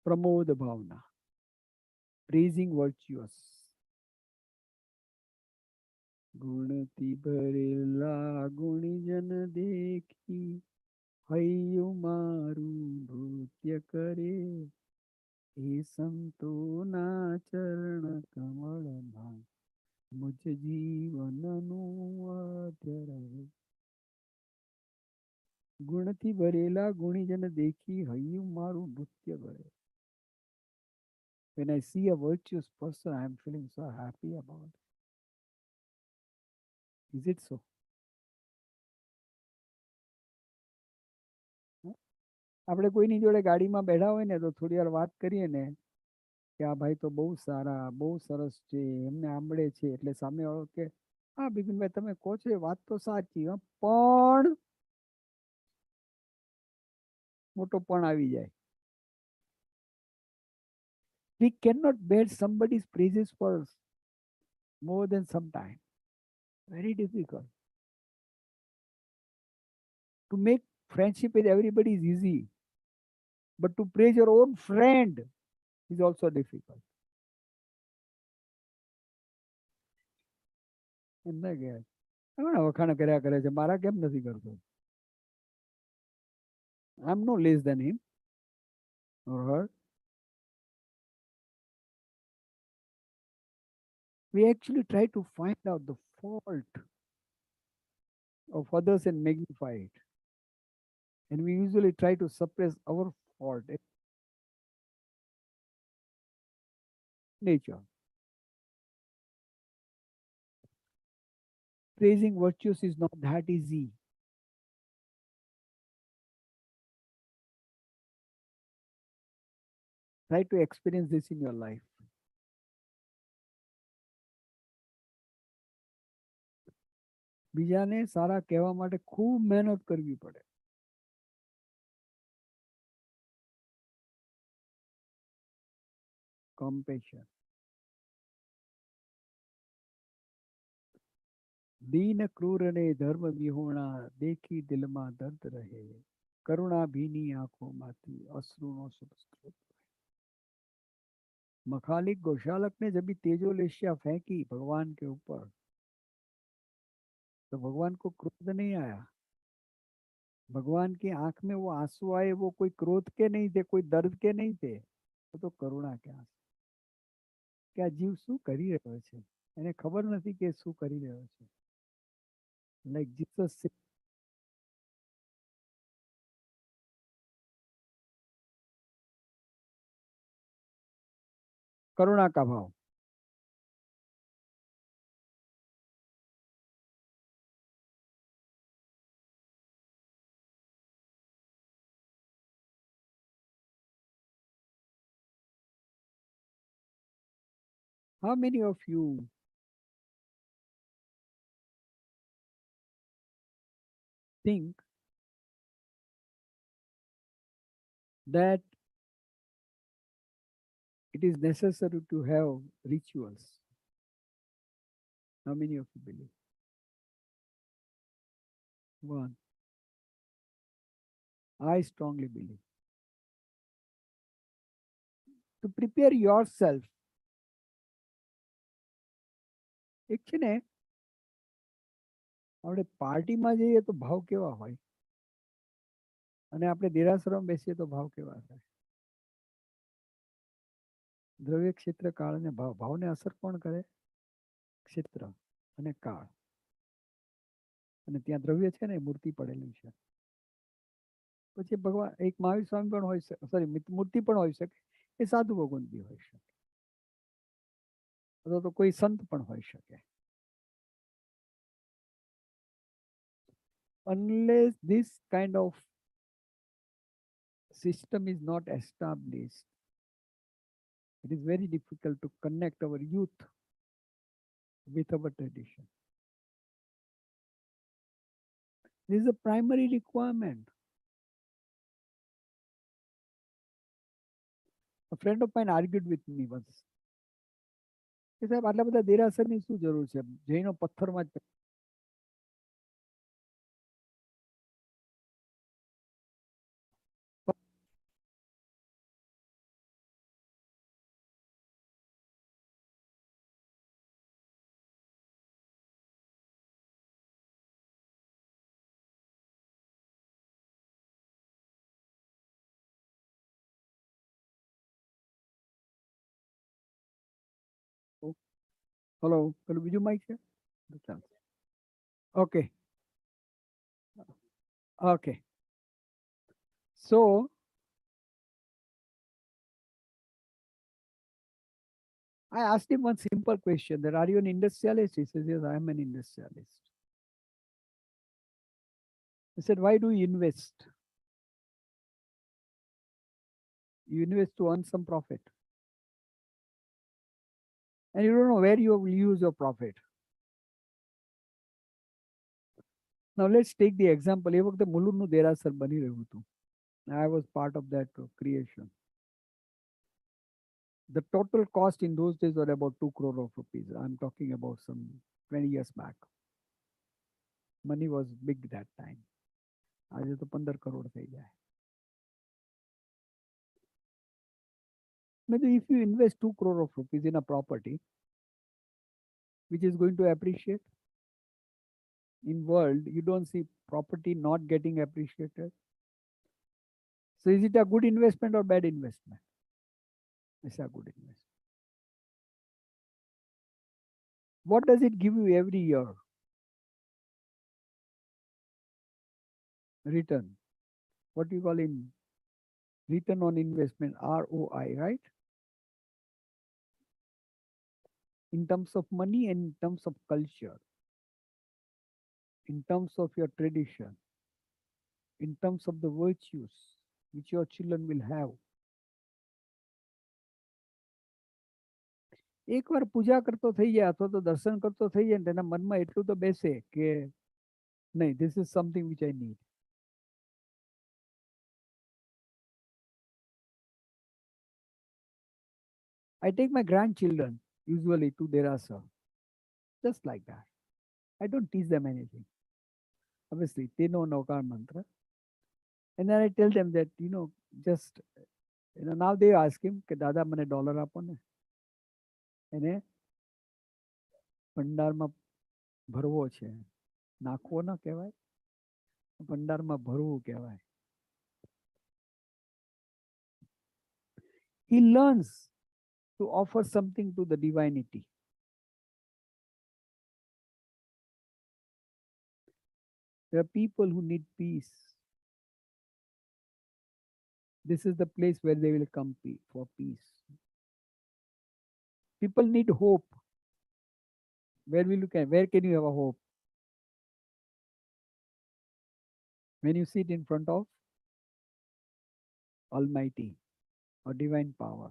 Pramod bhavna. Praising virtuous. ગુણથી ભરેલા ગુણીજન દેખી હૈયું મારું નૃત્ય કરે. એ સંતોના ચરણ કમળમાં મુજ જીવનનું અધ્યય. ગુણથી ભરેલા ગુણીજન દેખી હૈયું મારું નૃત્ય કરે. When I see a virtuous person, I am feeling so happy about it. Is it so? આપણે કોઈની જોડે ગાડીમાં બેઠા હોય ને તો થોડી વાર વાત કરીએ ને કે આ ભાઈ તો બહુ સારા, બહુ સરસ છે, એમને આંબળે છે, એટલે સામેવાળો કે હા બિપિનભાઈ તમે કહો છો એ વાત તો સાચી, પણ મોટો પણ આવી જાય. We cannot bear somebody's praises for more than some time. Very difficult. To make friendship with everybody is easy, but to praise your own friend is also difficult. એમને કે વખાણ કર્યા કરે છે, મારા કેમ નથી કરતો? I'm no less than him or her. We actually try to find out the fault of others and magnify it. And we usually try to suppress our fault. Nature. Praising virtues is not that easy. Try to experience this in your life. બીજાને સારા કહેવા માટે ખૂબ મહેનત કરવી પડે. Compassion. दीन क्रूर ने धर्म विहोणा देखी दिल में दर्द रहे. करुणा भीनी आंखों माथी अश्रुनो स्रोत. मखालिक गौशालक ने जब भी तेजोलेशिया फेंकी भगवान के ऊपर तो भगवान को क्रोध नहीं आया. भगवान की आंख में वो आंसू आए, वो कोई क्रोध के नहीं थे, कोई दर्द के नहीं थे, वो तो करुणा के आंसू. क्या जीव શું કરી રહ્યો છે એને ખબર નથી કે શું કરી રહ્યો છે. Like Jesus said, करुणा का भाव. How many of you think that it is necessary to have rituals? How many of you believe? One. I strongly believe. To prepare yourself, એક છે ને આપણે પાર્ટીમાં જઈએ તો ભાવ કેવા હોય અને આપણે દેરાસરમાં બેસીએ તો ભાવ કેવા થાય. દ્રવ્ય ક્ષેત્ર કાળ અને ભાવ. ભાવને અસર કોણ કરે? ક્ષેત્ર અને કાળ. અને ત્યાં દ્રવ્ય છે ને મૂર્તિ પડેલી છે. પછી ભગવાન એક મહાવીર સ્વામી પણ હોય શકે, સોરી મૂર્તિ પણ હોઈ શકે, એ સાધુ ભગવાન બી હોઈ શકે, અથવા તો કોઈ સંત પણ હોઈ શકે. Unless this kind of system is not established, it is very difficult to connect our youth with our tradition. This is a primary requirement. A friend of mine argued with me once. કે સાહેબ આટલા બધા દેરાસરની શું જરૂર છે? જૈનો પથ્થરમાં જ. Hello, પેલું બીજું માઇક છે? ચાલશે. Okay okay. So I asked him one simple question, that are you an industrialist? He says, yes, I am an industrialist. I said, why do you invest? You invest to earn some profit. And you don't know where you will use your profit. Now let's take the example. એ વખતે મુલુંડનું દેરાસર બની રહ્યું હતું. I was part of that creation. The total cost in those days were about 2 crore of rupees. I'm talking about some 20 years back. Money was big that time. આજે તો 15 કરોડ થઈ જાય. Maybe if you invest 2 crore of rupees in a property, which is going to appreciate, in world, you don't see property not getting appreciated. So is it a good investment or bad investment? It's a good investment. What does it give you every year? Return. What you call in return on investment, ROI, right? In terms of money and in terms of culture, in terms of your tradition, in terms of the virtues which your children will have. એકવાર પૂજા કરતો થઈ જાય અથવા તો દર્શન કરતો થઈ જાય, તેના મનમાં એટલું તો બેસે કે નહીં, this is something which I need. I take my grandchildren usually to Derasa, just like that. I don't teach them anything. Obviously, they know Naukar mantra. And then I tell them that, just, now they ask him, કે દાદા મને dollar આપો ને. એને ભંડારમાં ભરવો છે. નાખવો ના કહેવાય, ભંડારમાં ભરવું કહેવાય. He learns to offer something to the divinity. There are people who need peace. This is the place where they will come for peace. People need hope. Where can you have a hope? When you sit in front of Almighty or divine power.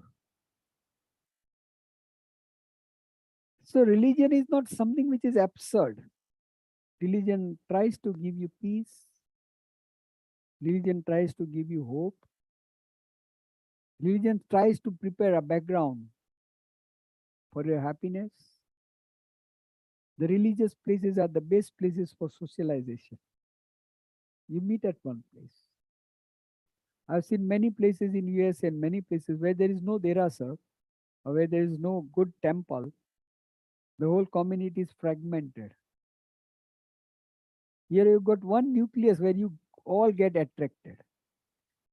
So religion is not something which is absurd. Religion tries to give you peace. Religion tries to give you hope. Religion tries to prepare a background for your happiness. The religious places are the best places for socialization. You meet at one place. I've seen many places in US and many places where there is no derasar or where there is no good temple. The whole community is fragmented. Here you've got one nucleus where you all get attracted.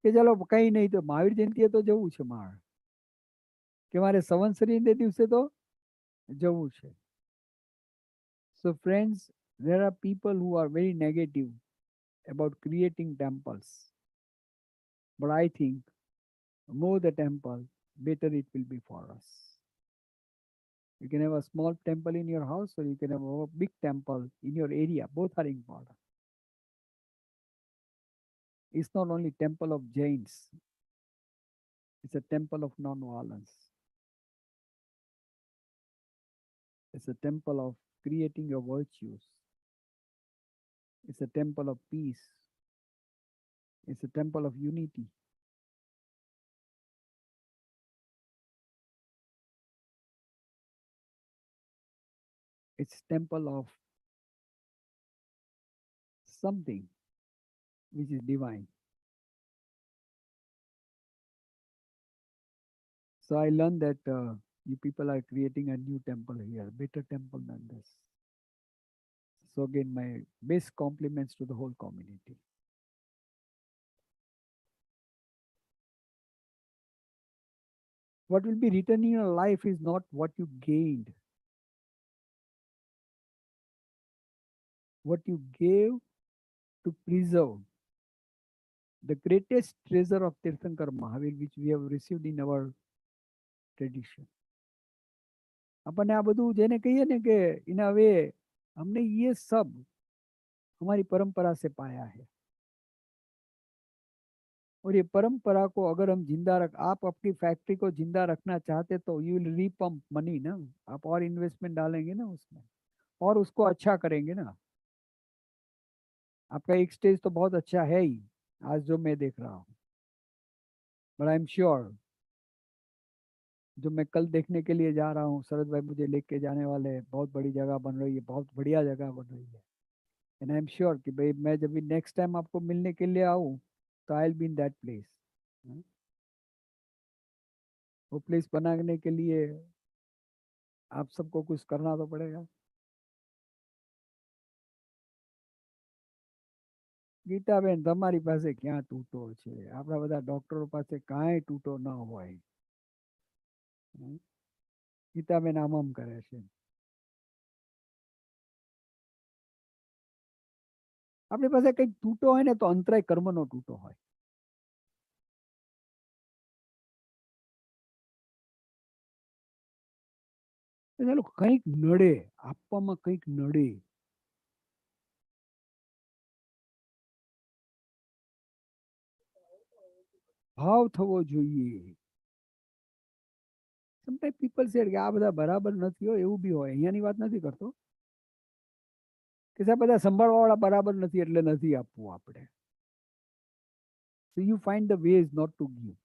કે ચાલો કઈ નહીં તો મહાવીર જયંતીએ તો જવું છે મારે કે મારે સંવત્સરી દિવસે તો જવું છે. So friends, there are people who are very negative about creating temples. But I think more the temple, better it will be for us. You can have a small temple in your house or you can have a big temple in your area. Both are important. It's not only temple of Jains. It's a temple of non-violence. It's a temple of creating your virtues. It's a temple of peace. It's a temple of unity. It's temple of something which is divine. So I learned that you people are creating a new temple here, better temple than this. So again, my best compliments to the whole community. What will be written in your life is not what you gained. What you gave to preserve the greatest treasure of Tirthankar Mahavir, which we have received in our tradition. આપણને આ બધું જેને કહીએ ને કે ઇના way हमने ये सब हमारी परंपरा से पाया है और ये परंपरा को अगर हम जिंदा आप अपनी फैक्ट्री को जिंदा रखना चाहते तो यू विल रीपम्प मनी ना, आप और इन्वेस्टमेंट डालेंगे ना उसमें और उसको अच्छा करेंगे ना. आपका एक स्टेज तो बहुत अच्छा है ही आज जो मैं देख रहा हूँ, बट आई एम श्योर जो मैं कल देखने के लिए जा रहा हूँ, शरद भाई मुझे लेके जाने वाले हैं. बहुत बड़ी जगह बन रही है, बहुत बढ़िया जगह बन रही है. एंड आई एम श्योर कि भाई मैं जब भी नेक्स्ट टाइम आपको मिलने के लिए आऊँ तो I will be in that place. वो प्लेस बनाने के लिए आप सबको कुछ करना तो पड़ेगा. ગીતાબેન તમારી પાસે ક્યાં તૂટો છે? આપણા બધા ડોક્ટરો પાસે કાંઈ તૂટો ન હોય. ગીતાબેન આમ કરે છે. આપણી પાસે કંઈક તૂટો હોય ને તો અંતરાય કર્મનો તૂટો હોય. કંઈક નડે, આપવામાં કંઈક નડે. ભાવ થવો જોઈએ. સમટાઈમ પીપલ સેડ કે આ બધા બરાબર નથી હોય, એવું બી હોય. અહીંયાની વાત નથી કરતો કે સાહેબ બધા સંભાળવાવાળા બરાબર નથી એટલે નથી આપવું આપણે. So you find the ways not to give.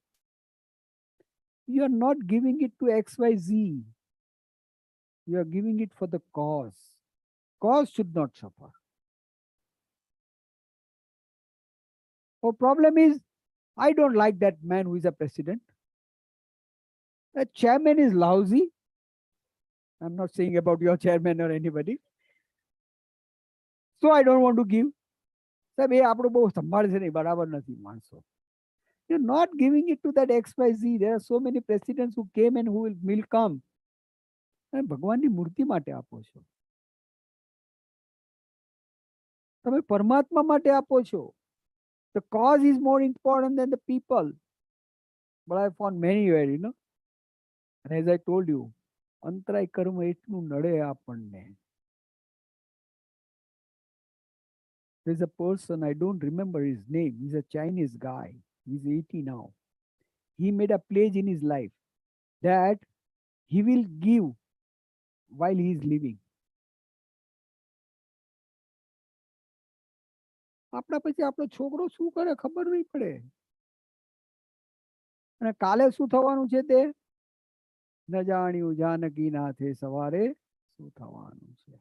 You are not giving it to XYZ. You are giving it for the cause. Cause should not suffer. Our problem is, I don't like that man who is a president. That chairman is lousy. I'm not saying about your chairman or anybody. So I don't want to give. સાહેબ એ આપણું બહુ સંભાળે છે નહીં, બરાબર નથી માણસો. You're not giving it to that XYZ. There are so many presidents who came and who will come. ભગવાનની મૂર્તિ માટે આપો છો, તમે પરમાત્મા માટે આપો છો. The cause is more important than the people. But I found many where, and as I told you, અંતરાય કર્મ એટલું નડે આપણને. There's a person, I don't remember his name. He's a Chinese guy. He's 80 now. He made a pledge in his life that he will give while he is living. આપણા પછી આપણો છોકરો શું કરે ખબર નહીં પડે. અને કાલે શું થવાનું છે તે ન જાણ્યું જાનકી નાથે સવારે શું થવાનું છે.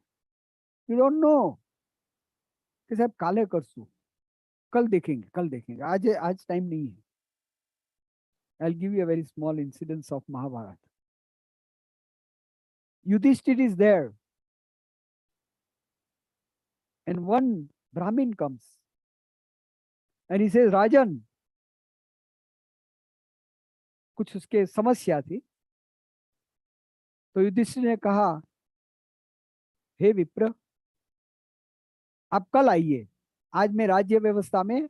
You don't know. कि साहब काले करसू, कल देखेंगे, कल देखेंगे, आज टाइम नहीं है. I'll give you a very small incident of Mahabharata. Yudhishthir is there, and one Brahmin comes and he says, Rajan, कुछ उसके समस्या थी. तो युधिष्ठिर ने कहा, हे विप्र, आप कल आइए, आज मैं राज्य व्यवस्था में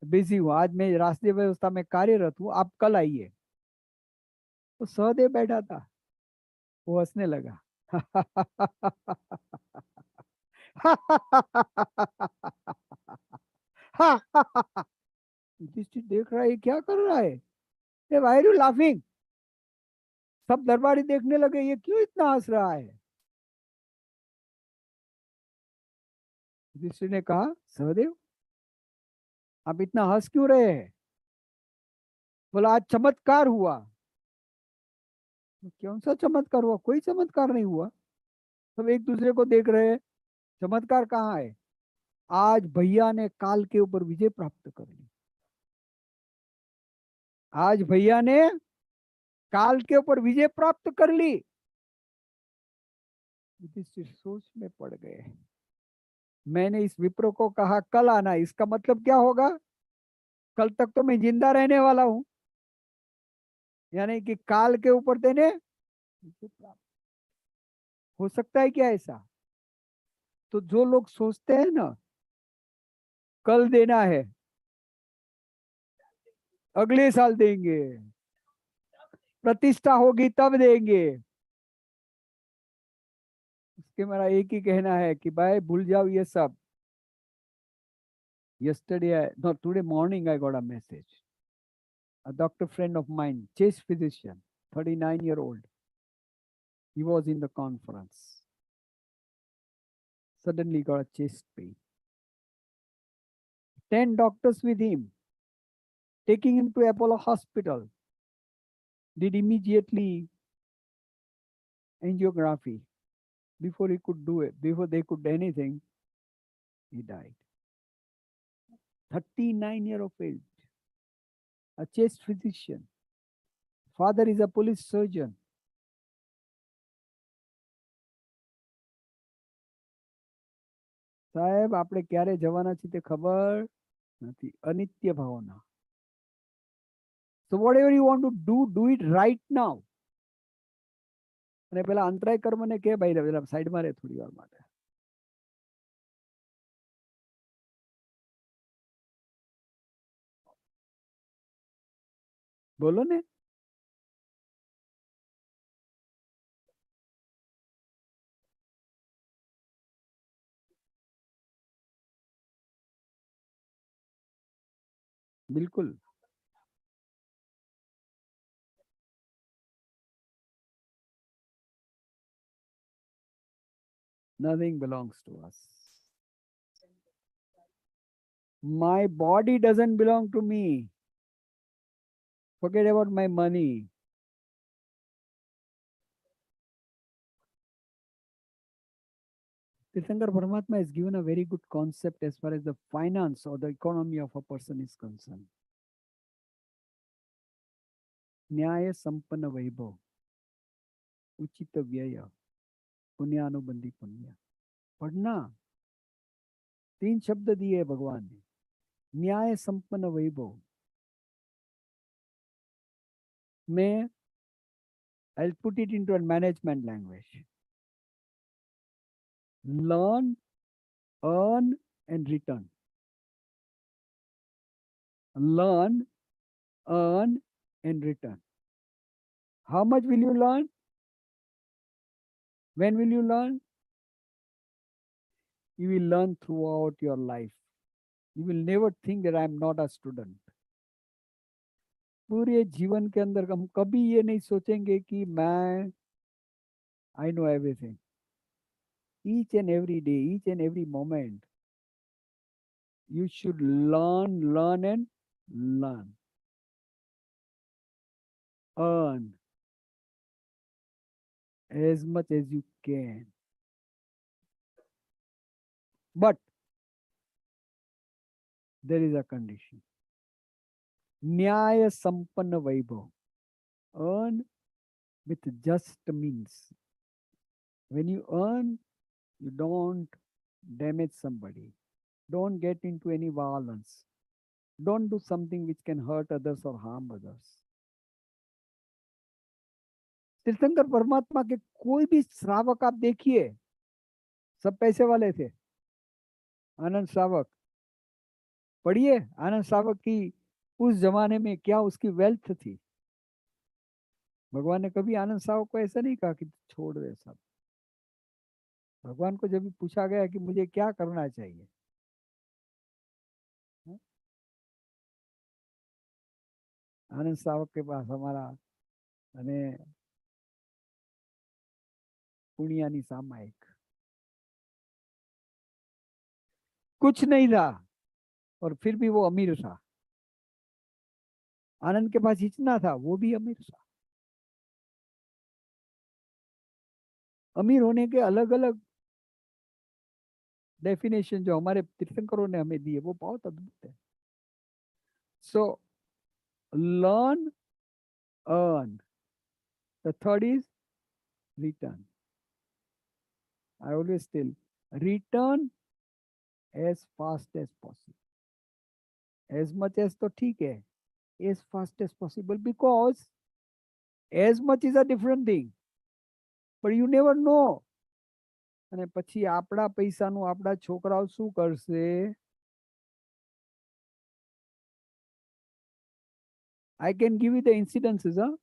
बिजी हूं, आज मैं राष्ट्रीय व्यवस्था में कार्यरत हूं, आप कल आइए. तो सहदेव बैठा था, वो हंसने लगा. युधिष्ठिर देख रहा है क्या कर रहा है. Why are you laughing. सब दरबारी देखने लगे, ये क्यों इतना हंस रहा है. युधिष्ठिर ने कहा, सहदेव आप इतना हंस क्यों रहे हैं. बोला, आज चमत्कार हुआ. कौन सा चमत्कार हुआ. कोई चमत्कार नहीं हुआ. सब एक दूसरे को देख रहे हैं. चमत्कार कहाँ है. आज भैया ने काल के ऊपर विजय प्राप्त कर ली. आज भैया ने काल के ऊपर विजय प्राप्त कर ली. युधिष्ठिर सोच में पड़ गए. मैंने इस विप्र को कहा कल आना, इसका मतलब क्या होगा, कल तक तो मैं जिंदा रहने वाला हूं. यानी कि काल के ऊपर देने हो सकता है क्या ऐसा. तो जो लोग सोचते हैं ना कल देना है, अगले साल देंगे, प्रतिष्ठा होगी तब देंगे, उसके मेरा एक ही कहना है कि भाई भूल जाओ ये सब. Yesterday, no, today morning I got a message. A doctor friend of mine, chest physician, 39-year-old. He was in the conference. Suddenly got a chest pain. 10 doctors with him, taking him to Apollo Hospital. Did immediately angiography. Before he could do it, before they could do anything, he died. 39 years of age. A chest physician. Father is a police surgeon. સાહેબ આપણે ક્યારે જવાના છે તે ખબર નથી. અનિત્ય ભાવના. So whatever you want to do it right now. અને પેલા અંતરાય કર્મને કે ભાઈ સાઈડમાં રહે થોડી વાર માટે. બોલો ને. बिल्कुल. Nothing belongs to us. My body doesn't belong to me. Forget about my money. Tirthankar Paramatma has given a very good concept as far as the finance or the economy of a person is concerned. न्याय संपन्न वैभव, उचित व्यय, पुण्यानुबंधी पुण्य. पढ़ना. 3 शब्द दिए भगवान ने. न्याय संपन्न वैभव में I'll put it into a management language. Learn, earn and return. Learn, earn and return. How much will you learn? When will you learn? You will learn throughout your life. You will never think that I am not a student. पूरे जीवन के अंदर हम कभी ये नहीं सोचेंगे कि मैं I know everything. Each and every day, each and every moment, you should learn, learn and learn. Earn as much as you can. But there is a condition. Nyaya Sampanna Vaibhav. Earn with just means. When you earn, you don't damage somebody. Don't get into any violence. Don't do something which can hurt others or harm others. तीर्थंकर परमात्मा के कोई भी श्रावक आप देखिए, सब पैसे वाले थे. आनंद श्रावक पढ़िए, आनंद श्रावक की उस जमाने में क्या उसकी वेल्थ थी. भगवान ने कभी आनंद श्रावक को ऐसा नहीं कहा कि छोड़ दे सब. भगवान को जब भी पूछा गया कि मुझे क्या करना चाहिए, आनंद श्रावक के पास हमारा અને पुण्यानी सामायिक कुछ नहीं था और फिर भी वो अमीर था. आनंद के पास इतना था, वो भी अमीर था. अमीर होने के अलग अलग डेफिनेशन जो हमारे तीर्थंकरों ने हमें दी है वो बहुत अद्भुत है. So learn, earn. The third is return. I always tell, return as fast as possible. As much as तो ठीक है, as fast as possible, because as much is a different thing. But you never know. અને પછી આપણા પૈસાનું આપણા છોકરાઓ શું કરશે? I can give you the incidences, huh?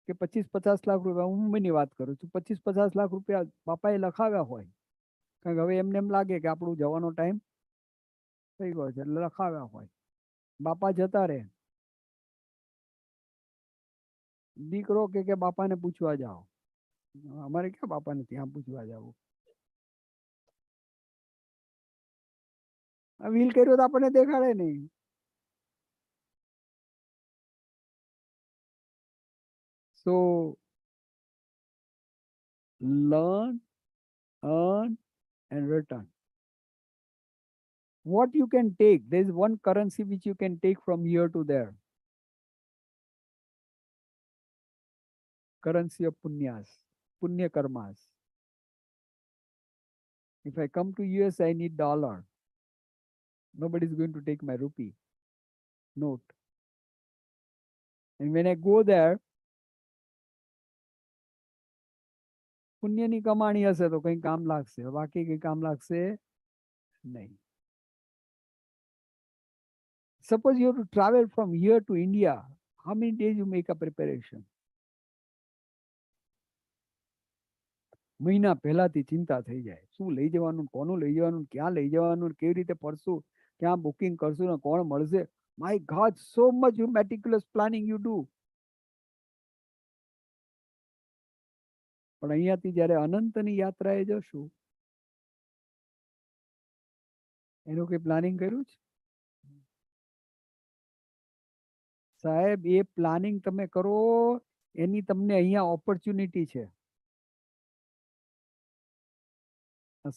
કે 25-50 લાખ રૂપિયા, હું મુંબઈની વાત કરું છું, 25-50 લાખ રૂપિયા બાપાએ લખાવ્યા હોય, કારણ કે હવે એમને એમ લાગે કે આપણું જવાનો ટાઈમ થઈ ગયો છે એટલે લખાવ્યા હોય. બાપા જતા રહે, દીકરો કે બાપાને પૂછવા જાઓ. અમારે ક્યાં બાપાને ત્યાં પૂછવા જવું? વ્હીલ કર્યો તો આપણને દેખાડે નહીં. So learn, earn and return. What you can take, there is one currency which you can take from here to there. Currency of punyas, punya karmas. If I come to US, I need dollar. Nobody is going to take my rupee note. And when I go there, પુણ્યની કમાણી હશે તો કઈ કામ લાગશે, બાકી કઈ કામ લાગશે નહીં. Suppose you have to travel from here to India, how many days you make a preparation? મહિના પહેલાથી ચિંતા થઈ જાય, શું લઈ જવાનું, કોનું લઈ જવાનું, ક્યાં લઈ જવાનું, કેવી રીતે ફરશું, ક્યાં બુકિંગ કરશું ને કોણ મળશે. My God, so much meticulous planning you do. પણ અહીંયાથી જયારે અનંતની યાત્રાએ જશું, એનું કઈ પ્લાનિંગ કર્યું છે? સાહેબ, એ પ્લાનિંગ તમે કરો, એની તમને અહીંયા ઓપોર્ચ્યુનિટી છે.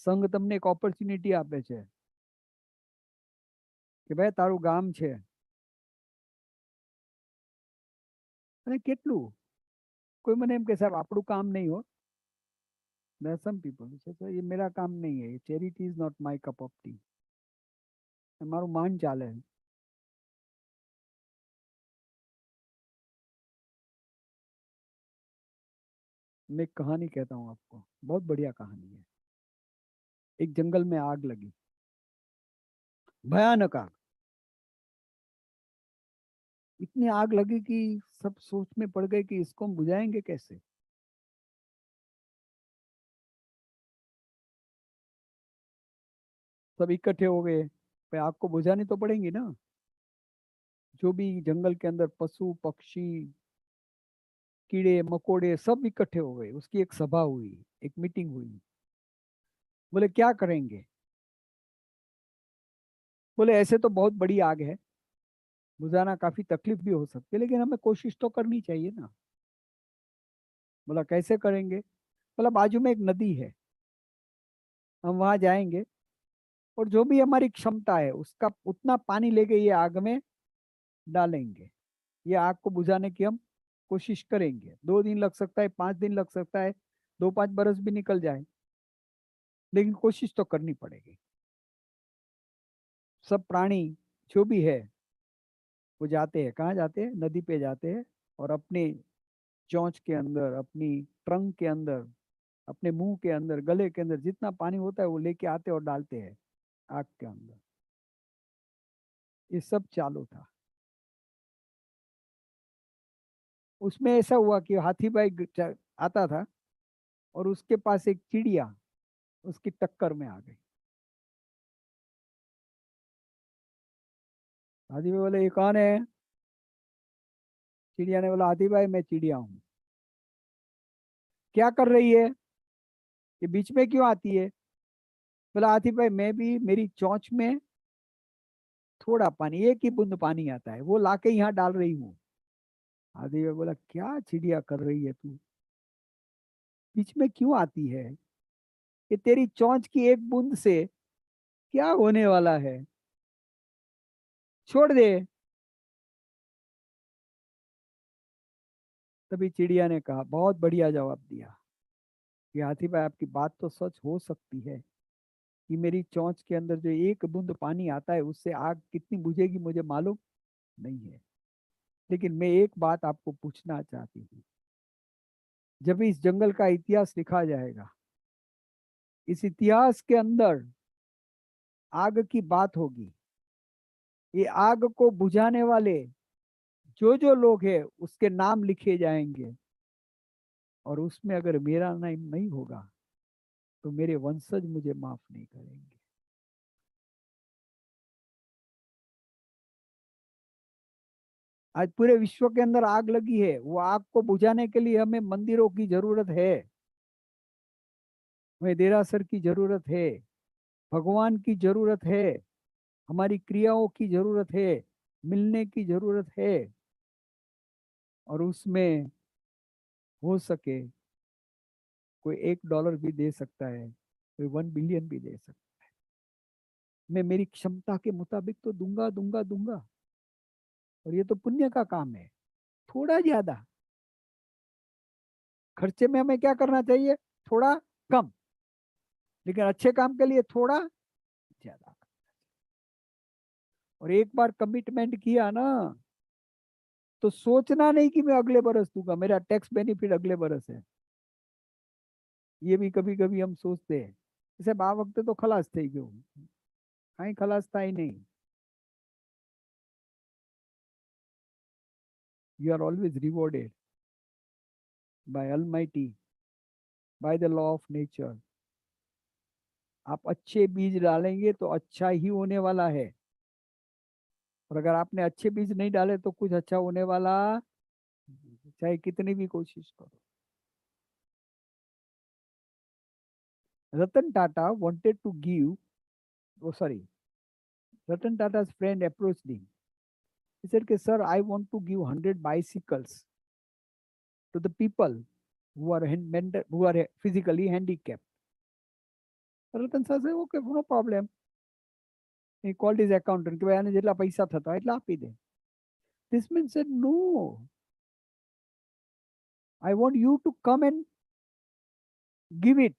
સંઘ તમને એક ઓપોર્ચ્યુનિટી આપે છે કે ભાઈ તારું ગામ છે. અને કેટલું કોઈ મને એમ કે સાહેબ આપણું કામ નહીં હો. There are some people who say, "Sir, ये मेरा काम नहीं है, charity is not my cup of tea." મારું માન ચાલે. मैं एक कहानी कहता हूँ आपको, बहुत बढ़िया कहानी है. एक जंगल में आग लगी, भयानक आग. इतनी आग लगी कि सब सोच में पड़ गए कि इसको हम बुझाएंगे कैसे। सब इकट्ठे हो गए, भाई आग को बुझानी तो पड़ेंगी ना। जो भी जंगल के अंदर पशु पक्षी कीड़े मकोड़े सब इकट्ठे हो गए, उसकी एक सभा हुई, एक मीटिंग हुई। बोले क्या करेंगे। बोले ऐसे तो बहुत बड़ी आग है, बुझाना काफी तकलीफ भी हो सकती है, लेकिन हमें कोशिश तो करनी चाहिए ना। बोला कैसे करेंगे। बोला बाजू में एक नदी है, हम वहां जाएंगे और जो भी हमारी क्षमता है उसका उतना पानी लेके ये आग में डालेंगे। ये आग को बुझाने की हम कोशिश करेंगे। 2 दिन लग सकता है, 5 दिन लग सकता है, 2-5 बरस भी निकल जाए, लेकिन कोशिश तो करनी पड़ेगी। सब प्राणी जो भी है वो जाते हैं, कहाँ जाते हैं, नदी पे जाते हैं, और अपने चोंच के अंदर, अपनी ट्रंक के अंदर, अपने मुंह के अंदर, गले के अंदर जितना पानी होता है वो लेके आते और डालते हैं आग के अंदर। ये सब चालू था। उसमें ऐसा हुआ कि हाथी भाई आता था और उसके पास एक चिड़िया उसकी टक्कर में आ गई। हाथी भाई बोले ये कौन है। चिड़िया ने बोला हाथी भाई मैं चिड़िया हूँ। क्या कर रही है, ये बीच में क्यों आती है। बोला हाथी भाई मैं भी, मेरी चोंच में थोड़ा पानी, एक ही बूंद पानी आता है, वो लाके यहाँ डाल रही हूँ। हाथी भाई बोला क्या चिड़िया कर रही है तू, बीच में क्यों आती है, ये तेरी चोंच की एक बूंद से क्या होने वाला है, छोड़ दे। तभी चिड़िया ने कहा, बहुत बढ़िया जवाब दिया कि हाथी भाई आपकी बात तो सच हो सकती है कि मेरी चोंच के अंदर जो एक बूंद पानी आता है उससे आग कितनी बुझेगी मुझे मालूम नहीं है, लेकिन मैं एक बात आपको पूछना चाहती हूँ। जब इस जंगल का इतिहास लिखा जाएगा, इस इतिहास के अंदर आग की बात होगी। ये आग को बुझाने वाले जो जो लोग हैं उसके नाम लिखे जाएंगे, और उसमें अगर मेरा नाम नहीं होगा तो मेरे वंशज मुझे माफ नहीं करेंगे। आज पूरे विश्व के अंदर आग लगी है, वो आग को बुझाने के लिए हमें मंदिरों की जरूरत है, हमें देरासर की जरूरत है, भगवान की जरूरत है, हमारी क्रियाओं की जरूरत है, मिलने की जरूरत है। और उसमें हो सके कोई $1 भी दे सकता है, कोई 1 बिलियन भी दे सकता है। मैं मेरी क्षमता के मुताबिक तो दूंगा दूंगा दूंगा, और ये तो पुण्य का काम है। थोड़ा ज्यादा खर्चे में हमें क्या करना चाहिए, थोड़ा कम, लेकिन अच्छे काम के लिए थोड़ा ज्यादा। और एक बार कमिटमेंट किया ना तो सोचना नहीं कि मैं अगले बरस दूंगा, मेरा टैक्स बेनिफिट अगले बरस है। ये भी कभी कभी हम सोचते हैं जैसे बा वक्त तो खलास થઈ ગયો, कहीं खलास था ही नहीं। You are always rewarded by Almighty, by the law of nature। आप अच्छे बीज डालेंगे तो अच्छा ही होने वाला है, और अगर आपने अच्छे बीज नहीं डाले तो कुछ अच्छा होने वाला नहीं, चाहे कितनी भी कोशिश करो। Ratan Tata wanted to give, oh sorry, Ratan Tata's friend approached him. He said, "Sir, I want to give 100 bicycles to the people who are physically handicapped." Ratan sir said, "Okay, no problem." He called his accountant. કે ભાઈ આને જેટલા પૈસા થતા એટલા આપી દે. This man said, "No, I want you to come and give it."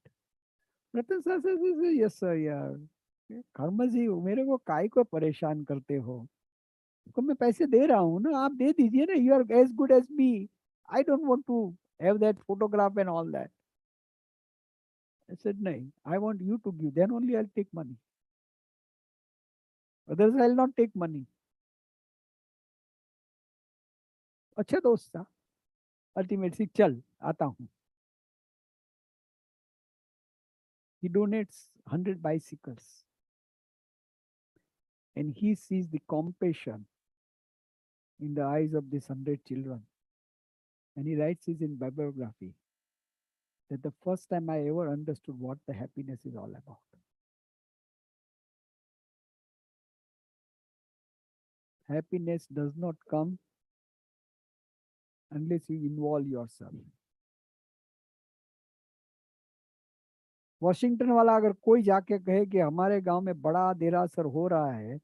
Ratan sir से yes sir यार, कर्म जी मेरे को काय को परेशान करते हो, तो मैं पैसे दे रहा हूँ ना, आप दे दीजिए ना, you are as good as me, I don't want to have that photograph and all that. I said नहीं, I want you to give, then only I take money, otherwise I will not take money. अच्छा दोस्त था, ultimately चल आता हूँ. He donates 100 bicycles and he sees the compassion in the eyes of these 100 children. And he writes his in bibliography that the first time I ever understood what the happiness is all about. Happiness does not come unless you involve yourself. Washington वाला अगर कोई जाके कहे कि हमारे गांव में बड़ा देरासर हो रहा है,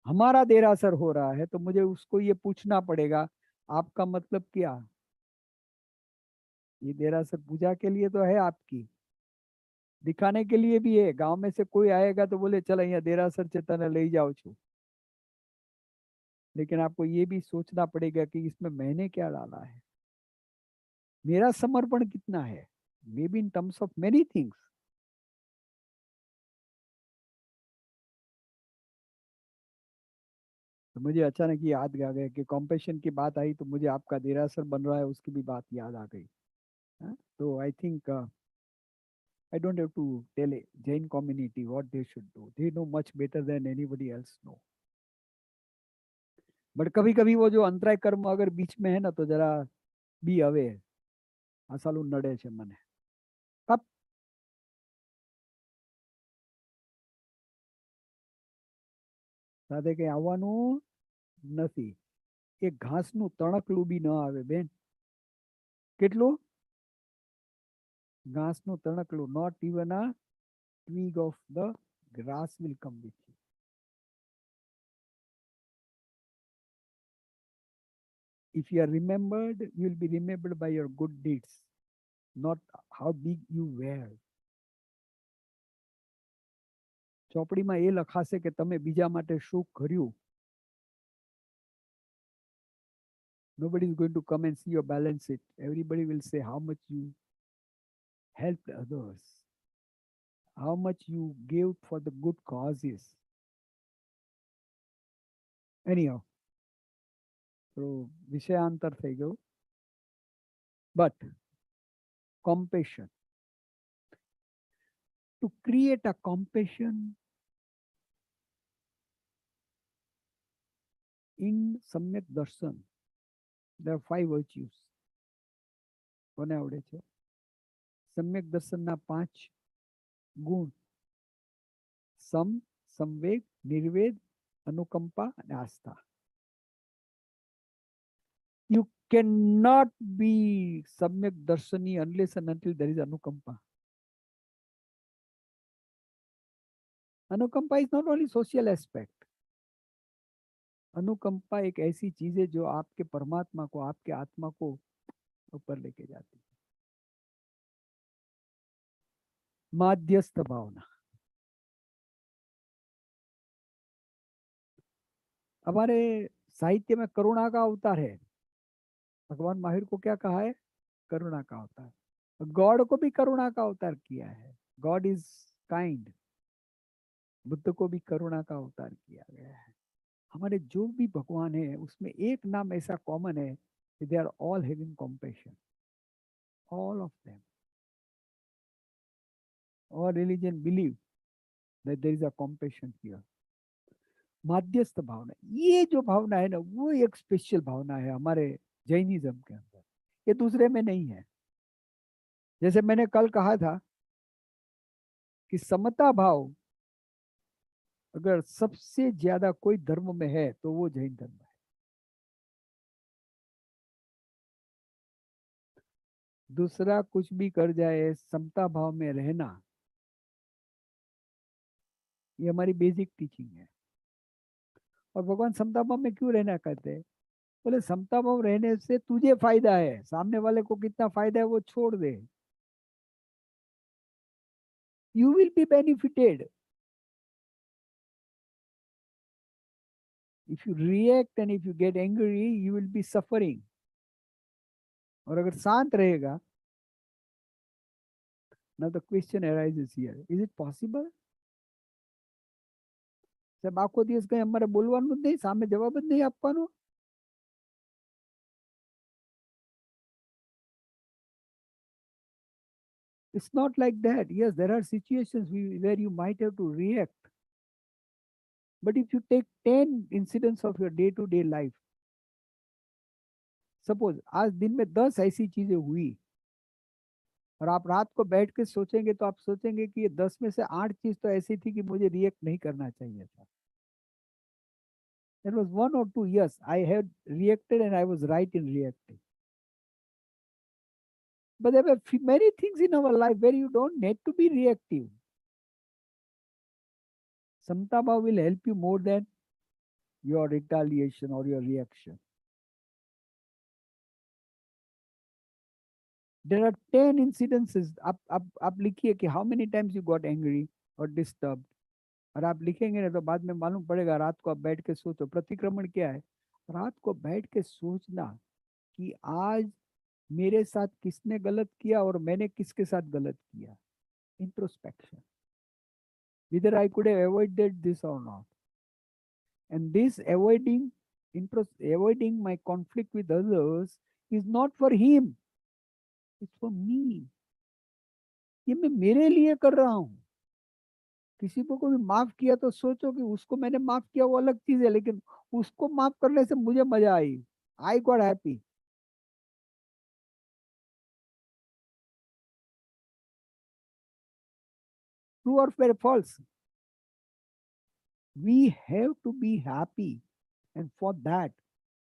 हमारा देरासर हो रहा है, तो मुझे उसको ये पूछना पड़ेगा, आपका मतलब क्या? ये देरासर पूजा के लिए तो है आपकी, दिखाने के लिए भी है. गांव में से कोई आएगा तो बोले चल यहाँ देरासर चेतन ले जाओ छू, लेकिन आपको ये भी सोचना पड़ेगा कि इसमें मैंने क्या डाला है, मेरा समर्पण कितना है, may be in terms of many things. तो मुझे अचानक याद आ गया कि कॉम्पेशन की बात आई तो मुझे आपका देरासर बन रहा है उसकी भी बात याद आ गई. हाँ? तो I think I don't have to tell a Jain community what they should do. They know much better than anybody else know. But कभी कभी वो जो अंतराय कर्म अगर बीच में है ना तो जरा बी अवे આ સાલું નડે છે મને. કપ સાથે કઈ આવવાનું નથી. એક ઘાસનું તણકલું બી ન આવે બેન. કેટલું? ઘાસનું તણકલું, not even a twig of the grass will come with you. If you are remembered, you will be remembered by your good deeds, not how big you were. ચોપડીમાં એ લખાશે કે તમે બીજા માટે શું કર્યું. Nobody is going to come and see or balance it. Everybody will say how much you helped others, how much you gave for the good causes. Anyhow, so વિષયાંતર થઈ ગયું. But compassion, to create a compassion in Samyak Darshan, there are 5 virtues. કોને આવડે છે? સમ્યક દર્શનના 5 ગુણ: સમ, સંવેગ, નિર્વેદ, અનુકંપા અને આસ્થા. You cannot be Samyak Darshani unless and until there is Anukampa. Anukampa is not only social aspect. अनुकंपा एक ऐसी चीज है जो आपके परमात्मा को, आपके आत्मा को ऊपर लेके जाती है. माध्यस्थ भावना. हमारे साहित्य में करुणा का अवतार है. भगवान महावीर को क्या कहा है? करुणा का अवतार. गॉड को भी करुणा का अवतार किया है. God is kind. बुद्ध को भी करुणा का अवतार किया गया है. हमारे जो भी भगवान है उसमें एक नाम ऐसा कॉमन है कि they are all having compassion, all of them. All religion believe that there is a compassion here. माध्यस्थ भावना, ये जो भावना है ना वो एक स्पेशल भावना है हमारे जैनिज्म के अंदर. ये दूसरे में नहीं है. जैसे मैंने कल कहा था कि समता भाव अगर सबसे ज्यादा कोई धर्म में है तो वो जैन धर्म है. दूसरा कुछ भी कर जाए, समता भाव में रहना ये हमारी बेसिक टीचिंग है. और भगवान समता भाव में क्यों रहना कहते हैं? बोले समता भाव रहने से तुझे फायदा है, सामने वाले को कितना फायदा है वो छोड़ दे. You will be benefited. If you react and if you get angry you will be suffering. और अगर शांत रहेगा, now the question arises here, is it possible? સાહેબ આખો દિવસ કઈ અમારે બોલવાનું જ નહીં, સામે જવાબ જ નહીં આપવાનો. It's not like that. Yes, there are situations where you might have to react. But if you take 10 incidents of your day to day life, suppose आज दिन में 10 ऐसी चीजें हुई और आप रात को बैठ के सोचेंगे तो आप सोचेंगे कि ये 10 में से 8 चीज तो ऐसी थी कि मुझे रिएक्ट नहीं करना चाहिए था. There was one or two, yes, I had reacted and I was right in reacting. But there were many things in our life where you don't need to be reactive. Samta Bhav will help you more than your retaliation or your reaction. There are 10 incidences. आप लिखिए कि how many times you got angry or disturbed. और आप लिखेंगे ना तो बाद में मालूम पड़ेगा. रात को आप बैठ के सोचो. प्रतिक्रमण क्या है? रात को बैठ के सोचना कि आज मेरे साथ किसने गलत किया और मैंने किसके साथ गलत किया. Introspection. Whether I could have avoided this or not. And this avoiding my conflict with others is not for him. It's for me. ये मैं मेरे लिए कर रहा हूं. किसी को भी माफ किया तो सोचो कि उसको मैंने माफ किया वो अलग चीज है, लेकिन उसको माफ करने से मुझे मजा आई. I got happy. ट्रू और false? We have to be happy, and for that,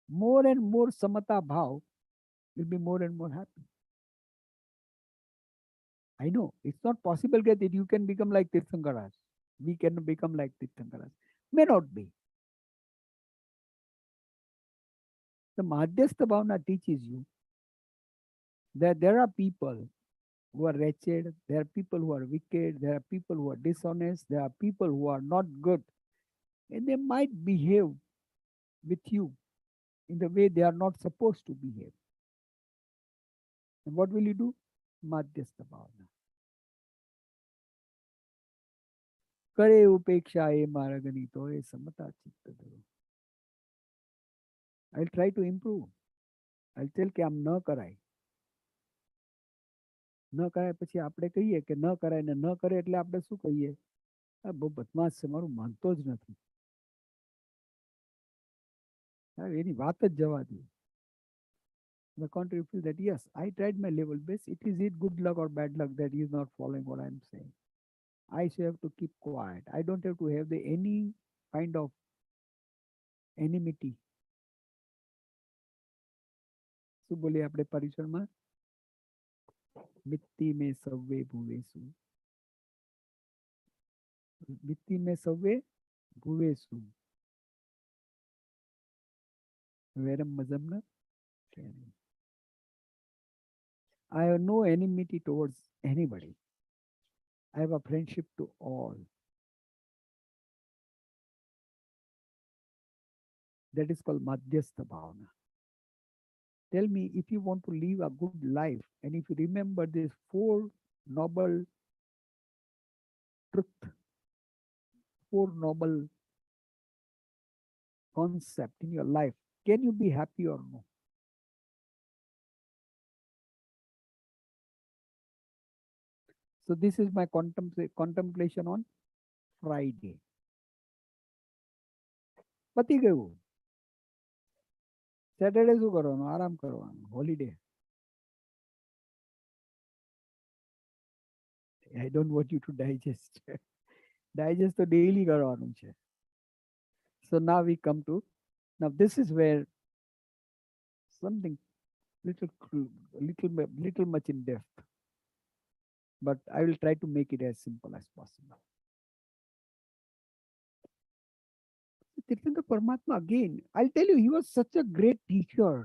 more and more samata bhav will be more and more happy. I know it's not possible that you can become like Tirthankaras. We can become like Tirthankaras. May not be. The Madhyastha Bhavana teaches you that there are people who are wretched, there are people who are wicked, there are people who are dishonest, there are people who are not good, and they might behave with you in the way they are not supposed to behave. And what will you do? Madhyastha Bhavana. करे उपेक्षा ए मार्गनी तो ए समता चित्त धरो. I'll try to improve. I'll tell કે આમ ન કરાય. ન કરાય પછી આપણે કહીએ કે ન કરાય ને ન કરે એટલે આપણે શું કહીએ? આ બહુ બદમાશ છે, મારું માનતો જ નથી. એની વાત જ જવા દો. The contrary feel that yes, I tried my level best. It is it good luck or bad luck that he is not following what I'm saying. I should have to keep quiet. I don't have to have any kind of enmity. શું બોલીએ આપણે પરિસરમાં? મિત્તિ में સવ્વે ભુવેસુ. મિત્તિ में સવ્વે ભુવેસુ. વેરમ મજમના. I have no enmity towards anybody. I have a friendship to all. That is called Madhyastha Bhavana. Tell me, if you want to live a good life, and if you remember these 4 noble truth, 4 noble concept in your life, can you be happy or no? So this is my contemplation on Friday. પતી ગયું. Saturday શું કરવાનું? આરામ કરવાનું. Holiday. I don't want you to digest. Digest તો daily કરવાનું છે. So now we come to, now this is where something little much in depth, but I will try to make it as simple as possible. Tirthankar Paramatma, again, I'll tell you, he was such a great teacher.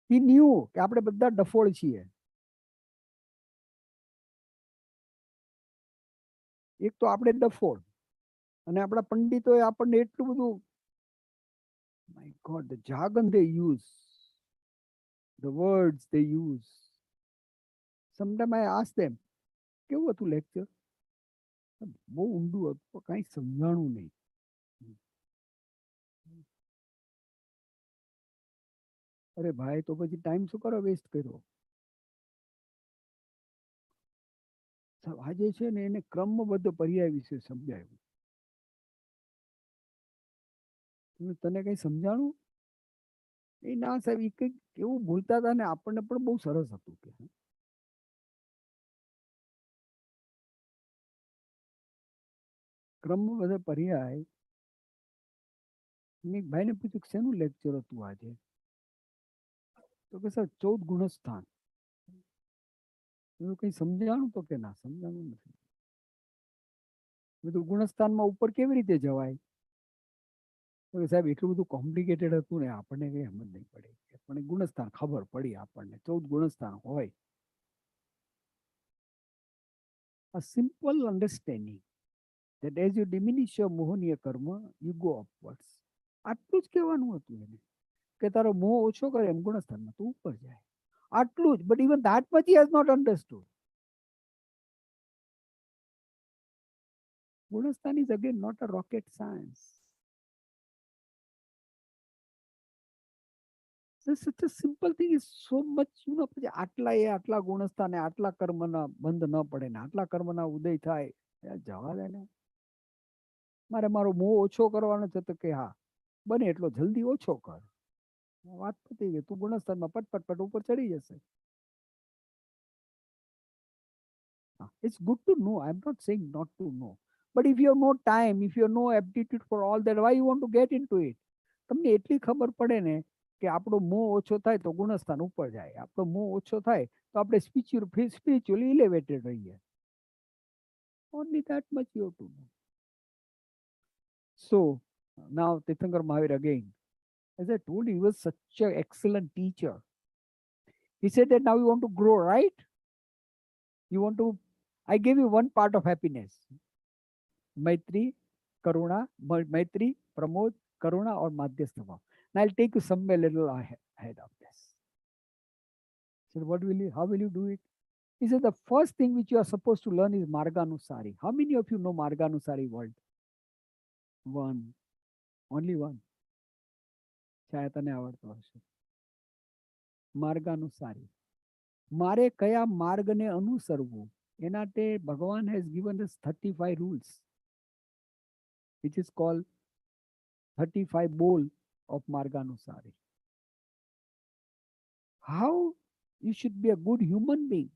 He knew કે આપણે બધા ડફોળ છીએ. એક તો આપણે ડફોળ અને આપણા પંડિતોએ આપણને એટલું બધું, my God, the jargon they use, the words they use. Sometimes I ask them, કેવું હતું લેક્ચર? બહુ ઊંડું હતું, કાંઈ સમજાણું નહીં. અરે ભાઈ, તો પછી ટાઈમ શું કરો વેસ્ટ કર્યો? આજે છે ને એને ક્રમબદ્ધ પર્યાય વિશે સમજાયું. તને કઈ સમજાણું? એ ના સાહેબ, એ કઈક એવું બોલતા હતા ને આપણને પણ બહુ સરસ હતું કે ક્રમબદ્ધ પર્યાય. મેં ભાઈને પૂછ્યું શેનું લેક્ચર હતું આજે? તો કે સર 14 ગુણસ્થાન. એવું કઈ સમજાણું? તો કે ના સમજાણું નથી. બધું ગુણસ્થાનમાં ઉપર કેવી રીતે જવાય? તો સાહેબ એટલું બધું કોમ્પ્લિકેટેડ હતું ને આપણને કઈ સમજ નહીં પડી, પણ ગુણસ્થાન ખબર પડી આપણને 14 ગુણસ્થાન હોય. A simple understanding that as you diminish your મોહનીય કર્મ, you go upwards. આટલું જ કહેવાનું હતું એને, કે તારો મોહ ઓછો કરે એમ ગુણસ્થાનમાં તું ઉપર જાય. આટલું જ. But even that much he has not understood. ગુણસ્થાન is again not a rocket science. Such a simple thing is so much, પછી આટલા ગુણસ્થાને આટલા કર્મના બંધ ન પડે ને આટલા કર્મના ઉદય થાય. જવા દે ને. મારો મોહ ઓછો કરવાનો છે તો કે હા, બને એટલો જલ્દી ઓછો કર. વાત પતી ગઈ. તું ગુણસ્થાનમાં પટ ઉપર ચડી જશે. It's good to know. I'm not saying not to know. But if you have no time, if you have no aptitude for all that, why you want to get into it? તમને એટલી ખબર પડે ને કે આપણો મોહ ઓછો થાય તો ગુણસ્થાન ઉપર જાય, આપણો મોહ ઓછો થાય તો આપણે spiritually elevated રહીએ. Only that much you have to know. So now Tirthankar Mahavir again, as I told you, he was such an excellent teacher. He said that now you want to grow, right? You want to, I gave you one part of happiness. Maitri, Karuna, Maitri, Pramod, Karuna or Madhyastha Bhav. Now I'll take you somewhere little ahead of this. So how will you do it? He said the first thing which you are supposed to learn is Marganusari. How many of you know Marganusari word? One. Only one. શાયદ તને આવડતો હશે. માર્ગાનુસારી. મારે કયા માર્ગને અનુસરવું એના તે ભગવાન has given us 35 rules, which is called 35 bowl of Marganusari. How you should be a good human being.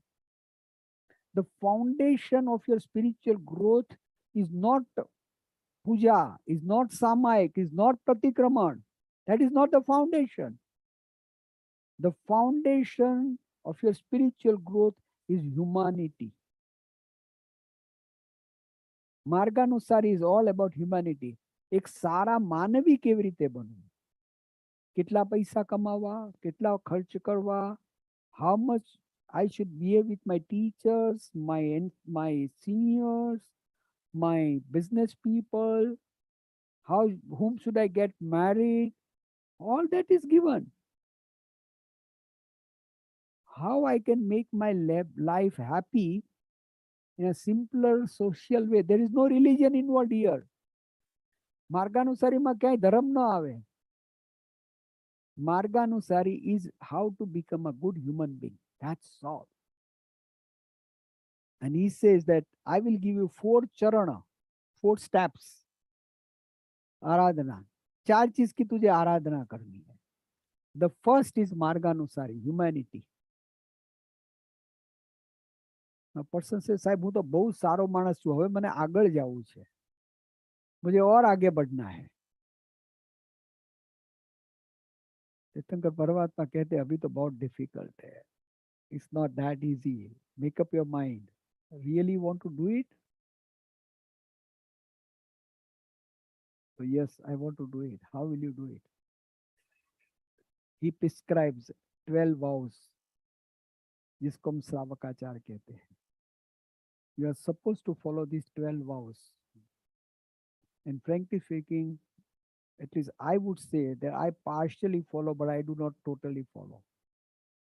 The foundation of your spiritual growth is not puja, is not samayik, is not pratikraman. That is not the foundation. The foundation of your spiritual growth is humanity. Marganusari is all about humanity. એક સારા માનવી કેવી રીતે બનવું, કેટલા પૈસા કમાવા, કેટલા ખર્ચ કરવા, how much I should behave with my teachers, my seniors, my business people, whom should I get married, all that is given. How I can make my life happy in a simpler social way. There is no religion involved here. માર્ગાનુસારીમાં ક્યાંય ધર્મ ન આવે. Marganusari is how to become a good human being. That's all. And he says that I will give you 4 charana, 4 steps. आराधना. 4 चीज की तुझे आराधना करनी है. The first is Marganusari, humanity. A person says, साहब હું તો બહુ સારો માણસ છું, હવે મને આગળ જવું છે, मुझे और आगे बढ़ना है. तीर्थंकर परमात्मा कहते अभी तो बहुत डिफिकल्ट है. It's not that easy. Make up your mind. Really want to do it? So yes, I want to do it. How will you do it? He prescribes 12 vows, जिसको हम श्रावकाचार कहते हैं. You are supposed to follow these 12 vows. And frankly speaking, at least I would say that I partially follow, but I do not totally follow.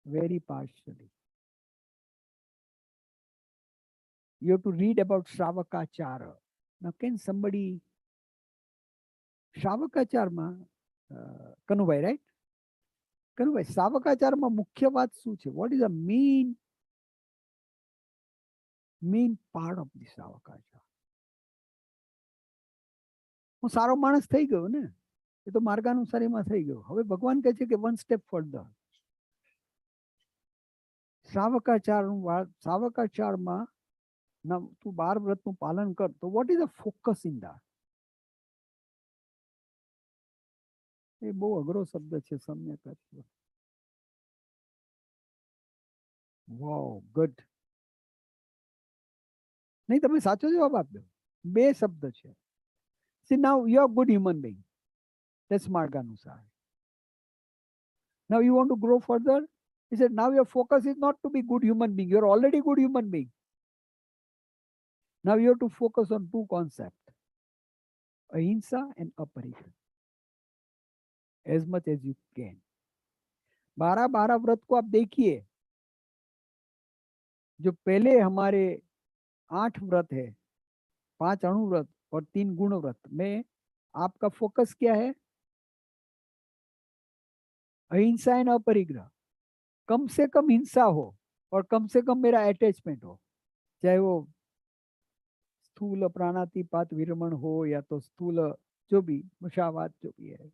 Very partially. You have to read about Shravakachara. Now, can somebody Shravakacharma, Kanubai, right? Kanubai, Shravakacharma મુખ્ય વાત શું છે? What is the main main part of the સાવકાચાર. હું સારો માણસ થઈ ગયો ને, એ તો માર્ગાનુસારીમાં થઈ ગયો. હવે ભગવાન કહે છે કે વન સ્ટેપ ફર્ધર. સાવકાચારમાં તું 12 વ્રતનું પાલન કર, તો what is the focus in that? એ બહુ અઘરો શબ્દ છે, સમ્યક અર્થ. વાવ, ગુડ. નહીં, તમે સાચો જવાબ આપ્યો. 2 શબ્દ છે. C now you are good human being. That's marganusar. Now you want to grow further? He said, now your focus is not to be good human being. You're already good human being. Now you have to focus on 2 concepts, ahimsa and aparigraha, as much as you can. 12 व्रत को आप देखिए. जो पहले हमारे 8 व्रत है, 5 अणु व्रत और 3 गुण व्रत में आपका फोकस क्या है? अहिंसा एंड अपरिग्रह. कम से कम हिंसा हो और कम से कम मेरा अटैचमेंट हो, चाहे वो स्थूल प्राणातिपात विरमण हो या तो स्थूल जो भी मुशावात जो भी है.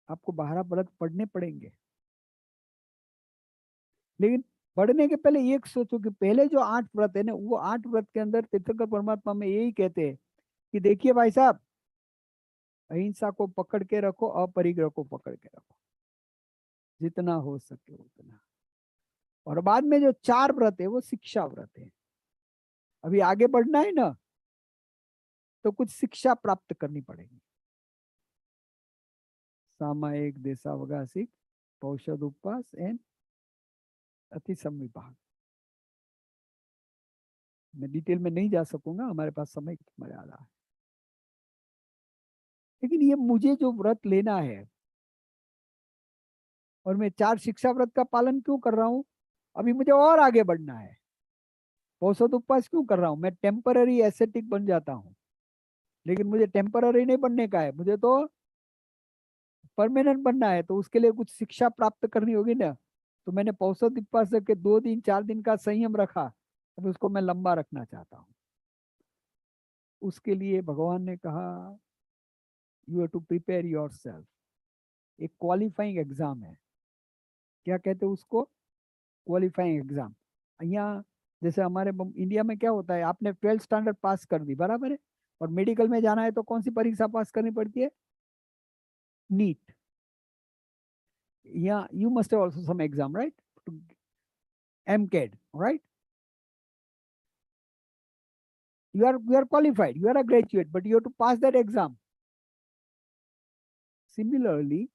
आपको 12 व्रत पढ़ने पड़ेंगे, लेकिन पढ़ने के पहले एक सोचो कि पहले जो 8 व्रत है ना, वो 8 व्रत के अंदर तीर्थंकर परमात्मा में यही कहते हैं कि देखिए भाई साहब, अहिंसा को पकड़ के रखो, अपरिग्रह को पकड़ के रखो, जितना हो सके उतना. और बाद में जो 4 व्रत है वो शिक्षा व्रत है. अभी आगे बढ़ना है ना, तो कुछ शिक्षा प्राप्त करनी पड़ेगी. सामायिक, देशावगासिक, पौषध उपवास एंड अति संविभाग. मैं डिटेल में नहीं जा सकूंगा, हमारे पास समय की मर्यादा है. लेकिन ये मुझे जो व्रत लेना है, और मैं 4 शिक्षा व्रत का पालन क्यों कर रहा हूं? अभी मुझे और आगे बढ़ना है. औसत उपवास क्यों कर रहा हूं? मैं टेम्पररी एसेटिक बन जाता हूं, लेकिन मुझे टेम्पररी नहीं बनने का है, मुझे तो परमानेंट बनना है. तो उसके लिए कुछ शिक्षा प्राप्त करनी होगी ना. तो मैंने औसत उपवास के 2 दिन 4 दिन का संयम रखा, अब उसको मैं लंबा रखना चाहता हूं. उसके लिए भगवान ने कहा, you have to prepare yourself. एक क्वालिफाइंग एग्जाम है. क्या कहते हैं उसको? Qualifying exam. यहाँ जैसे हमारे इंडिया में क्या होता है, आपने 12th स्टैंडर्ड पास कर दी, बराबर है, और मेडिकल में जाना है तो कौन सी परीक्षा पास करनी पड़ती है? नीट. यहाँ you must have also some exam, right? MCAT, right? You are qualified, you are a graduate, but you have to pass that exam. Similarly,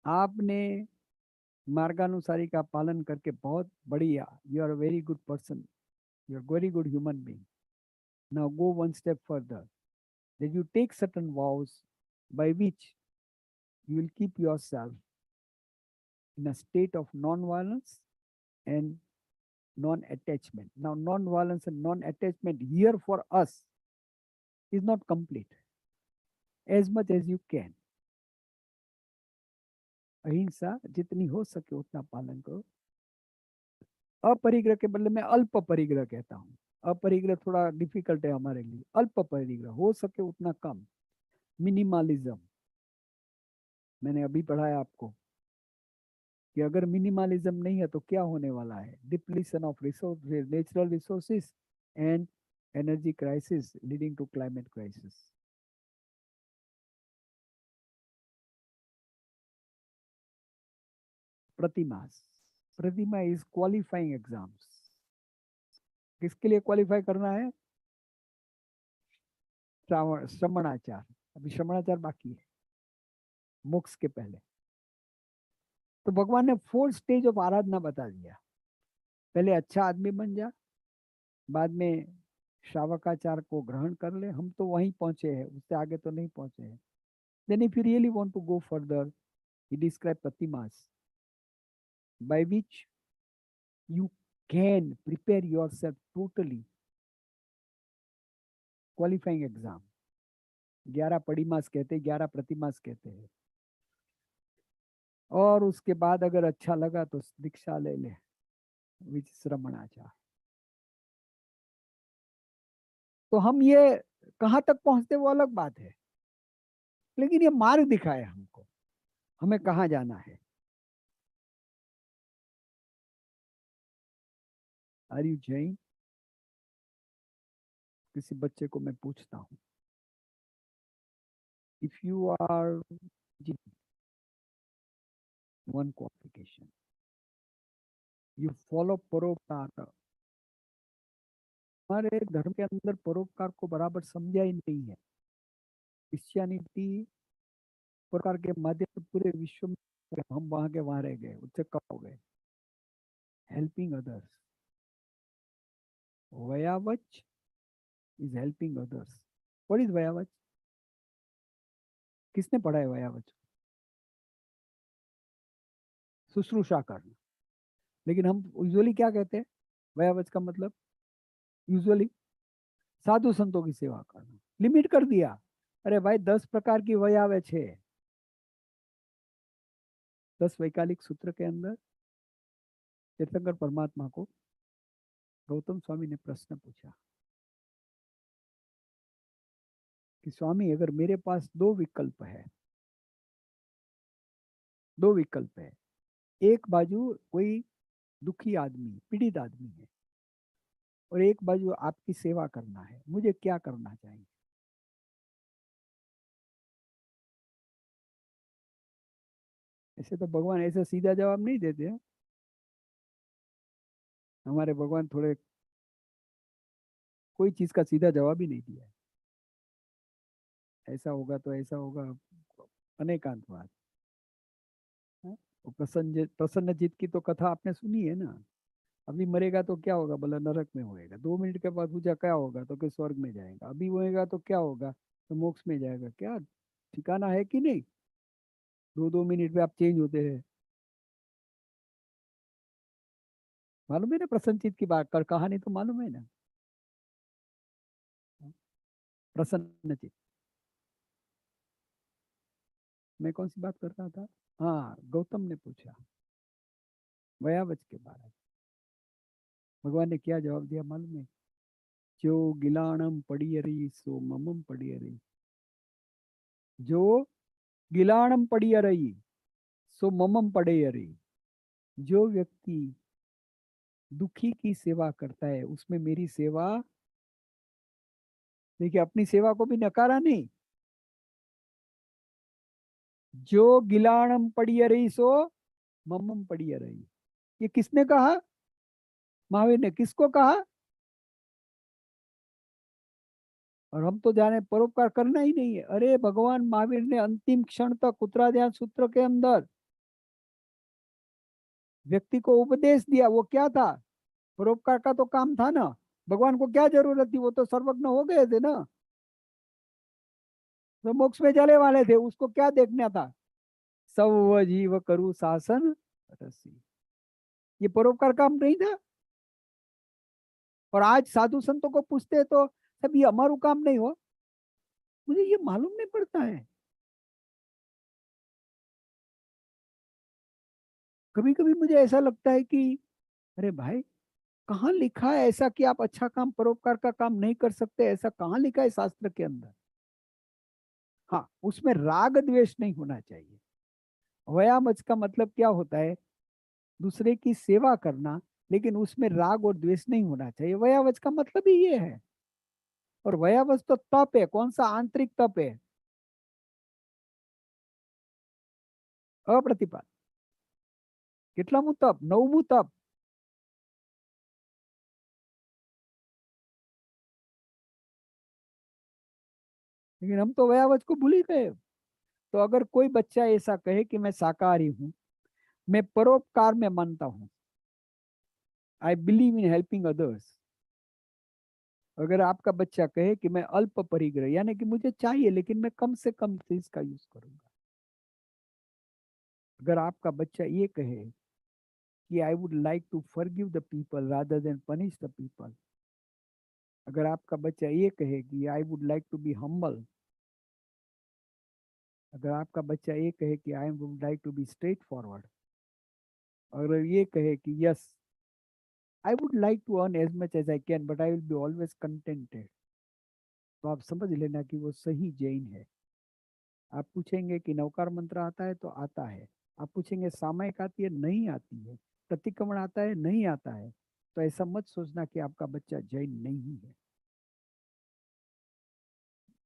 आपने मार्गानुसारी का पालन करके बहुत बढ़िया, you are a very good person, you are a very good human being. Now go one step further, that you take certain vows by which you will keep yourself in a state of non-violence and non-attachment. Now non-violence and non-attachment here for us is not complete. As much as you can, अहिंसा जितनी हो सके उतना पालन करो. अपरिग्रह के बदले में अल्प परिग्रह कहता हूं. अपरिग्रह थोड़ा डिफिकल्ट है हमारे लिए. अल्प परिग्रह हो सके उतना कम. मिनिमलिज्म मैंने अभी पढ़ाया आपको कि अगर मिनिमलिज्म नहीं है तो क्या होने वाला है? Depletion of resource, natural resources and energy crisis leading to climate crisis. Pratima is qualifying exams. किसके लिए क्वालिफाई करना है? श्रमणाचार. अभी श्रमणाचार बाकी है मोक्ष के पहले. तो भगवान ने 4 स्टेज ऑफ आराधना बता दिया. पहले अच्छा आदमी बन जा, बाद में श्रावकाचार को ग्रहण कर ले. हम तो वहीं पहुंचे हैं, उससे आगे तो नहीं पहुंचे हैं. Then if you really want to go further, he described pratimas by which you can prepare yourself totally. Qualifying exam 11 पड़ीमास कहते हैं, 11 प्रतिमास कहते हैं. और उसके बाद अगर अच्छा लगा तो दीक्षा ले ले, विच श्रमणाचार। तो हम ये कहाँ तक पहुंचते वो अलग बात है, लेकिन ये मार्ग दिखाए हमको, हमें कहाँ जाना है। Are you Jain? किसी बच्चे को मैं पूछता हूँ, if you are one qualification, you follow paropkar. हमारे धर्म के अंदर परोपकार को बराबर समझा ही नहीं है। क्रिश्चियनिटी परोपकार के माध्यम से पूरे विश्व में हम वहां के वहां रह गए, उससे कब हो गए। Helping others, vaiyavach is helping others. What is vaiyavach? किसने पढ़ा है वयावच? शुश्रूषा करना। लेकिन हम यूजुअली क्या कहते हैं वयावच का मतलब? यूजुअली साधु संतों की सेवा करना। लिमिट कर दिया। अरे भाई 10 प्रकार की वयावच है। 10 वैकालिक सूत्र के अंदर तीर्थंकर परमात्मा को गौतम स्वामी ने प्रश्न पूछा कि स्वामी अगर मेरे पास दो विकल्प है, दो विकल्प है, एक बाजू कोई दुखी आदमी, पीड़ित आदमी है, और एक बाजू आपकी सेवा करना है, मुझे क्या करना चाहिए? ऐसे तो भगवान ऐसा सीधा जवाब नहीं देते हैं। हमारे भगवान थोड़े कोई चीज का सीधा जवाब ही नहीं दिया है। ऐसा होगा तो ऐसा होगा, अनेकांत बात है। वो प्रसन्नजीत की तो कथा आपने सुनी है ना। अभी मरेगा तो क्या होगा, बोला नरक में होएगा। 2 मिनट के बाद पूछा क्या होगा, तो कि स्वर्ग में जाएगा। अभी होएगा तो क्या होगा, तो मोक्ष में जाएगा। क्या ठिकाना है कि नहीं? 2-2 मिनट में आप चेंज होते हैं। मालूम है ना प्रसन्नचित की बात कर, कहानी तो मालूम है ना। प्रसन्नचित, मैं कौन सी बात कर रहा था? हाँ, गौतम ने पूछा वयावच के बारे में। भगवान ने क्या जवाब दिया मालूम है? जो गिलाणम पड़ियरी सो ममम पड़ियरी। जो गिलाणम पड़ियरी सो ममम पड़ियरी। जो व्यक्ति दुखी की सेवा करता है उसमें मेरी सेवा। देखिए, अपनी सेवा को भी नकारा नहीं। जो गिलाणम पड़ियरी सो ममम पड़ियरी। ये किसने कहा? महावीर ने। किसको कहा? और हम तो जाने परोपकार करना ही नहीं है। अरे भगवान महावीर ने अंतिम क्षण तक उत्तराध्याय सूत्र के अंदर व्यक्ति को उपदेश दिया। वो क्या था? परोपकार का तो काम था ना। भगवान को क्या जरूरत थी, वो तो सर्वज्ञ हो गए थे ना। तो मोक्ष में जाने वाले थे, उसको क्या देखना था? सब जीव करु शासन रसी। ये परोपकार काम नहीं था? और आज साधु संतों को पूछते तो सब ये हमारू काम नहीं हो। मुझे ये मालूम नहीं पड़ता है। कभी कभी मुझे ऐसा लगता है कि अरे भाई, कहाँ लिखा है ऐसा कि आप अच्छा काम, परोपकार का काम नहीं कर सकते? ऐसा कहाँ लिखा है शास्त्र के अंदर? हाँ, उसमें राग द्वेष नहीं होना चाहिए। वयामच का मतलब क्या होता है? दूसरे की सेवा करना, लेकिन उसमें राग और द्वेष नहीं होना चाहिए। वयावच का मतलब ही ये है। और वयावच तो तप है। कौन सा? आंतरिक तप है, अप्रतिपाद। કેટલામું તપ? 9મું તપ। लेकिन हम तो वयावच को भूल ही गए। तो अगर कोई बच्चा ऐसा कहे कि मैं शाकाहारी हूं, मैं परोपकार में मानता हूं, I believe in helping others. अगर आपका बच्चा कहे कि मैं अल्प परिग्रह, यानी कि मुझे चाहिए लेकिन मैं कम से कम चीज का यूज करूंगा। अगर आपका बच्चा ये कहे कि I would like to forgive the people rather than punish the people. अगर आपका बच्चा ये कहे कि I would like to be humble. अगर आपका बच्चा ये कहे कि I would like to be straightforward. अगर ये कहे कि yes I would like to earn as much as I can, but I will be always contented. तो आप समझ लेना कि वो सही जैन है. आप पूछेंगे कि नवकार मंत्र आता है तो आता है. आप पूछेंगे सामायिक आती है, नहीं आती है. प्रतिक्रमण आता है, नहीं आता है. तो ऐसा मत सोचना कि आपका बच्चा जैन नहीं है.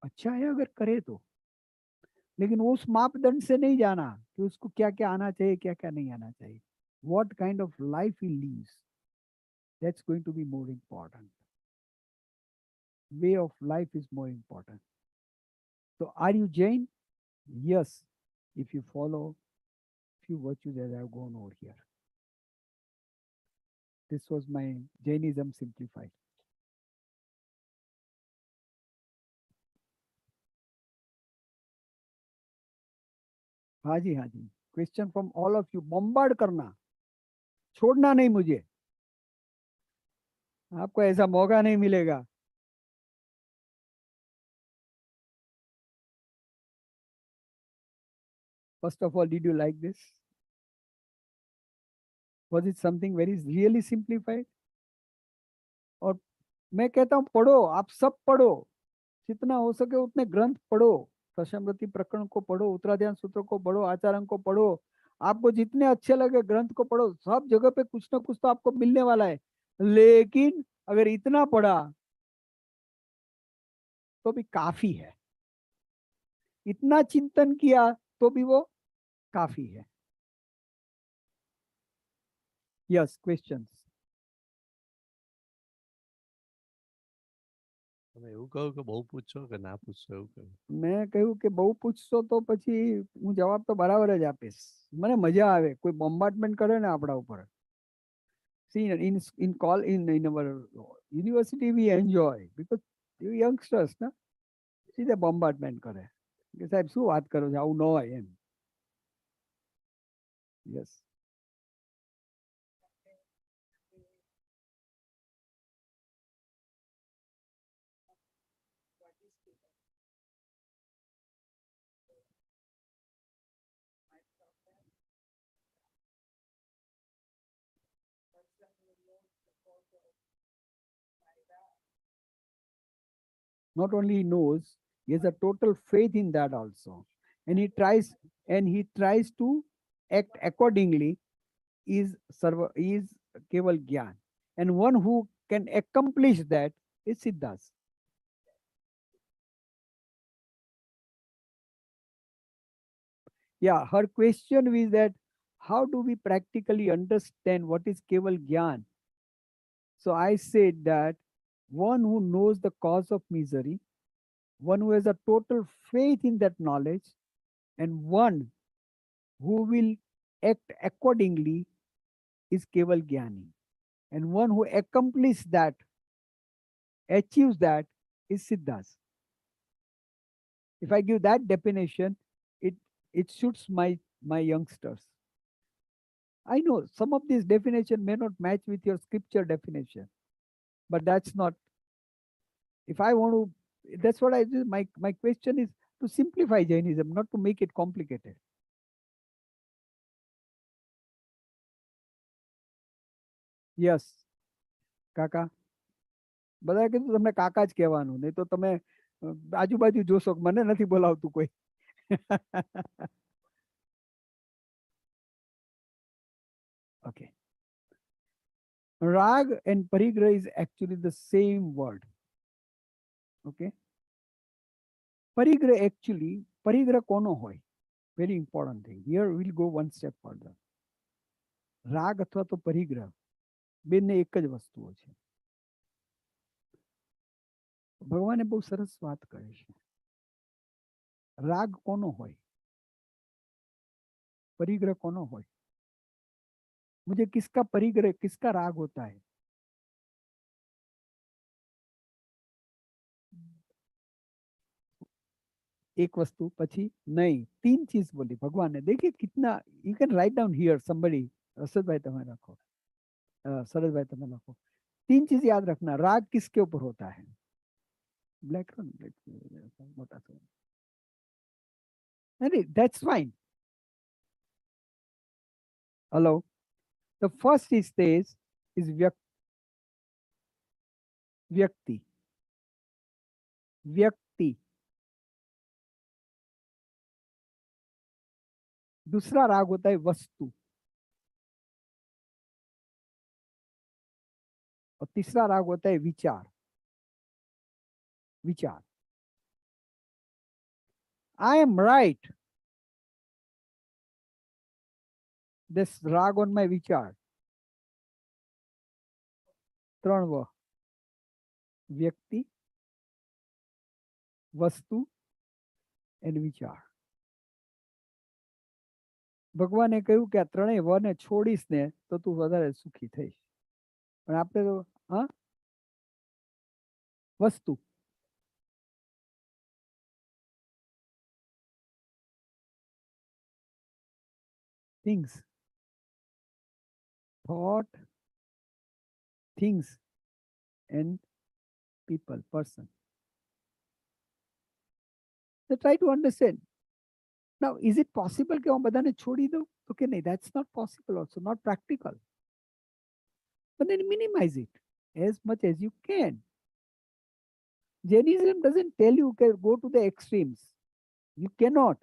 अच्छा है अगर करे तो, लेकिन उस मापदंड से नहीं जाना कि उसको क्या क्या आना चाहिए, क्या क्या नहीं आना चाहिए. What kind of life he lives, that's going to be more important. Way of life is more important. So are you Jain? Yes, if you follow few virtues as I have gone over here. This was my Jainism Simplified. हाँ जी, हाँ जी. Question from all of you. Bombard करना, छोड़ना नहीं मुझे. आपको ऐसा मौका नहीं मिलेगा. First of all, did you like this? Was it something very really simplified? और मैं कहता हूँ पढ़ो, आप सब पढ़ो, जितना हो सके उतने ग्रंथ पढ़ो. दशमृति प्रकरण को पढ़ो, उत्तराध्यान सूत्र को पढ़ो, आचार्य को पढ़ो. आपको जितने अच्छे लगे ग्रंथ को पढ़ो. सब जगह पे कुछ ना कुछ तो आपको मिलने वाला है. लेकिन अगर इतना पढ़ा तो भी काफी है. इतना चिंतन किया तो भी वो काफी है. Yes, questions. તમે એવું કહું કે બહુ પૂછશો કે ના પૂછશો એવું કહ્યું. મેં કહ્યું કે બહુ પૂછશો તો પછી હું જવાબ તો બરાબર જ આપીશ. મને મજા આવે કોઈ બોમ્બાર્ડમેન્ટ કરે ને આપણા ઉપર. See, in our university we enjoy because you youngsters na સીધે બોમ્બાર્ડમેન્ટ કરે કે સાહેબ શું વાત કરો છો, આવું ન હોય એમ. Yes. Not only he knows, he has a total faith in that also, and he tries to act accordingly. Is keval gyan, and one who can accomplish that is siddhas. Yeah, her question is that how do we practically understand what is keval gyan? So I said that one who knows the cause of misery, one who has a total faith in that knowledge, and one who will act accordingly is keval gyani. And one who accomplishes that, achieves that, is siddhas. If I give that definition, it suits my youngsters. I know some of these definition may not match with your scripture definition, but that's not. If I want to, that's what I do. My question is to simplify Jainism, not to make it complicated. Yes, કાકા. બધા કીધું તમને કાકા જ કહેવાનું, નહીં તો તમે આજુબાજુ જોશો મને નથી બોલાવતું કોઈ. Okay. Rag and parigrah is actually the same word. Okay. Parigrah કોનો હોય? Very important thing. Here we'll go one step further. રાગ અથવા તો પરિગ્રહ બંને એક જ વસ્તુઓ છે. ભગવાને બહુ સરસ વાત કરી છે. રાગ કોનો હોય? परिग्रह કોનો હોય? मुझे किसका परिग्रह, किसका राग होता है? एक वस्तु पची नहीं, तीन चीज बोली भगवान ने. देखिए कितना, you can write down here somebody. रसद भाई તમે રાખો, सरद भाई તમે રાખો. तीन चीज याद रखना. राग किसके ऊपर होता है? ब्लैक मोटा सा. नहीं, that's fine. Hello. The first stage is व्यक्ति, व्यक्ति। दूसरा राग होता है वस्तु, और तीसरा राग होता है विचार, विचार। आई एम राइट, दिस राग ऑन माय विचार। त्रण व, व्यक्ति, वस्तु एंड विचार। ભગવાને કહ્યું કે આ ત્રણેય વને છોડીશ ને તો તું વધારે સુખી થઈશ. પણ આપણે તો હા વસ્તુ, things, thought, things and people, person. So try to understand. Now, is it possible કે હું બધાને છોડી દઉં? તો કે નહીં, that's not possible also, not practical. But then minimize it as much as you can. Jainism doesn't tell you to go to the extremes. You cannot.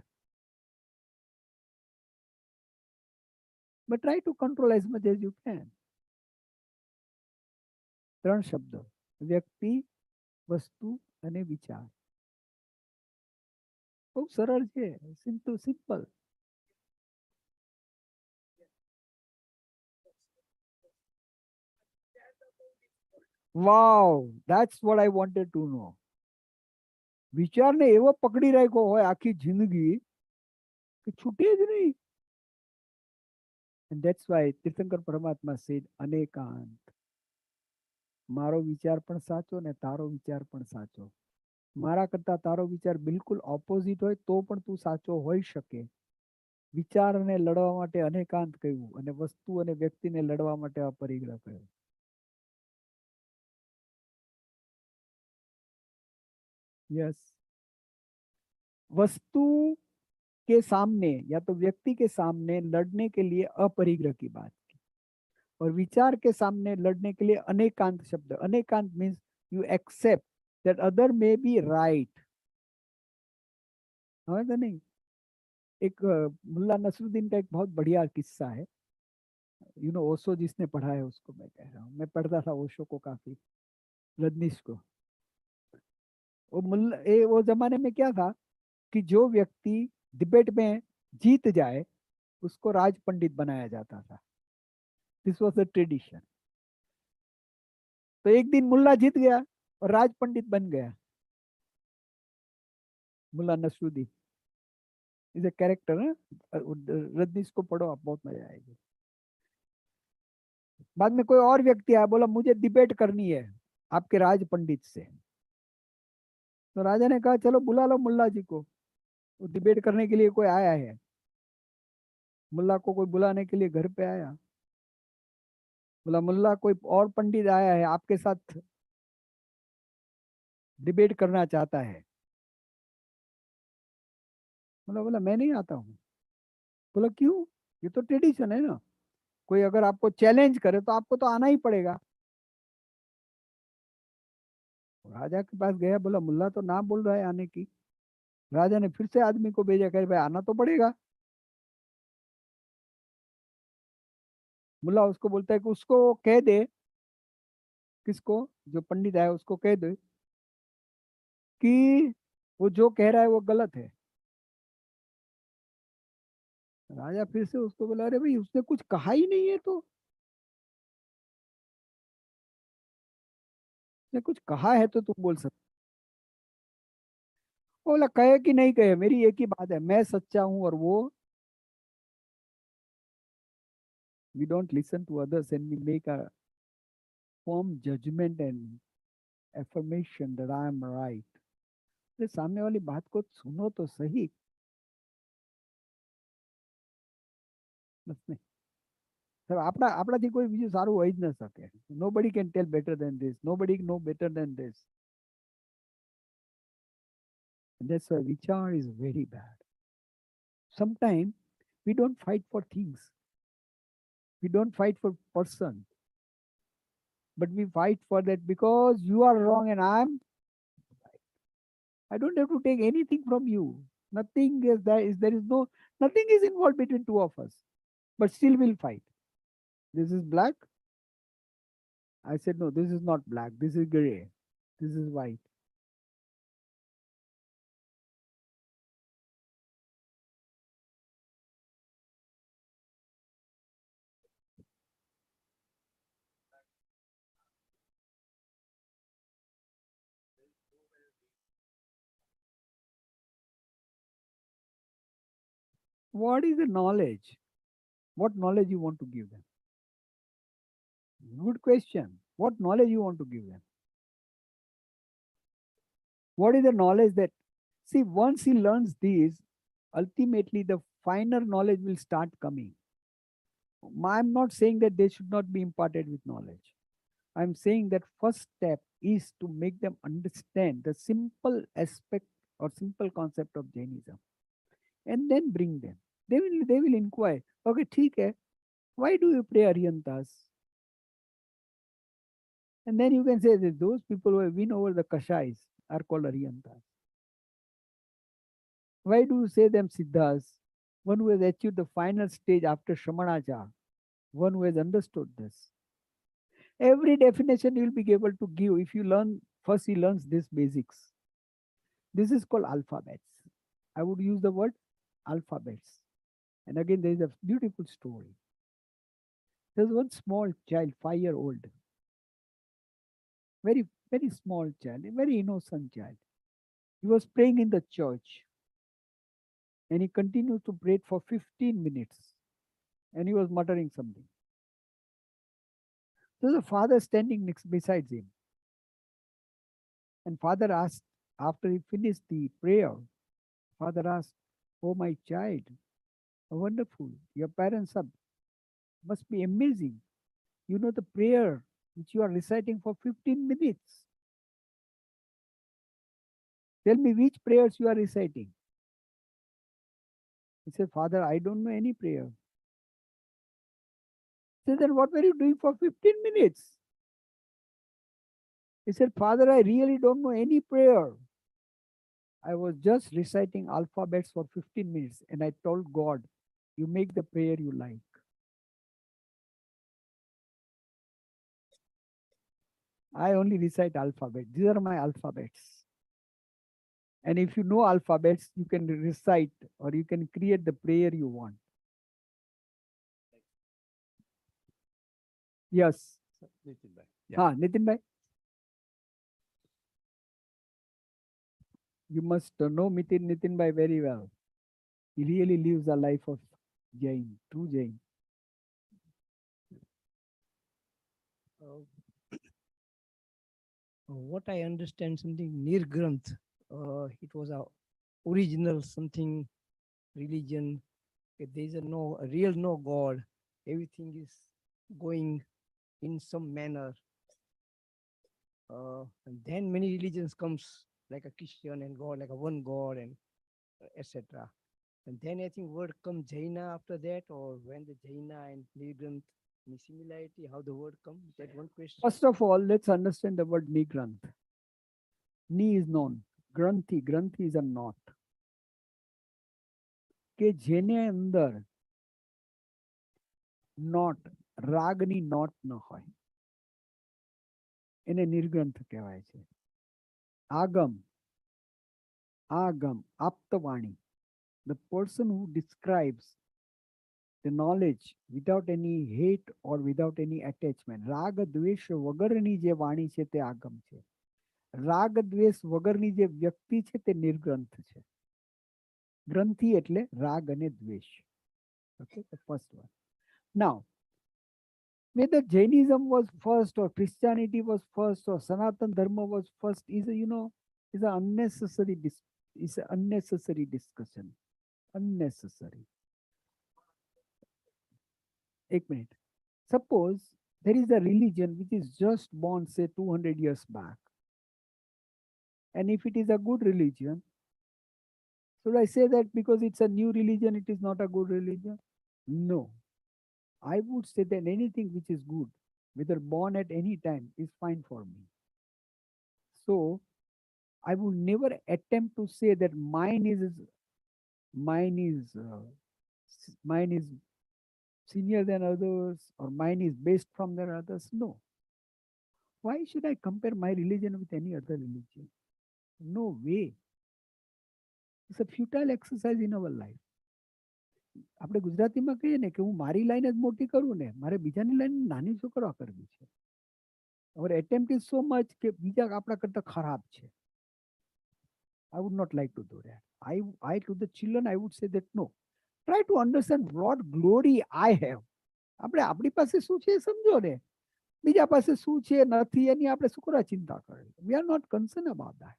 But try to control as much as you can. ત્રણ શબ્દો, વ્યક્તિ, વસ્તુ અને વિચાર. બહુ સરળ છે, simple. Wow, that's what I wanted to know. વિચારને એવો પકડી રાખ્યો હોય આખી જિંદગી કે છૂટે જ નહીં. And that's why તીર્થંકર પરમાત્મા said અનેકાંત. મારો વિચાર પણ સાચો ને તારો વિચાર પણ સાચો. મારા કરતા તારો વિચાર બિલકુલ ઓપોઝિટ હોય તો પણ તું સાચો હોઈ શકે. વિચારને લડવા માટે અનેકાંત કહ્યું અને વસ્તુ અને વ્યક્તિને લડવા માટે અપરિગ્રહ કહ્યું. यस, वस्तु के सामने या तो व्यक्ति के सामने लड़ने के लिए अपरिग्रह की बात की, और विचार के सामने लड़ने के लिए अनेकांत शब्द. Anekant means you accept that other may be right. समझ नहीं? एक मुल्ला नसरुद्दीन का एक बहुत बढ़िया किस्सा है. यू नो ओशो, जिसने पढ़ा है उसको मैं कह रहा हूँ. मैं पढ़ता था ओशो को काफी, रजनीश को. वो जमाने में क्या था कि जो व्यक्ति डिबेट में जीत जाए उसको राज पंडित बनाया जाता था. This was a tradition. तो एक दिन मुल्ला जीत गया और राज पंडित बन गया. Mulla Nasruddin is a character. Rajneesh को पढ़ो आप, बहुत मजा आएगी. बाद में कोई और व्यक्ति आया, बोला मुझे डिबेट करनी है आपके राज पंडित से. तो राजा ने कहा चलो बुला लो मुल्ला जी को, वो डिबेट करने के लिए कोई आया है. मुल्ला को कोई बुलाने के लिए घर पे आया. बोला मुल्ला कोई और पंडित आया है आपके साथ डिबेट करना चाहता है. बोला मैं नहीं आता हूँ. बोला क्यों? ये तो ट्रेडिशन है ना, कोई अगर आपको चैलेंज करे तो आपको तो आना ही पड़ेगा. राजा के पास गया, बोला मुल्ला तो ना बोल रहा है आने की. राजा ने फिर से आदमी को भेजा, कह भाई आना तो पड़ेगा. मुल्ला उसको बोलता है कि उसको कह दे, किसको? जो पंडित है उसको कह दे कि वो जो कह रहा है वो गलत है. राजा फिर से उसको बोला अरे भाई उसने कुछ कहा ही नहीं है, तो उसने कुछ कहा है तो तुम बोल सकते. बोला कहे कि नहीं कहे मेरी एक ही बात है, मैं सच्चा हूं और वो. We don't listen to others and we make a firm judgment and affirmation that I am right. तो सामने वाली बात को सुनो तो सही. बस नहीं सर, આપણાથી કોઈ બીજું સારું હોઈ જ ન શકે. Nobody can tell better than this. Nobody know better than this. And that's why vichar is very bad. Sometimes we don't fight for things. We don't fight for person. But we fight for that because you are wrong and I'm right. I don't have to take anything from you. Nothing is there is no nothing is involved between two of us. But still we'll fight. This is black. I said no, this is not black. This is gray. This is white. What is the knowledge? What knowledge you want to give them? Good question. What knowledge you want to give them? What is the knowledge that, see, once he learns these, ultimately the finer knowledge will start coming. I'm not saying that they should not be imparted with knowledge. I'm saying that first step is to make them understand the simple aspect or simple concept of Jainism and then bring them. They will inquire, okay, ठीक है, why do you pray Aryantas? And then you can say that those people who have win over the Kashais are called Aryantas. Why do you say them Siddhas? One who has achieved the final stage after Shamanachar, one who has understood this. Every definition you will be able to give if you learn, first he learns these basics. This is called alphabets. I would use the word alphabets. And again, there is a beautiful story. There's one small child, 5-year-old, very, very small child, a very innocent child. He was praying in the church and he continued to pray for 15 minutes and he was muttering something. There's a father standing next beside him. And father asked, after he finished the prayer, father asked, "Oh, my child, wonderful. Your parents are must be amazing. You know the prayer which you are reciting for 15 minutes. Tell me which prayers you are reciting." He said, "Father, I don't know any prayer." He said, "Then what were you doing for 15 minutes?" He said, "Father, I really don't know any prayer. I was just reciting alphabets for 15 minutes and I told God, you make the prayer you like." I only recite alphabet. These are my alphabets. And if you know alphabets, you can recite or you can create the prayer you want. Yes. Nitin bhai. Nitin bhai. You must know Nitin bhai very well. He really lives a life of Jain, true Jain. What I understand, something Nirgranth. It was a original something religion. There is a real no God. Everything is going in some manner. And then many religions comes like a Christian and God, like a one God and etc. And then I think word come Jaina after that, or when the Jaina and Nirgranth, any similarity, how the word come? That one question. First of all, let's understand the word Nigranth. Ni is known. Granthi is a knot. કે જેને અંદર not Ragini not ન હોય એને નિર્ગ્રંથ કહેવાય છે. આગમ aptavani, the person who describes the knowledge without any hate or without any attachment. રાગ દ્વેષ વગરની જે વાણી છે તે આગમ છે. રાગ દ્વેષ વગરની જે વ્યક્તિ છે તે નિર્ગ્રંથ છે. ગ્રંથિ એટલે રાગ અને દ્વેષ. Okay, the first one. Now, whether Jainism was first or Christianity was first or Sanatan Dharma was first is an unnecessary discussion. Unnecessary. Ek minute. Suppose there is a religion which is just born, say 200 years back. And if it is a good religion, should I say that because it's a new religion, it is not a good religion? No. I would say that anything which is good whether born at any time, is fine for me. So I would never attempt to say that mine is mine is senior than others, or mine is based from their others. No. Why should I compare my religion with any other religion? No way. It's a futile exercise in our life. આપણે ગુજરાતીમાં કહીએ ને કે હું મારી line જ મોટી કરું ને, મારે બીજાની લાઈન નાની શું કરવા કરવી છે? Our attempt is so much કે બીજા આપણા કરતા ખરાબ છે. I would not like to do that. I to the children, I would say that no. Try to understand what glory I have. આપણે આપણી પાસે શું છે એ સમજો ને, બીજા પાસે શું છે નથી એની આપણે શું કરવા ચિંતા કરે. We are not concerned about that.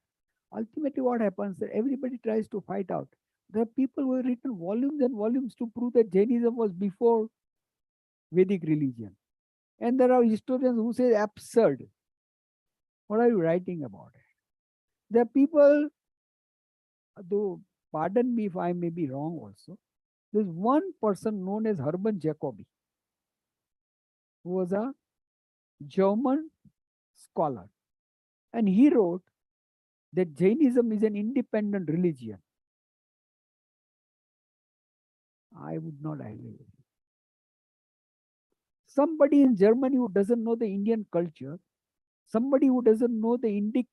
Ultimately what happens that everybody tries to fight out. There are people who have written volumes and volumes to prove that Jainism was before Vedic religion. And there are historians who say absurd. What are you writing about it? There are people, though pardon me if I may be wrong also, there's one person known as Hermann Jacobi, who was a German scholar. And he wrote that Jainism is an independent religion. I would not agree with it. Somebody in Germany who doesn't know the Indian culture, somebody who doesn't know the Indic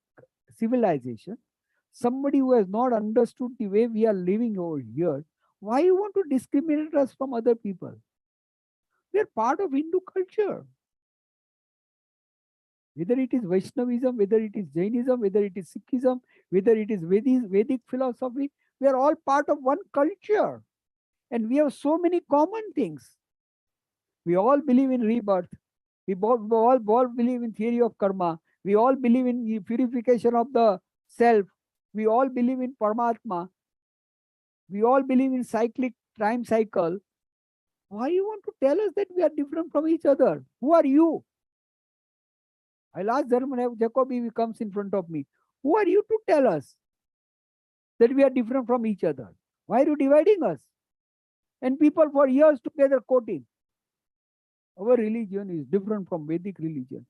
civilization, somebody who has not understood the way we are living over here, why you want to discriminate us from other people? We are part of Hindu culture. Whether it is Vaishnavism, whether it is Jainism, whether it is Sikhism, whether it is Vedic philosophy, we are all part of one culture. And we have so many common things. We all believe in rebirth. We all believe in theory of karma. We all believe in the purification of the self. We all believe in Paramatma. We all believe in cyclic time cycle. Why you want to tell us that we are different from each other? Who are you? I'll ask Jacobi if he comes in front of me. Who are you to tell us that we are different from each other? Why are you dividing us? And people for years together quoting, our religion is different from Vedic religion.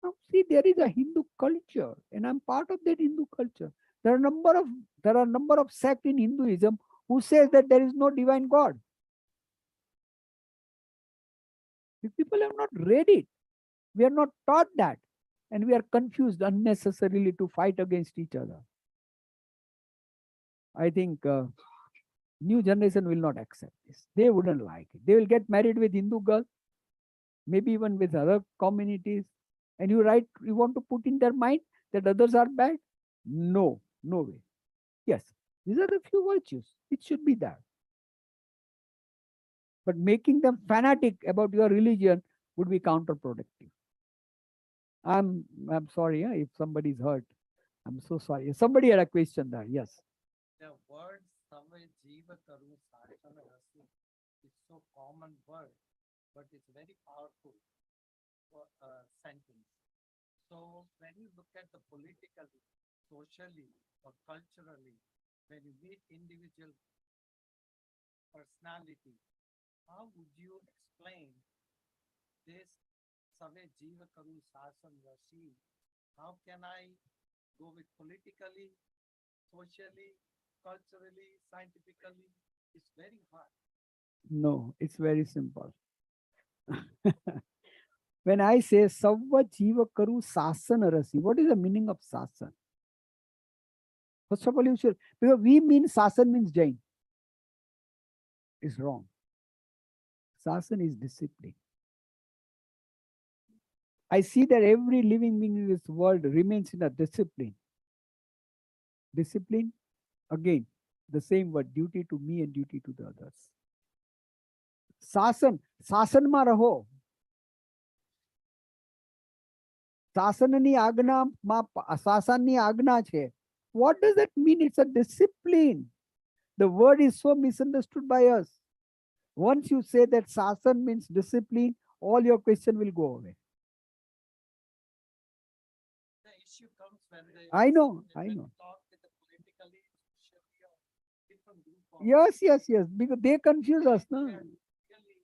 Now see, there is a Hindu culture, and I'm part of that Hindu culture. There are a number of sects in Hinduism who says that there is no divine God. The people have not read it. We are not taught that, and we are confused unnecessarily to fight against each other. I think new generation will not accept this. They wouldn't like it. They will get married with Hindu girl, maybe even with other communities. And you want to put in their mind that others are bad? No, no way. Yes, these are the few virtues. It should be there. But making them fanatic about your religion would be counterproductive. I'm sorry if somebody's hurt. I'm so sorry. Somebody had a question there. Yes. The word Save Jiva Karu Sarasana Rasi is so common word, but it's very powerful sentence. So when you look at the politically, socially, or culturally, when you meet individual personality, how would you explain this Save Jiva Karu Sarasana Rasi? How can I go with politically, socially, culturally, scientifically? It's very hard. No, it's very simple. When I say Savva Jiva Karu Sasana Rasi, what is the meaning of Sasan? First of all, you should, because we mean Sasan means Jain. It's wrong. Sasan is discipline. I see that every living being in this world remains in a discipline. Discipline, again, the same word, duty to me and duty to the others. Sasan, sasan ma raho. Sasanani agna ma sasanni agna che. What does that mean? It's a discipline. The word is so misunderstood by us. Once you say that sasan means discipline, all your question will go away. The issue comes when they I know. talk with the politically, socially, or different group of Yes. Because they confuse us. No? really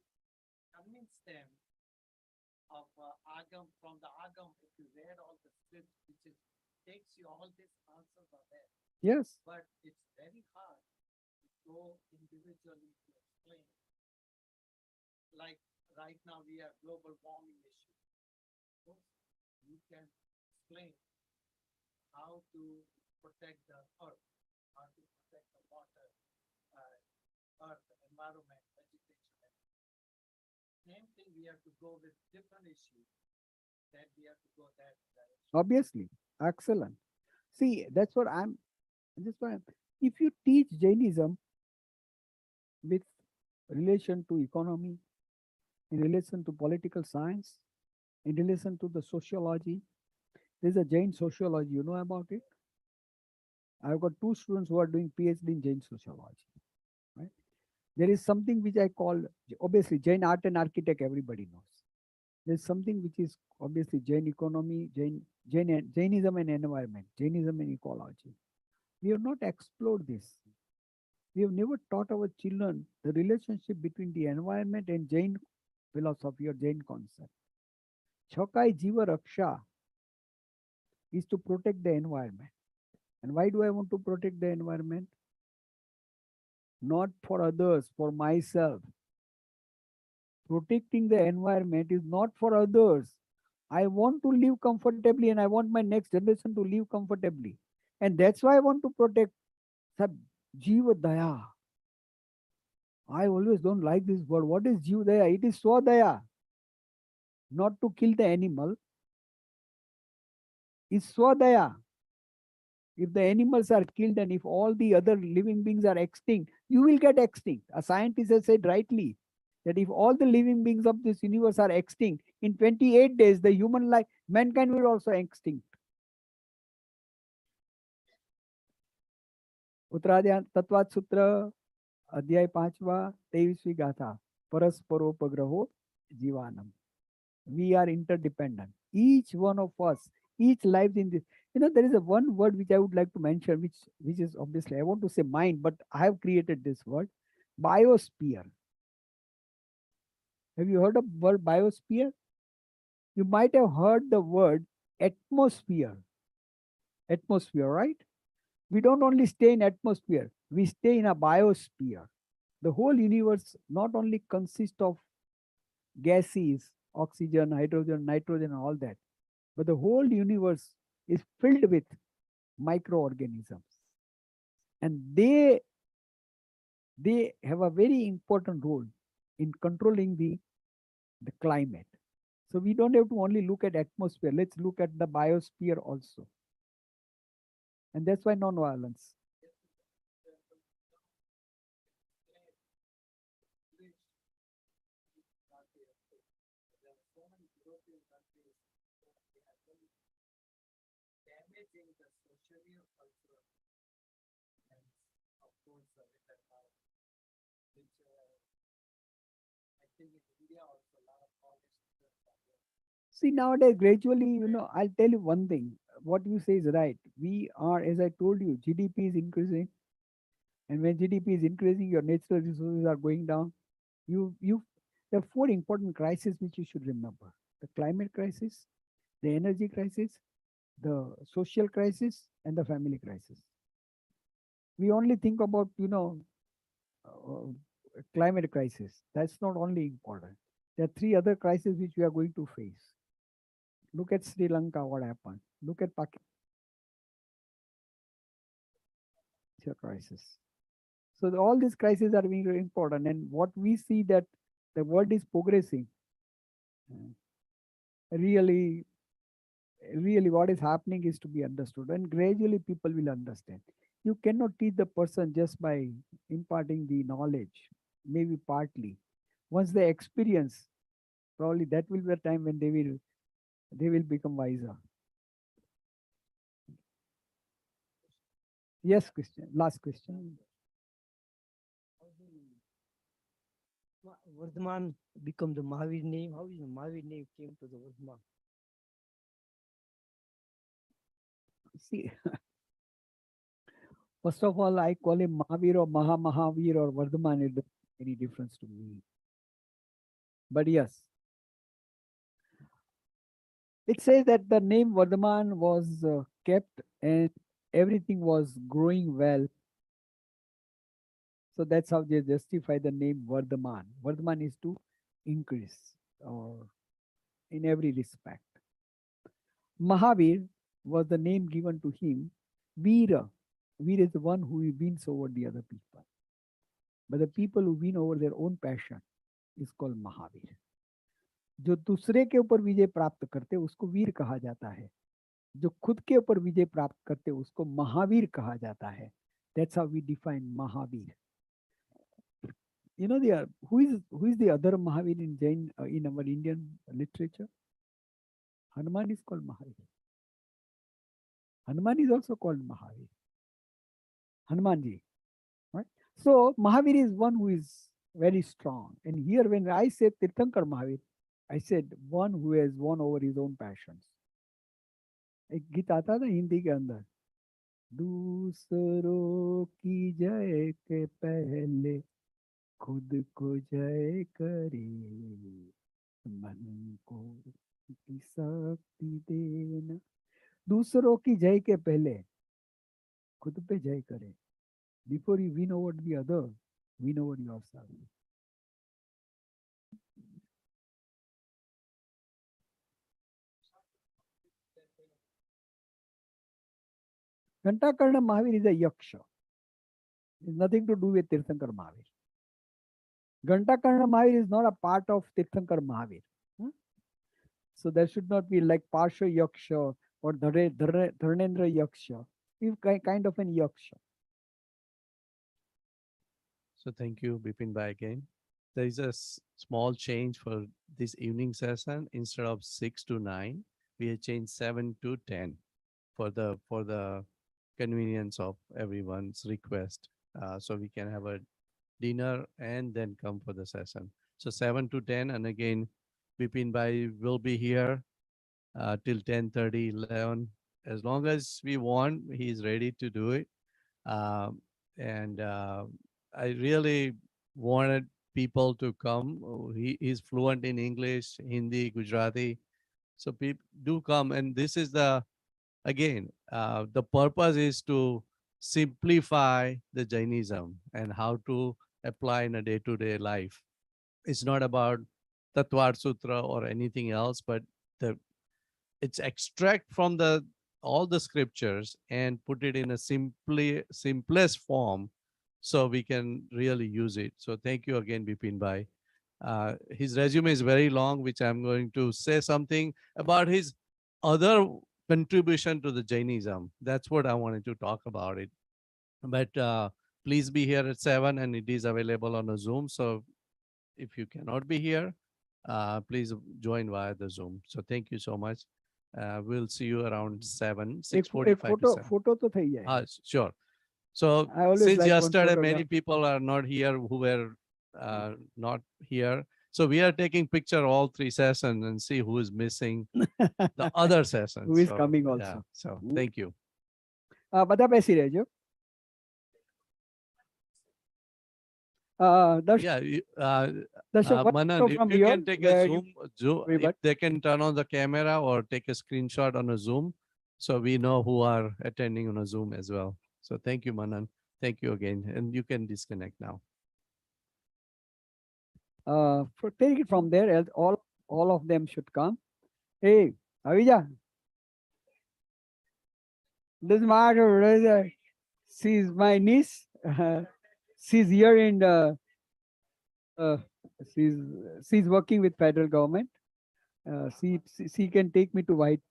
convince them of Agam, from the Agam, if you read all the scripts, which is takes you all these answers are there. Yes. But it's very hard to go individually to explain. Like right now we have global warming issue. So you can explain how to protect the earth, how to protect the water, earth, environment, vegetation. Same thing, we have to go with different issues. That we have to go that direction. Obviously. Excellent. See, that's what I'm. If you teach Jainism with relation to economy, in relation to political science, in relation to the sociology, there's a Jain sociology. You know about it? I've got two students who are doing PhD in Jain sociology. Right? There is something which I call, obviously Jain art and architect. Everybody knows. There's something which is obviously Jain economy, Jainism and environment, Jainism and ecology. We have not explored this. We have never taught our children the relationship between the environment and Jain philosophy or Jain concept. Chakai Jiva Raksha is to protect the environment. And why do I want to protect the environment? Not for others, for myself. Protecting the environment is not for others. I want to live comfortably and I want my next generation to live comfortably. And that's why I want to protect Sab Jiva Daya. I always don't like this word. What is Jiva Daya? It is Swadaya. Not to kill the animal. It's Swadaya. If the animals are killed and if all the other living beings are extinct, you will get extinct. A scientist has said rightly that if all the living beings of this universe are extinct, in 28 days, the human life, mankind will also extinct. उत्तराध्याय तत्वाद सूत्र अध्याय 5वां 23वीं गाथा परस्परोपग्रहो जीवानम. We are interdependent. Each one of us, each life in this. There is a one word which I would like to mention, which is obviously, I want to say mine, but I have created this word, biosphere. Have you heard of word biosphere? You might have heard the word atmosphere. Atmosphere, right? We don't only stay in atmosphere, we stay in a biosphere. The whole universe not only consists of gases, oxygen, hydrogen, nitrogen, all that, but the whole universe is filled with microorganisms. And they have a very important role in controlling the climate. So we don't have to only look at atmosphere, let's look at the biosphere also. And that's why non-violence. Damaging the socially or cultural, and of course the written power, which I think in India also a lot of college students are there. See, nowadays, gradually, I'll tell you one thing. What you say is right. We are, as I told you, GDP is increasing. And when GDP is increasing, your natural resources are going down. There are four important crises which you should remember: the climate crisis, the energy crisis, the social crisis, and the family crisis. We only think about, climate crisis. That's not only important. There are three other crises which we are going to face. Look at Sri Lanka, what happened. Look at Pakistan crisis. So all these crises are very important. And what we see that the world is progressing. Really what is happening is to be understood. And gradually people will understand. You cannot teach the person just by imparting the knowledge, maybe partly. Once they experience, probably that will be a time when they will become wiser. Yes, question. Last question. Vardhaman become the Mahavir name. How is the Mahavir name came to the Vardhaman? See, first of all, I call him Mahavir or Mahavir or Vardhaman. It doesn't make any difference to me. But yes, It says that the name Vardhaman was kept and everything was growing well. So that's how they justify the name Vardhaman. Vardhaman is to increase or in every respect. Mahavir was the name given to him. Veera. Veera is the one who wins over the other people. But the people who win over their own passion is called Mahavir. जो दूसरे के ऊपर विजय प्राप्त करते उसको वीर कहा जाता है, जो खुद के ऊपर विजय प्राप्त करते उसको महावीर कहा जाता है. That's how we define Mahavir. You know who is the other Mahavir in Jain in our Indian literature? Hanuman is called Mahavir. Hanuman is also called Mahavir. Hanumanji, right? So Mahavir is one who is very strong. And here when I say Tirthankar Mahavir, I said one who has won over his own passions. एक गीत आता था हिंदी के अंदर, दूसरों की जय के पहले खुद को जय करे, मन को की शक्ति देना. दूसरों की जय के पहले खुद पे जय करे. Before you win over the other, win over yourself. Ghantakarna Mahavir is a yaksha. It's nothing to do with Tirthankar Mahavir. Ghantakarna Mahavir is not a part of Tirthankar Mahavir. So there should not be like Parsha Yaksha or Dharnendra Yaksha. It's kind of an yaksha. So thank you, Bipinbhai, again. There is a small change for this evening session. Instead of 6 to 9, we have changed 7 to 10 for the convenience of everyone's request. So we can have a dinner and then come for the session. So 7 to 10, and again, Bipinbhai will be here till 10:30, 11. As long as we want, he's ready to do it. And I really wanted people to come. He's fluent in English, Hindi, Gujarati. So people do come. And this is again, the purpose is to simplify the Jainism and how to apply in a day-to-day life. It's not about Tatvar Sutra or anything else, but it's extract from all the scriptures and put it in a simplest form so we can really use it. So thank you again, Bipinbhai. His resume is very long, which I'm going to say something about his other contribution to the Jainism. That's what I wanted to talk about it. But please be here at 7, and it is available on a Zoom. So if you cannot be here, please join via the Zoom. So thank you so much. We'll see you around 7, 6:45 to 7. Photo तो થઈ જાય. Sure. So I always since like one yesterday, photograph. many people are not here who were not here. So we are taking picture all 3 sessions and see who is missing the other sessions. Who is So, coming yeah, also. so thank you. બધા બેસી રહેજો. Yeah, Darshak, one Manan, photo if from you here can take where a you- Zoom, if Everybody. they can turn on the camera or take a screenshot on a Zoom, so we know who are attending on a Zoom as well. So thank you, Manan. Thank you again. And you can disconnect now. take it from there, else all of them should come. Hey, Avija. Doesn't matter whether she's my niece. She's here in she's working with federal government. She can take me to White